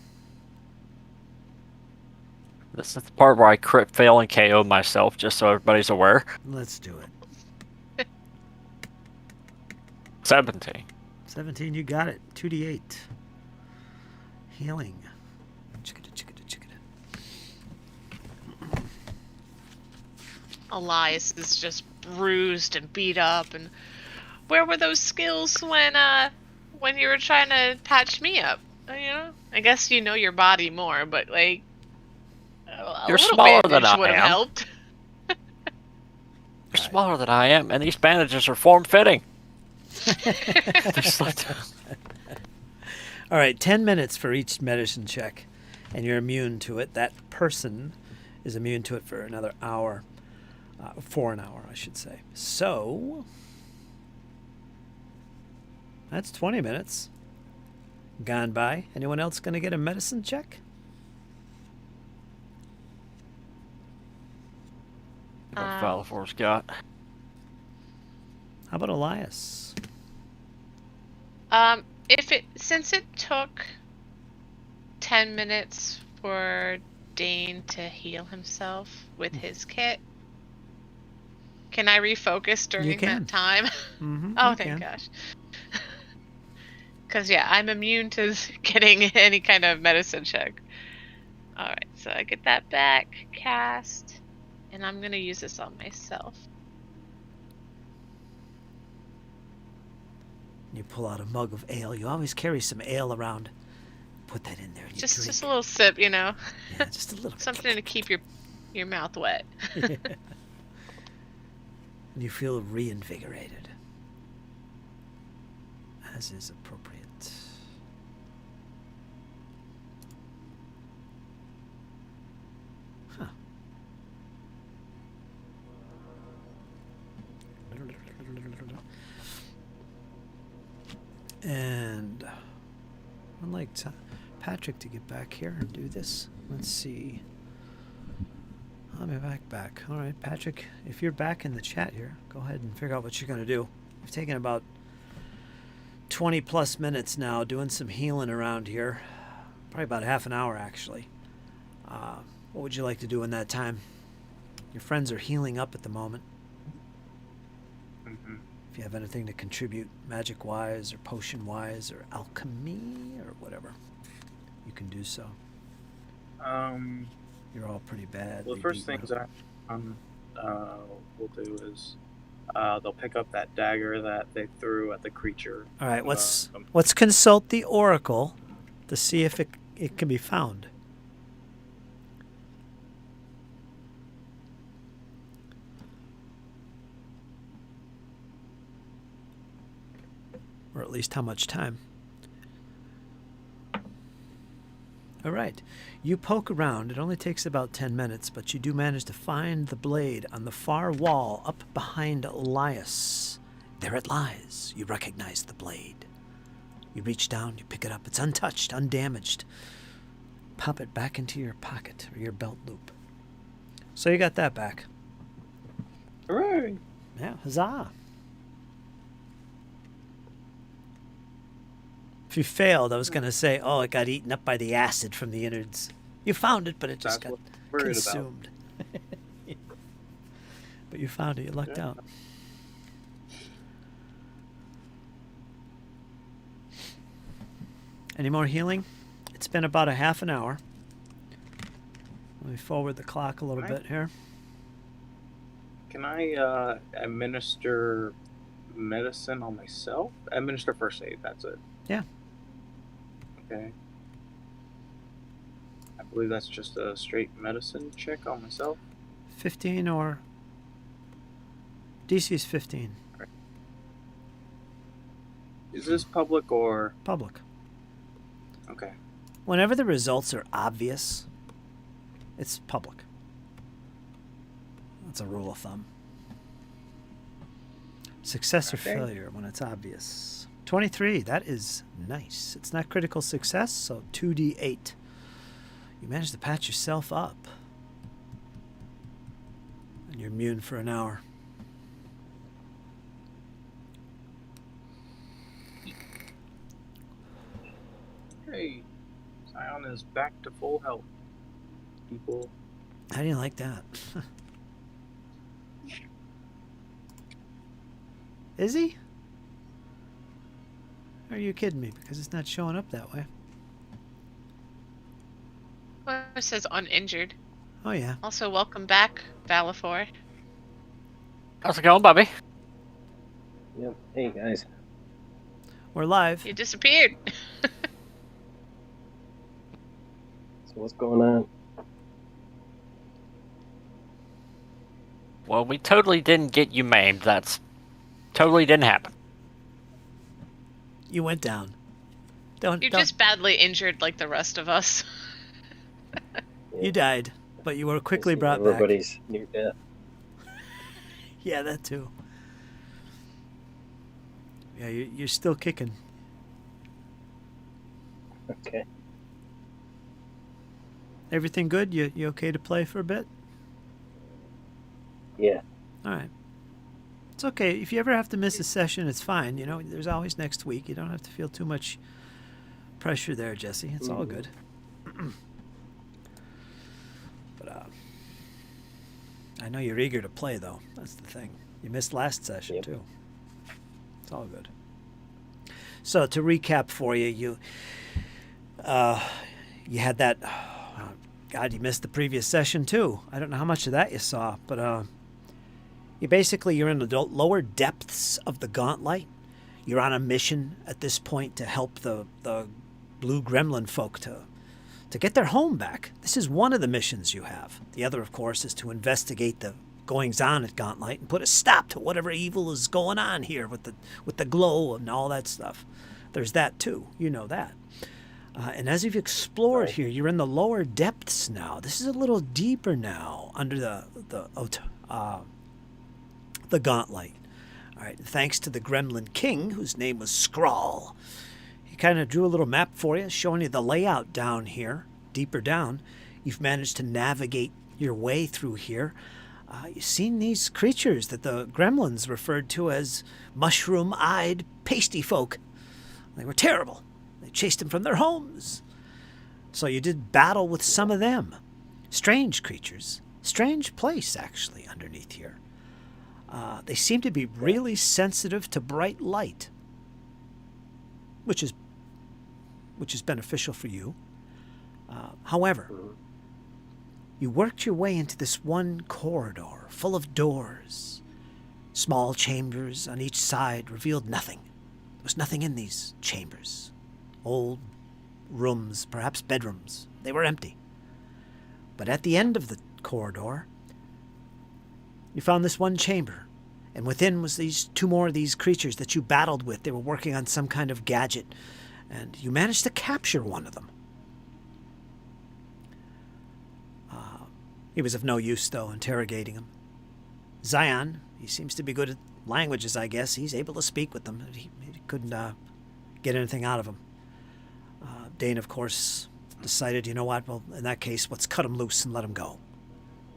This is the part where I crit fail and KO myself, just so everybody's aware. Let's do it. 17. 17, you got it. 2d8. Healing. Chickada, chickada, chickada. Elias is just bruised and beat up. And where were those skills when you were trying to patch me up? You know, I guess you know your body more, but like, You're little smaller than bandage I would have am. helped. You're smaller than I am, and these bandages are form-fitting. Just like All right, 10 minutes for each medicine check, and you're immune to it. That person is immune to it for another hour. For an hour, I should say. So, that's 20 minutes gone by. Anyone else going to get a medicine check? what Valifor's got. How about Elias? Since it took 10 minutes for Dane to heal himself with his kit, can I refocus during that time? Mm-hmm, Oh, thank gosh. Because, yeah, I'm immune to getting any kind of medicine check. Alright, so I get that back, cast, and I'm going to use this on myself. You pull out a mug of ale. You always carry some ale around. Put that in there and you drink. Just a little sip, you know? Yeah, just a little. Something to keep your mouth wet. Yeah. And you feel reinvigorated, as is appropriate. Huh. And I'd like Patrick to get back here and do this. Let's see. I'll be back. All right, Patrick, if you're back in the chat here, go ahead and figure out what you're going to do. We've taken about 20 plus minutes now doing some healing around here. Probably about half an hour, actually. What would you like to do in that time? Your friends are healing up at the moment. Mm-hmm. If you have anything to contribute magic-wise or potion-wise or alchemy or whatever, you can do so. You're all pretty bad. Well, the first things that we'll do is they'll pick up that dagger that they threw at the creature. All right, let's consult the oracle to see if it can be found. Or at least how much time. All right. You poke around. It only takes about 10 minutes, but you do manage to find the blade on the far wall up behind Elias. There it lies. You recognize the blade. You reach down, you pick it up. It's untouched, undamaged. Pop it back into your pocket or your belt loop. So you got that back. Hooray! Yeah, huzzah. If you failed, I was going to say, oh, it got eaten up by the acid from the innards. You found it, but it just got consumed. But you found it. You lucked out. Any more healing? It's been about a half an hour. Let me forward the clock a little bit here. Can I administer medicine on myself? Administer first aid, that's it. Yeah. Okay. I believe that's just a straight medicine check on myself. 15 or... DC is 15. Right. Is this public or... Public. Okay. Whenever the results are obvious, it's public. That's a rule of thumb. Success or failure when it's obvious. 23, that is nice. It's not critical success, so 2d8. You managed to patch yourself up. And you're immune for an hour. Hey, Zion is back to full health. People. How do you like that? Is he? Or are you kidding me? Because it's not showing up that way. Well, it says uninjured. Oh, yeah. Also, welcome back, Valifor. How's it going, Bobby? Yep. Hey, guys. We're live. You disappeared. So what's going on? Well, we totally didn't get you maimed. That's totally didn't happen. You went down. Don't. You're just badly injured like the rest of us. You died, but you were quickly brought Everybody's near death. back. Yeah, that too. Yeah, you're still kicking. Okay. Everything good? You okay to play for a bit? Yeah. All right. It's okay. If you ever have to miss a session, it's fine. You know, there's always next week. You don't have to feel too much pressure there, Jesse. It's all good. But I know you're eager to play, though. That's the thing. You missed last session, too. It's all good. So to recap for you, you had that. God, you missed the previous session too. I don't know how much of that you saw, but you're in the lower depths of the Gauntlight. You're on a mission at this point to help the blue gremlin folk to get their home back. This is one of the missions you have. The other, of course, is to investigate the goings-on at Gauntlight and put a stop to whatever evil is going on here with the glow and all that stuff. There's that too. You know that. And as you've explored here, you're in the lower depths now. This is a little deeper now under the Gauntlight. All right. Thanks to the Gremlin King, whose name was Scrawl. He kind of drew a little map for you, showing you the layout down here, deeper down. You've managed to navigate your way through here. You've seen these creatures that the Gremlins referred to as mushroom-eyed pasty folk. They were terrible. They chased them from their homes. So you did battle with some of them. Strange creatures. Strange place, actually, underneath here. They seem to be really sensitive to bright light, which is beneficial for you. However, you worked your way into this one corridor full of doors. Small chambers on each side revealed nothing. There was nothing in these chambers. Old rooms, perhaps bedrooms. They were empty. But at the end of the corridor, you found this one chamber, and within was these two more of these creatures that you battled with. They were working on some kind of gadget, and you managed to capture one of them. He was of no use, though, interrogating him. Zion, he seems to be good at languages, I guess. He's able to speak with them. He couldn't get anything out of him. Dane, of course, decided, you know what, well, in that case, let's cut him loose and let him go.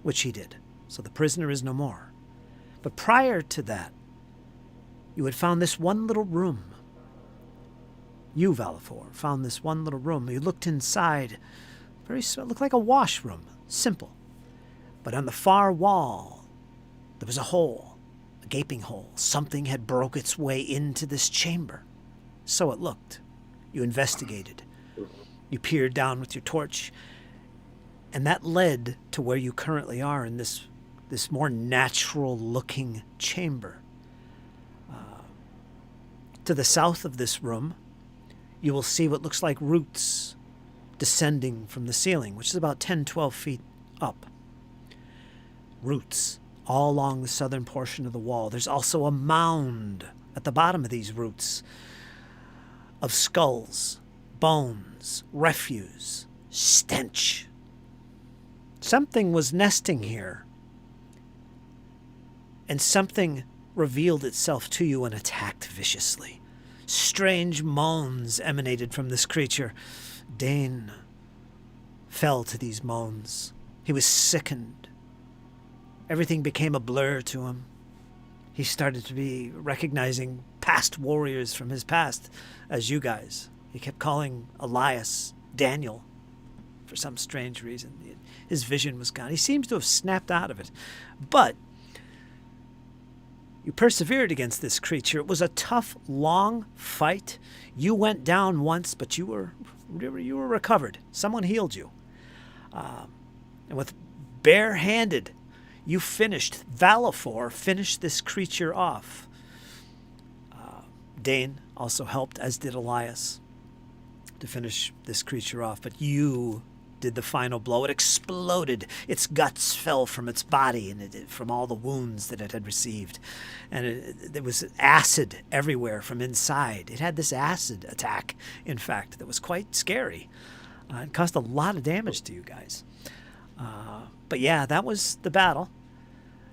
Which he did. So the prisoner is no more. But prior to that, you had found this one little room. You, Valifor, found this one little room. You looked inside. It looked like a washroom. Simple. But on the far wall, there was a hole. A gaping hole. Something had broke its way into this chamber. So it looked. You investigated. You peered down with your torch, and that led to where you currently are in this more natural-looking chamber. To the south of this room, you will see what looks like roots descending from the ceiling, which is about 10, 12 feet up. Roots all along the southern portion of the wall. There's also a mound at the bottom of these roots of skulls, bones, refuse, stench. Something was nesting here, and something revealed itself to you and attacked viciously. Strange moans emanated from this creature. Dane fell to these moans. He was sickened. Everything became a blur to him. He started to be recognizing past warriors from his past as you guys. He kept calling Elias Daniel for some strange reason. His vision was gone. He seems to have snapped out of it. But you persevered against this creature. It was a tough, long fight. You went down once, but you were recovered. Someone healed you. And with bare-handed, you finished. Valifor finished this creature off. Dane also helped, as did Elias, to finish this creature off. But you did the final blow. It exploded. Its guts fell from its body and from all the wounds that it had received. And there was acid everywhere from inside. It had this acid attack, in fact, that was quite scary. It caused a lot of damage to you guys. But yeah, that was the battle.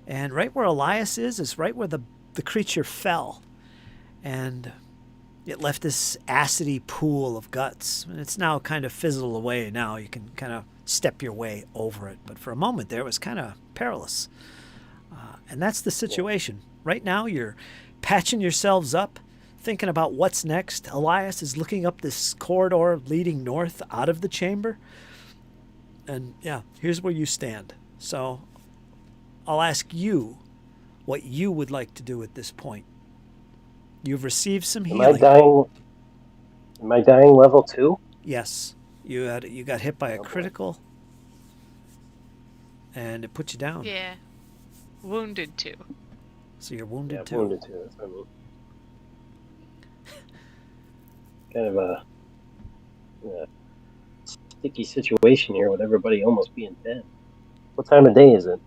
And right where Elias is right where the creature fell. And it left this acidy pool of guts. And it's now kind of fizzled away now. You can kind of step your way over it. But for a moment there, it was kind of perilous. And that's the situation. Right now, you're patching yourselves up, thinking about what's next. Elias is looking up this corridor leading north out of the chamber. And yeah, here's where you stand. So I'll ask you what you would like to do at this point. You've received some healing. Am I dying level 2? Yes. You got hit by a critical, and it put you down. Yeah. Wounded 2. So you're wounded Yeah, too. wounded 2. That's what I mean. Kind of a sticky situation here with everybody almost being dead. What time of day is it?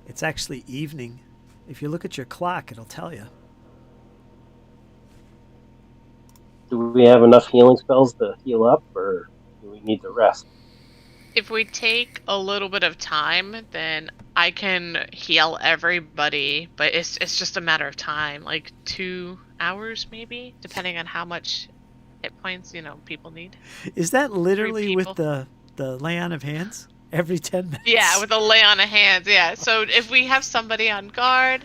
It's actually evening. If you look at your clock, it'll tell you. Do we have enough healing spells to heal up, or do we need to rest? If we take a little bit of time, then I can heal everybody, but it's just a matter of time, like 2 hours maybe, depending on how much hit points, people need. Is that literally with people. the lay on of hands? Every 10 minutes? Yeah, with a lay on of hands, yeah. So if we have somebody on guard,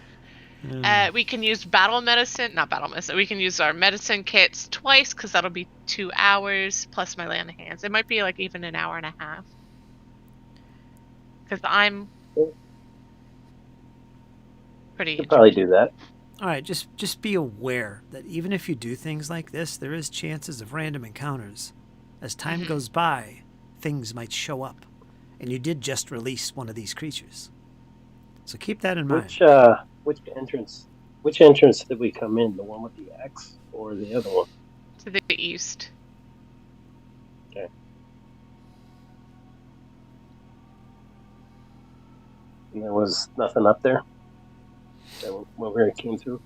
we can use we can use our medicine kits twice, because that'll be 2 hours plus my lay on of hands. It might be like even an hour and a half. Because I'm pretty. You could probably do that. All right, just be aware that even if you do things like this, there is chances of random encounters. As time goes by, things might show up. And you did just release one of these creatures. So keep that in mind. Which entrance did we come in? The one with the X or the other one? To the east. Okay. And there was nothing up there? When we came through?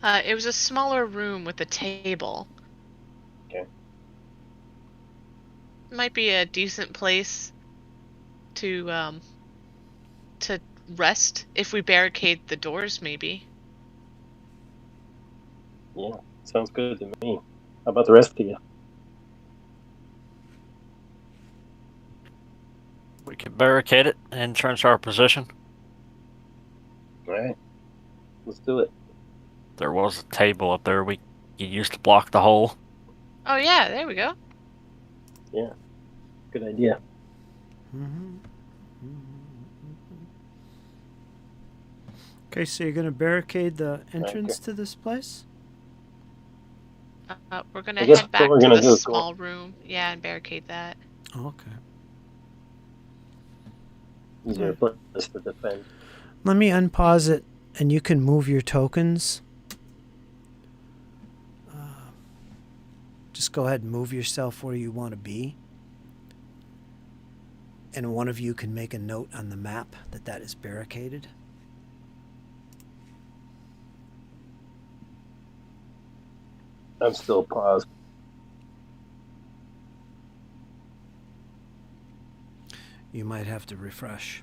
It was a smaller room with a table. Okay. Might be a decent place to rest if we barricade the doors, maybe. Yeah, sounds good to me. How about the rest of you? We can barricade it and trench our position. All right, let's do it. There was a table up there we used to block the hole. Oh yeah, there we go. Yeah, good idea. Okay, so you're going to barricade the entrance to this place? We're gonna I guess head back what we're to gonna do the is go- small room. Yeah, and barricade that. Oh, okay. Easier place to defend. Let me unpause it, and you can move your tokens. Just go ahead and move yourself where you want to be. And one of you can make a note on the map that is barricaded. I'm still paused. You might have to refresh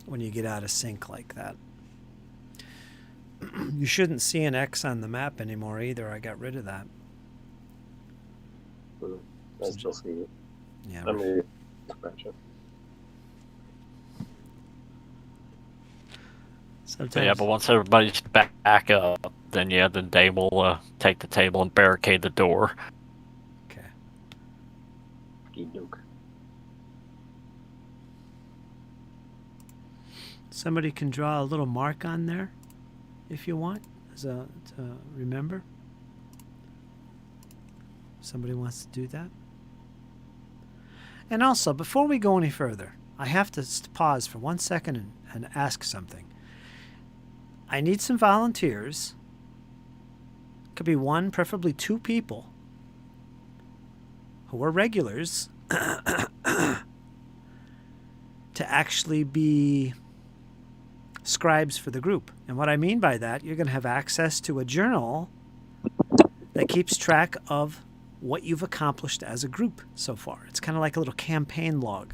when you get out of sync like that. You shouldn't see an X on the map anymore either. I got rid of that. I still see it. Yeah. I'm going to Sometimes. Yeah, but once everybody's back up, then they will take the table and barricade the door. Okay. Duke. Somebody can draw a little mark on there if you want, to remember. Somebody wants to do that. And also, before we go any further, I have to pause for 1 second and ask something. I need some volunteers. Could be one, preferably two people, who are regulars to actually be scribes for the group. And what I mean by that, you're going to have access to a journal that keeps track of what you've accomplished as a group so far. It's kind of like a little campaign log.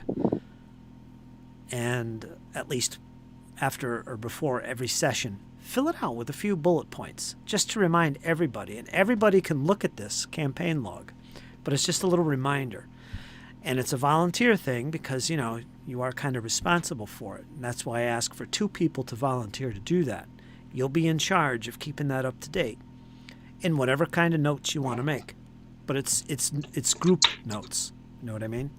And at least after or before every session, fill it out with a few bullet points just to remind everybody. And everybody can look at this campaign log, but it's just a little reminder. And it's a volunteer thing because, you know, you are kind of responsible for it. And that's why I ask for 2 people to volunteer to do that. You'll be in charge of keeping that up to date in whatever kind of notes you want to make. But it's group notes. You know what I mean?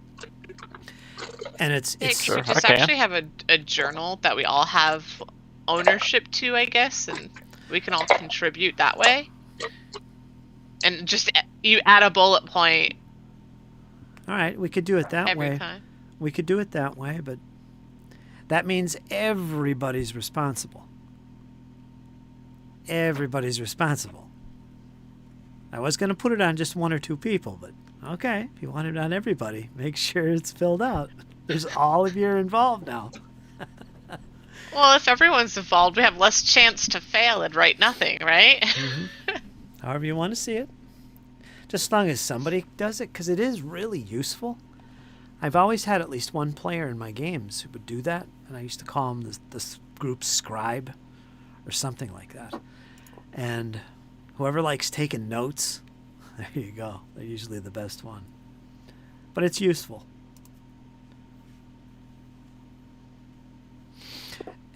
And it's We just actually have a journal that we all have ownership to, I guess, and we can all contribute that way. And just you add a bullet point. all right, we could do it that Every way. time. We could do it that way, but that means everybody's responsible. Everybody's responsible. I was going to put it on just 1 or 2 people, but okay, if you want it on everybody, make sure it's filled out. There's all of you involved now. Well, if everyone's involved, we have less chance to fail and write nothing, right? However you want to see it. Just as long as somebody does it, because it is really useful. I've always had at least 1 player in my games who would do that, and I used to call him this group's scribe or something like that. And whoever likes taking notes, there you go. They're usually the best one. But it's useful.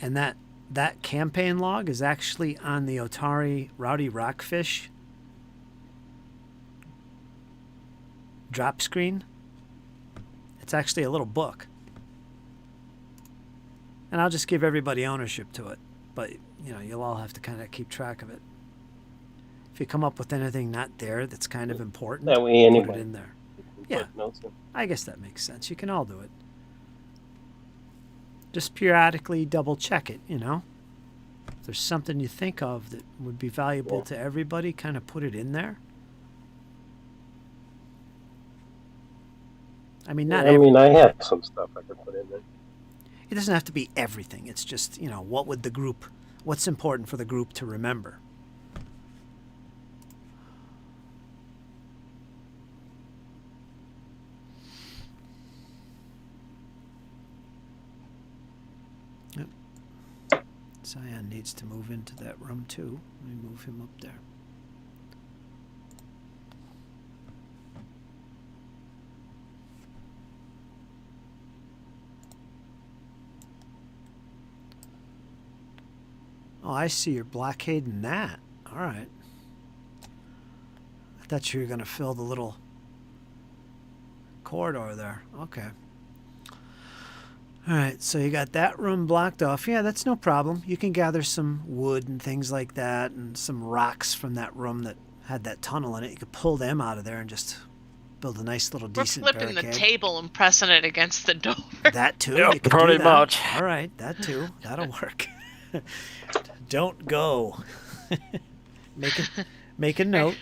And that campaign log is actually on the Otari Rowdy Rockfish drop screen. It's actually a little book. And I'll just give everybody ownership to it. But, you know, you'll all have to kind of keep track of it. If you come up with anything not there that's kind of important, That way put anybody it in there. can Yeah. put notes in. I guess that makes sense. You can all do it. Just periodically double check it, you know? If there's something you think of that would be valuable to everybody, kind of put it in there. I mean, not I mean, I have some stuff I could put in there. it doesn't have to be everything. It's just, you know, what's important for the group to remember. Zion needs to move into that room too. Let me move him up there. Oh, I see you're blockading that. All right. I thought you were going to fill the little corridor there. Okay. All right, so you got that room blocked off. Yeah, that's no problem. You can gather some wood and things like that and some rocks from that room that had that tunnel in it. You could pull them out of there and just build a nice little We're decent flipping barricade. the table and pressing it against the door. That too. Yeah, you can pretty do that. much. All right, that too. That'll work. Don't go. Make a note.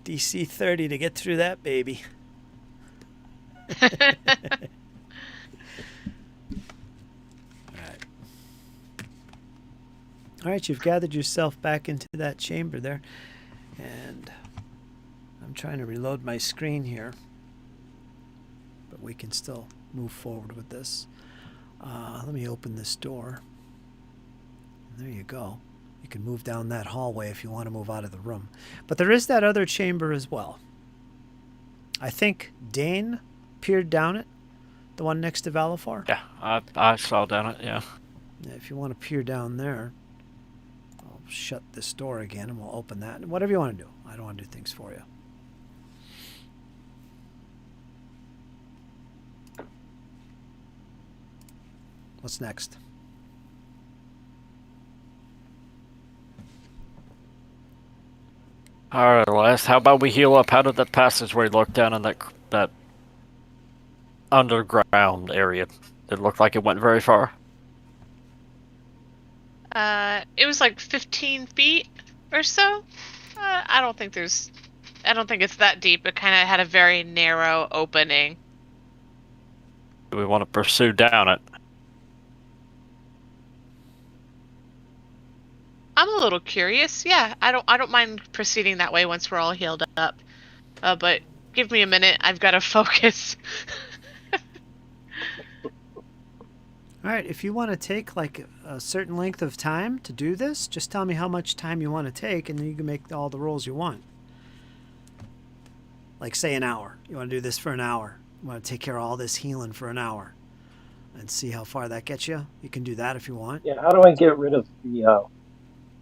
DC 30 to get through that baby. All right, you've gathered yourself back into that chamber there. And I'm trying to reload my screen here. But we can still move forward with this. Let me open this door. There you go. You can move down that hallway if you want to move out of the room. But there is that other chamber as well. I think Dane peered down it. The one next to Valifor. Yeah, I saw down it, yeah. Yeah, if you want to peer down there, I'll shut this door again and we'll open that. Whatever you want to do. I don't want to do things for you. What's next? Alright, Les, how about we heal up? How did that passageway look down in that underground area? Did it look like it went very far? It was like 15 feet or so. I don't think there's I don't think it's that deep. It kind of had a very narrow opening. Do we want to pursue down it? I'm a little curious. Yeah, I don't mind proceeding that way once we're all healed up. But give me a minute. I've got to focus. All right, if you want to take like a certain length of time to do this, just tell me how much time you want to take, and then you can make all the rolls you want. Like, say, an hour. You want to do this for an hour. You want to take care of all this healing for an hour and see how far that gets you. You can do that if you want. Yeah, how do I get rid of the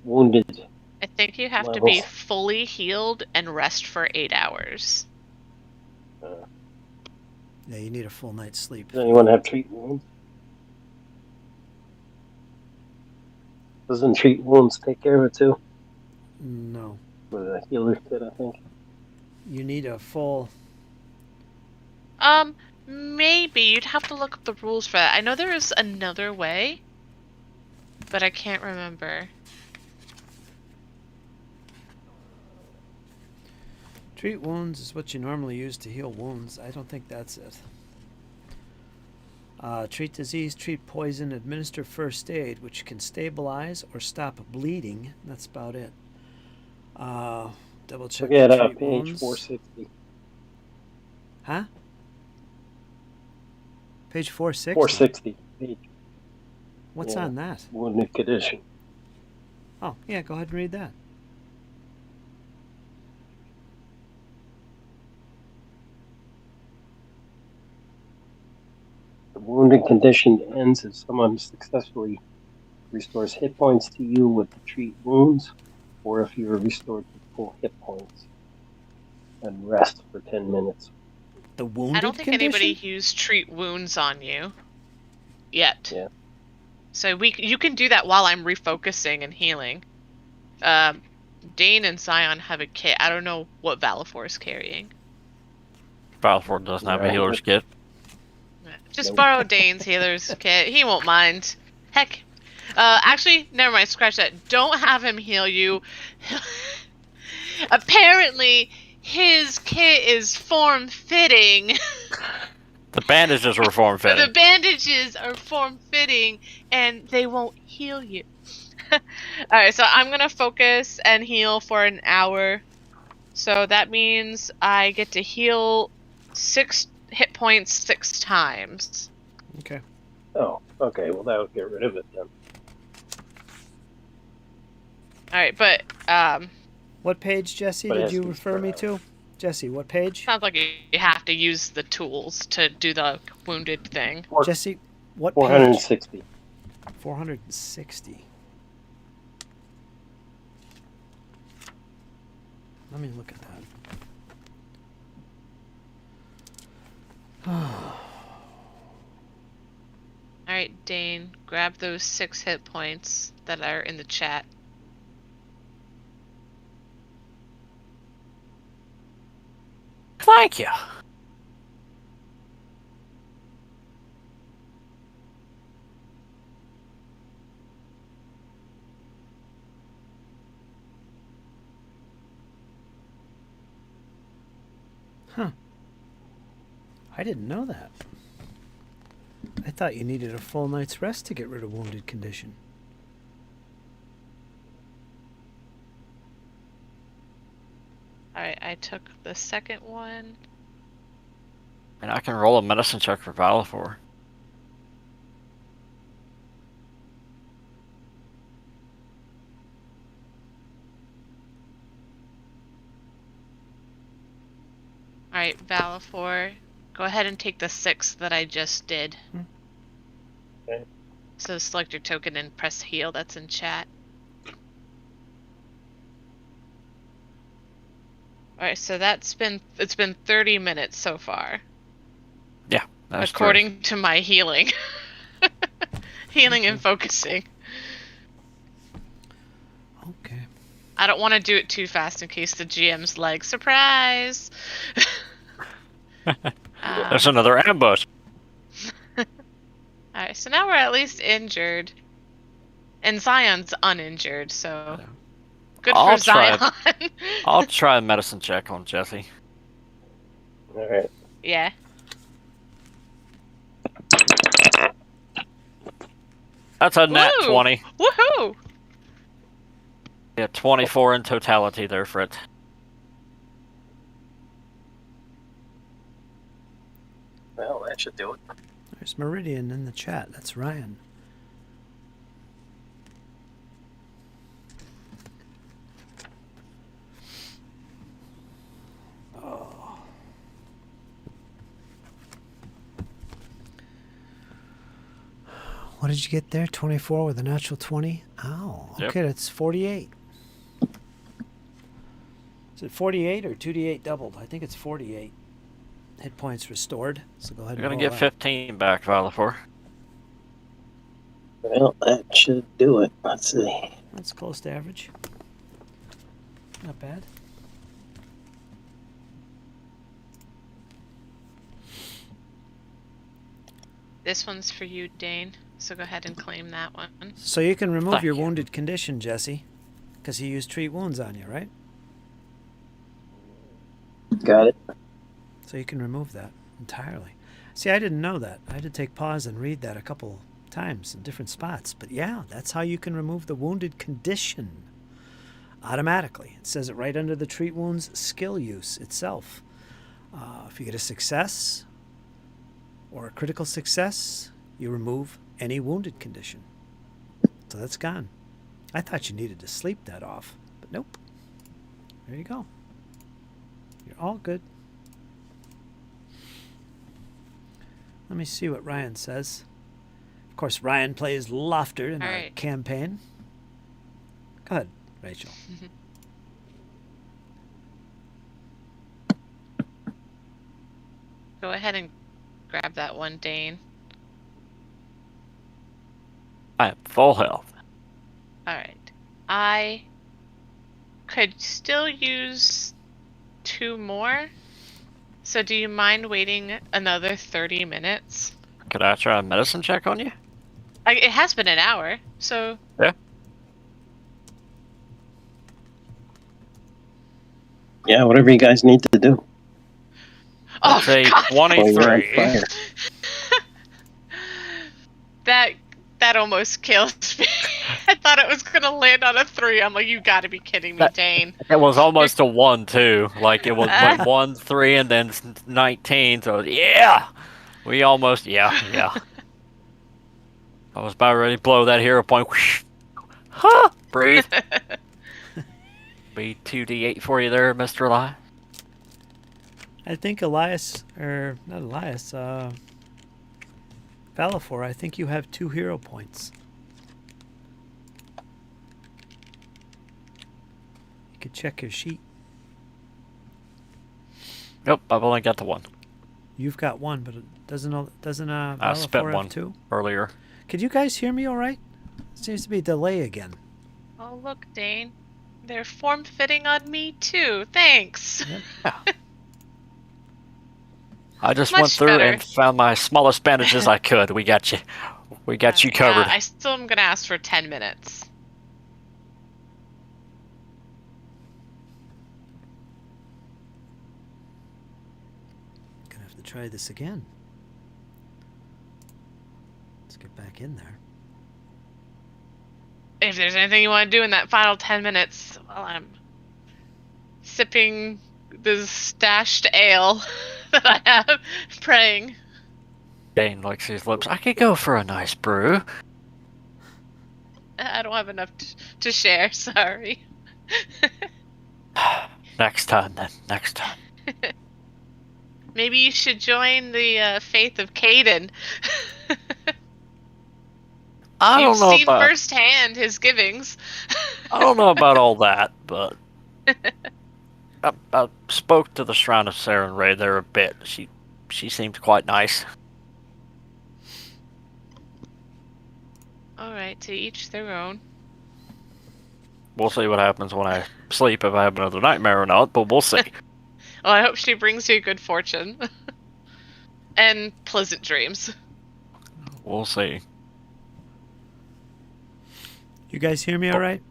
wounded? I think you have to be Levels. fully healed and rest for 8 hours. Yeah, you need a full night's sleep. Does anyone have treat wounds? Doesn't treat wounds take care of it too? No. With a healer kit, I think. You need a full... Maybe. You'd have to look up the rules for that. I know there is another way, but I can't remember. Treat wounds is what you normally use to heal wounds. I don't think that's it. Treat disease, treat poison, administer first aid, which can stabilize or stop bleeding. That's about it. Double check Look at the treat page wounds. 460. Huh? Page 460? 460. Page What's yeah. on that? Wounded condition. Oh, yeah, go ahead and read that. The wounded condition ends if someone successfully restores hit points to you with the treat wounds, or if you are restored to full hit points and rest for 10 minutes. The wounded I don't think condition? anybody used treat wounds on you yet. Yeah. So you can do that while I'm refocusing and healing. Dane and Scion have a kit. I don't know what Valifor is carrying. Valifor doesn't have a Yeah. healer's kit. Just Nope. borrow Dane's healer's kit. He won't mind. Heck. Actually, never mind. Scratch that. Don't have him heal you. Apparently, his kit is form-fitting. The bandages were form-fitting. The bandages are form-fitting, and they won't heal you. Alright, so I'm gonna focus and heal for an hour. So that means I get to heal 6 hit points 6 times. Okay. Oh, okay. Well, that would get rid of it then. Alright, but, What page, Jesse, But it did has you to be refer me spread to? Jesse, what page? sounds like you have to use the tools to do the wounded thing. Jesse, what page? 460. 460. Let me look at that. Alright, Dane, grab those 6 hit points that are in the chat. Thank you. Huh. I didn't know that. I thought you needed a full night's rest to get rid of wounded condition. Alright, I took the second one. And I can roll a medicine check for Valifor. Alright, Valifor, go ahead and take the 6 that I just did. Okay. So select your token and press heal, that's in chat. Alright, so it's been 30 minutes so far. Yeah, that's according to my healing. Healing and focusing. Okay. I don't want to do it too fast in case the GM's like, surprise! There's another ambush. Alright, so now we're at least injured. And Zion's uninjured, so... Good I'll for try Zion. I'll try a medicine check on Jesse. All right. Yeah. That's a nat Woo! 20. Woohoo! Yeah, 24 in totality there, Fritz. Well, that should do it. There's Meridian in the chat. That's Ryan. Oh. What did you get there? 24 with a natural 20? Oh, okay, Yep. that's 48. Is it 48 or 2d8 doubled? I think it's 48. Hit points restored. So go ahead You're and gonna roll get that. 15 back, Valifor. Well, that should do it. Let's see. That's close to average. Not bad. This one's for you, Dane. So go ahead and claim that one. So you can remove Thank your you. wounded condition, Jesse, because he used treat wounds on you, right? Got it. So you can remove that entirely. See, I didn't know that. I had to take pause and read that a couple times in different spots. But yeah, that's how you can remove the wounded condition automatically. It says it right under the treat wounds skill use itself. If you get a success or a critical success, you remove any wounded condition. So that's gone. I thought you needed to sleep that off, but nope. There you go. You're all good. Let me see what Ryan says. Of course, Ryan plays Lofter in All our right. campaign. Go ahead, Rachel. Go ahead and grab that one, Dane. I have full health. Alright. I could still use 2 more. So do you mind waiting another 30 minutes? Could I try a medicine check on you? It has been an hour, so... Yeah. Yeah, whatever you guys need to do. Oh, Say God! While you're on 23. fire. That almost killed me. I thought it was gonna land on a 3. I'm like, you gotta be kidding me, Dane. It was almost a 1 too. Like it was went 1, 3, and then 19. So yeah, we almost yeah. I was about ready to blow that hero point. Huh? Breathe. Be 2d8 for you there, Mr. Eli. I think Elias, or not Elias, Valifor, I think you have 2 hero points. You could check your sheet. Nope, I've only got the 1. You've got 1, but it doesn't I spent Valifor 1 have 2? earlier. Could you guys hear me all right? Seems to be a delay again. Oh, look, Dane. They're form-fitting on me, too. Thanks. Yeah. I just Much went through better. and found my smallest bandages I could. We got you. We got you covered. I still am gonna ask for 10 minutes. Gonna have to try this again. Let's get back in there. If there's anything you want to do in that final 10 minutes while I'm sipping the stashed ale that I have, praying. Dane licks his lips. I could go for a nice brew. I don't have enough to share, sorry. Next time, then. Next time. Maybe you should join the faith of Caden. I You've don't know seen about. firsthand his givings. I don't know about all that, but I spoke to the Shrine of Saren Ray there a bit. She seemed quite nice. Alright, to each their own. We'll see what happens when I sleep, if I have another nightmare or not, but we'll see. Well, I hope she brings you good fortune. And pleasant dreams. We'll see. You guys hear me all right?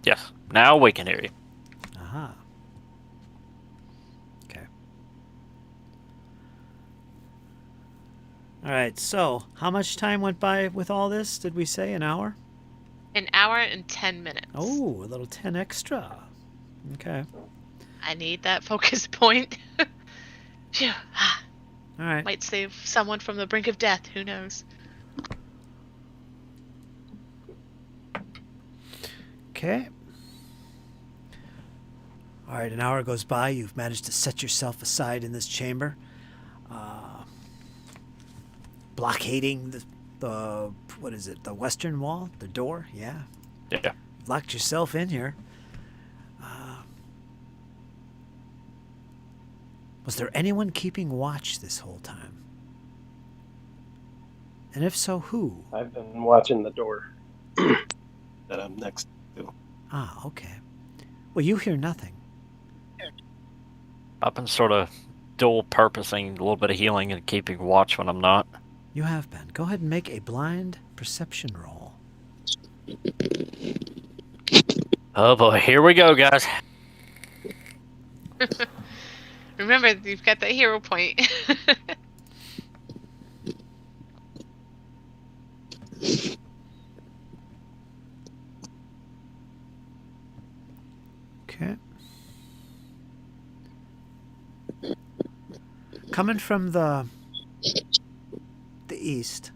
Yes. Now we can hear you. Aha. Okay. All right, so how much time went by with all this? Did we say an hour? An hour and 10 minutes. Oh, a little 10 extra. Okay. I need that focus point. Phew. All right. Might save someone from the brink of death. Who knows? Okay. All right, an hour goes by. You've managed to set yourself aside in this chamber, blockading the what is it? The western wall, the door. Yeah, Yeah. you've locked yourself in here. Was there anyone keeping watch this whole time? And if so, who? I've been watching the door that I'm next to. Ah, okay. Well, you hear nothing. I've been sort of dual purposing a little bit of healing and keeping watch when I'm not. You have been. Go ahead and make a blind perception roll. Oh boy, here we go, guys. Remember, you've got that hero point. Okay. Coming from the east.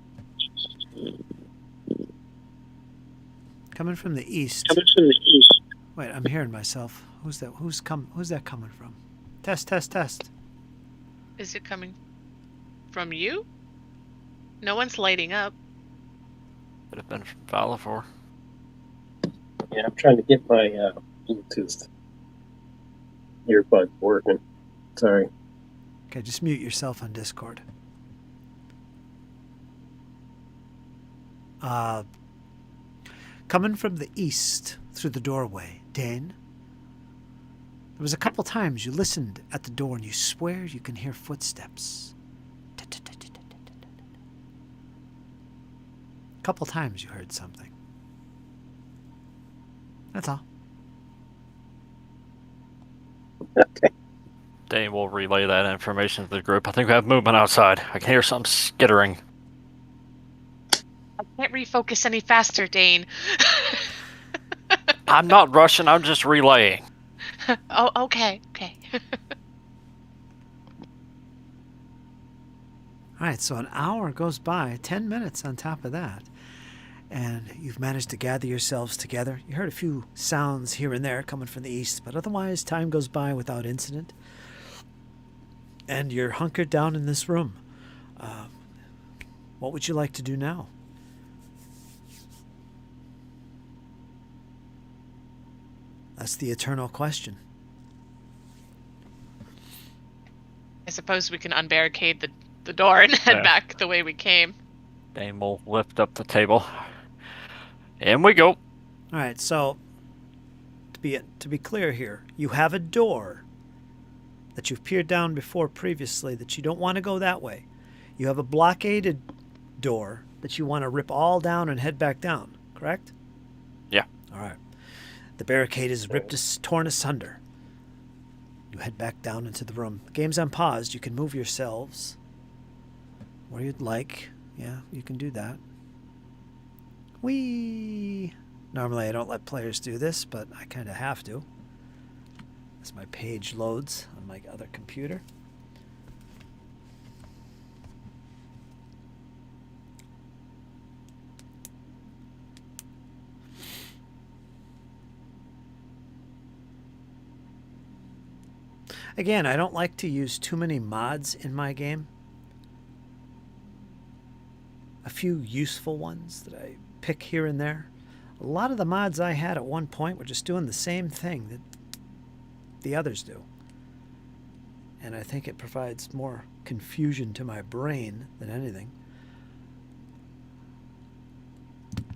Coming from the east. Wait, I'm hearing myself. Who's that? Who's that coming from? Test, test, test. Is it coming from you? No one's lighting up. Could have been from Valafor. Yeah, I'm trying to get my Bluetooth earbud working. Sorry. Okay, just mute yourself on Discord. Coming from the east through the doorway, Dane. There was a couple times you listened at the door and you swear you can hear footsteps. A couple times you heard something. That's all. Okay. Dane will relay that information to the group. I think we have movement outside. I can hear some skittering. I can't refocus any faster, Dane. I'm not rushing, I'm just relaying. Oh, okay. All right, so an hour goes by, 10 minutes on top of that, and you've managed to gather yourselves together. You heard a few sounds here and there coming from the east, but otherwise time goes by without incident. And you're hunkered down in this room. What would you like to do now? That's the eternal question. I suppose we can unbarricade the door and head Yeah. back the way we came. Dane will lift up the table. In we go. All right, so to be clear here, you have a door that you've peered down before previously that you don't want to go that way. You have a blockaded door that you want to rip all down and head back down, correct? Yeah. All right. The barricade is torn asunder. You head back down into the room. The game's unpaused. You can move yourselves where you'd like. Yeah, you can do that. Whee! Normally I don't let players do this, but I kind of have to. As my page loads on my other computer. Again, I don't like to use too many mods in my game. A few useful ones that I pick here and there. A lot of the mods I had at one point were just doing the same thing that the others do. And I think it provides more confusion to my brain than anything.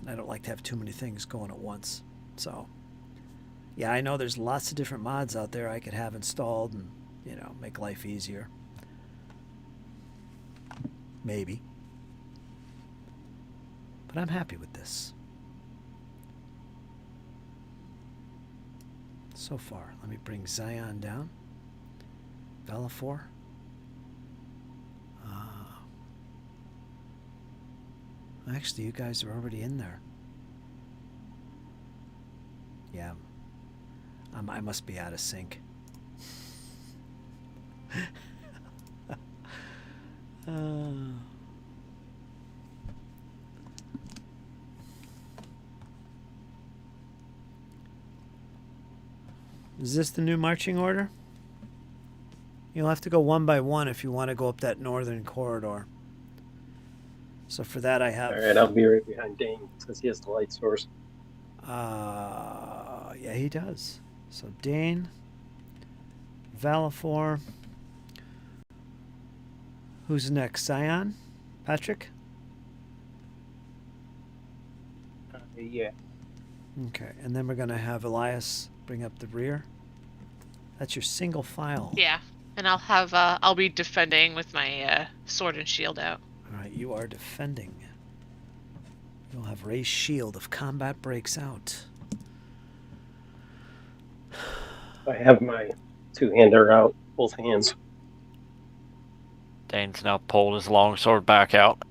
I don't like to have too many things going at once. So, yeah, I know there's lots of different mods out there I could have installed and, make life easier. Maybe. But I'm happy with this. so far. Let me bring Zion down. Velafor. Actually, you guys are already in there. Yeah. I must be out of sync. Is this the new marching order? You'll have to go one by one if you want to go up that northern corridor. So for that I have... Alright, I'll be right behind Dane, since he has the light source. Yeah, he does. So Dane, Velafor. Who's next? Zion? Patrick? Yeah. Okay, and then we're going to have Elias bring up the rear. That's your single file. Yeah, and I'll be defending with my sword and shield out. All right, you are defending. You'll have raised shield if combat breaks out. I have my two-hander out, both hands. Dane's now pulled his longsword back out.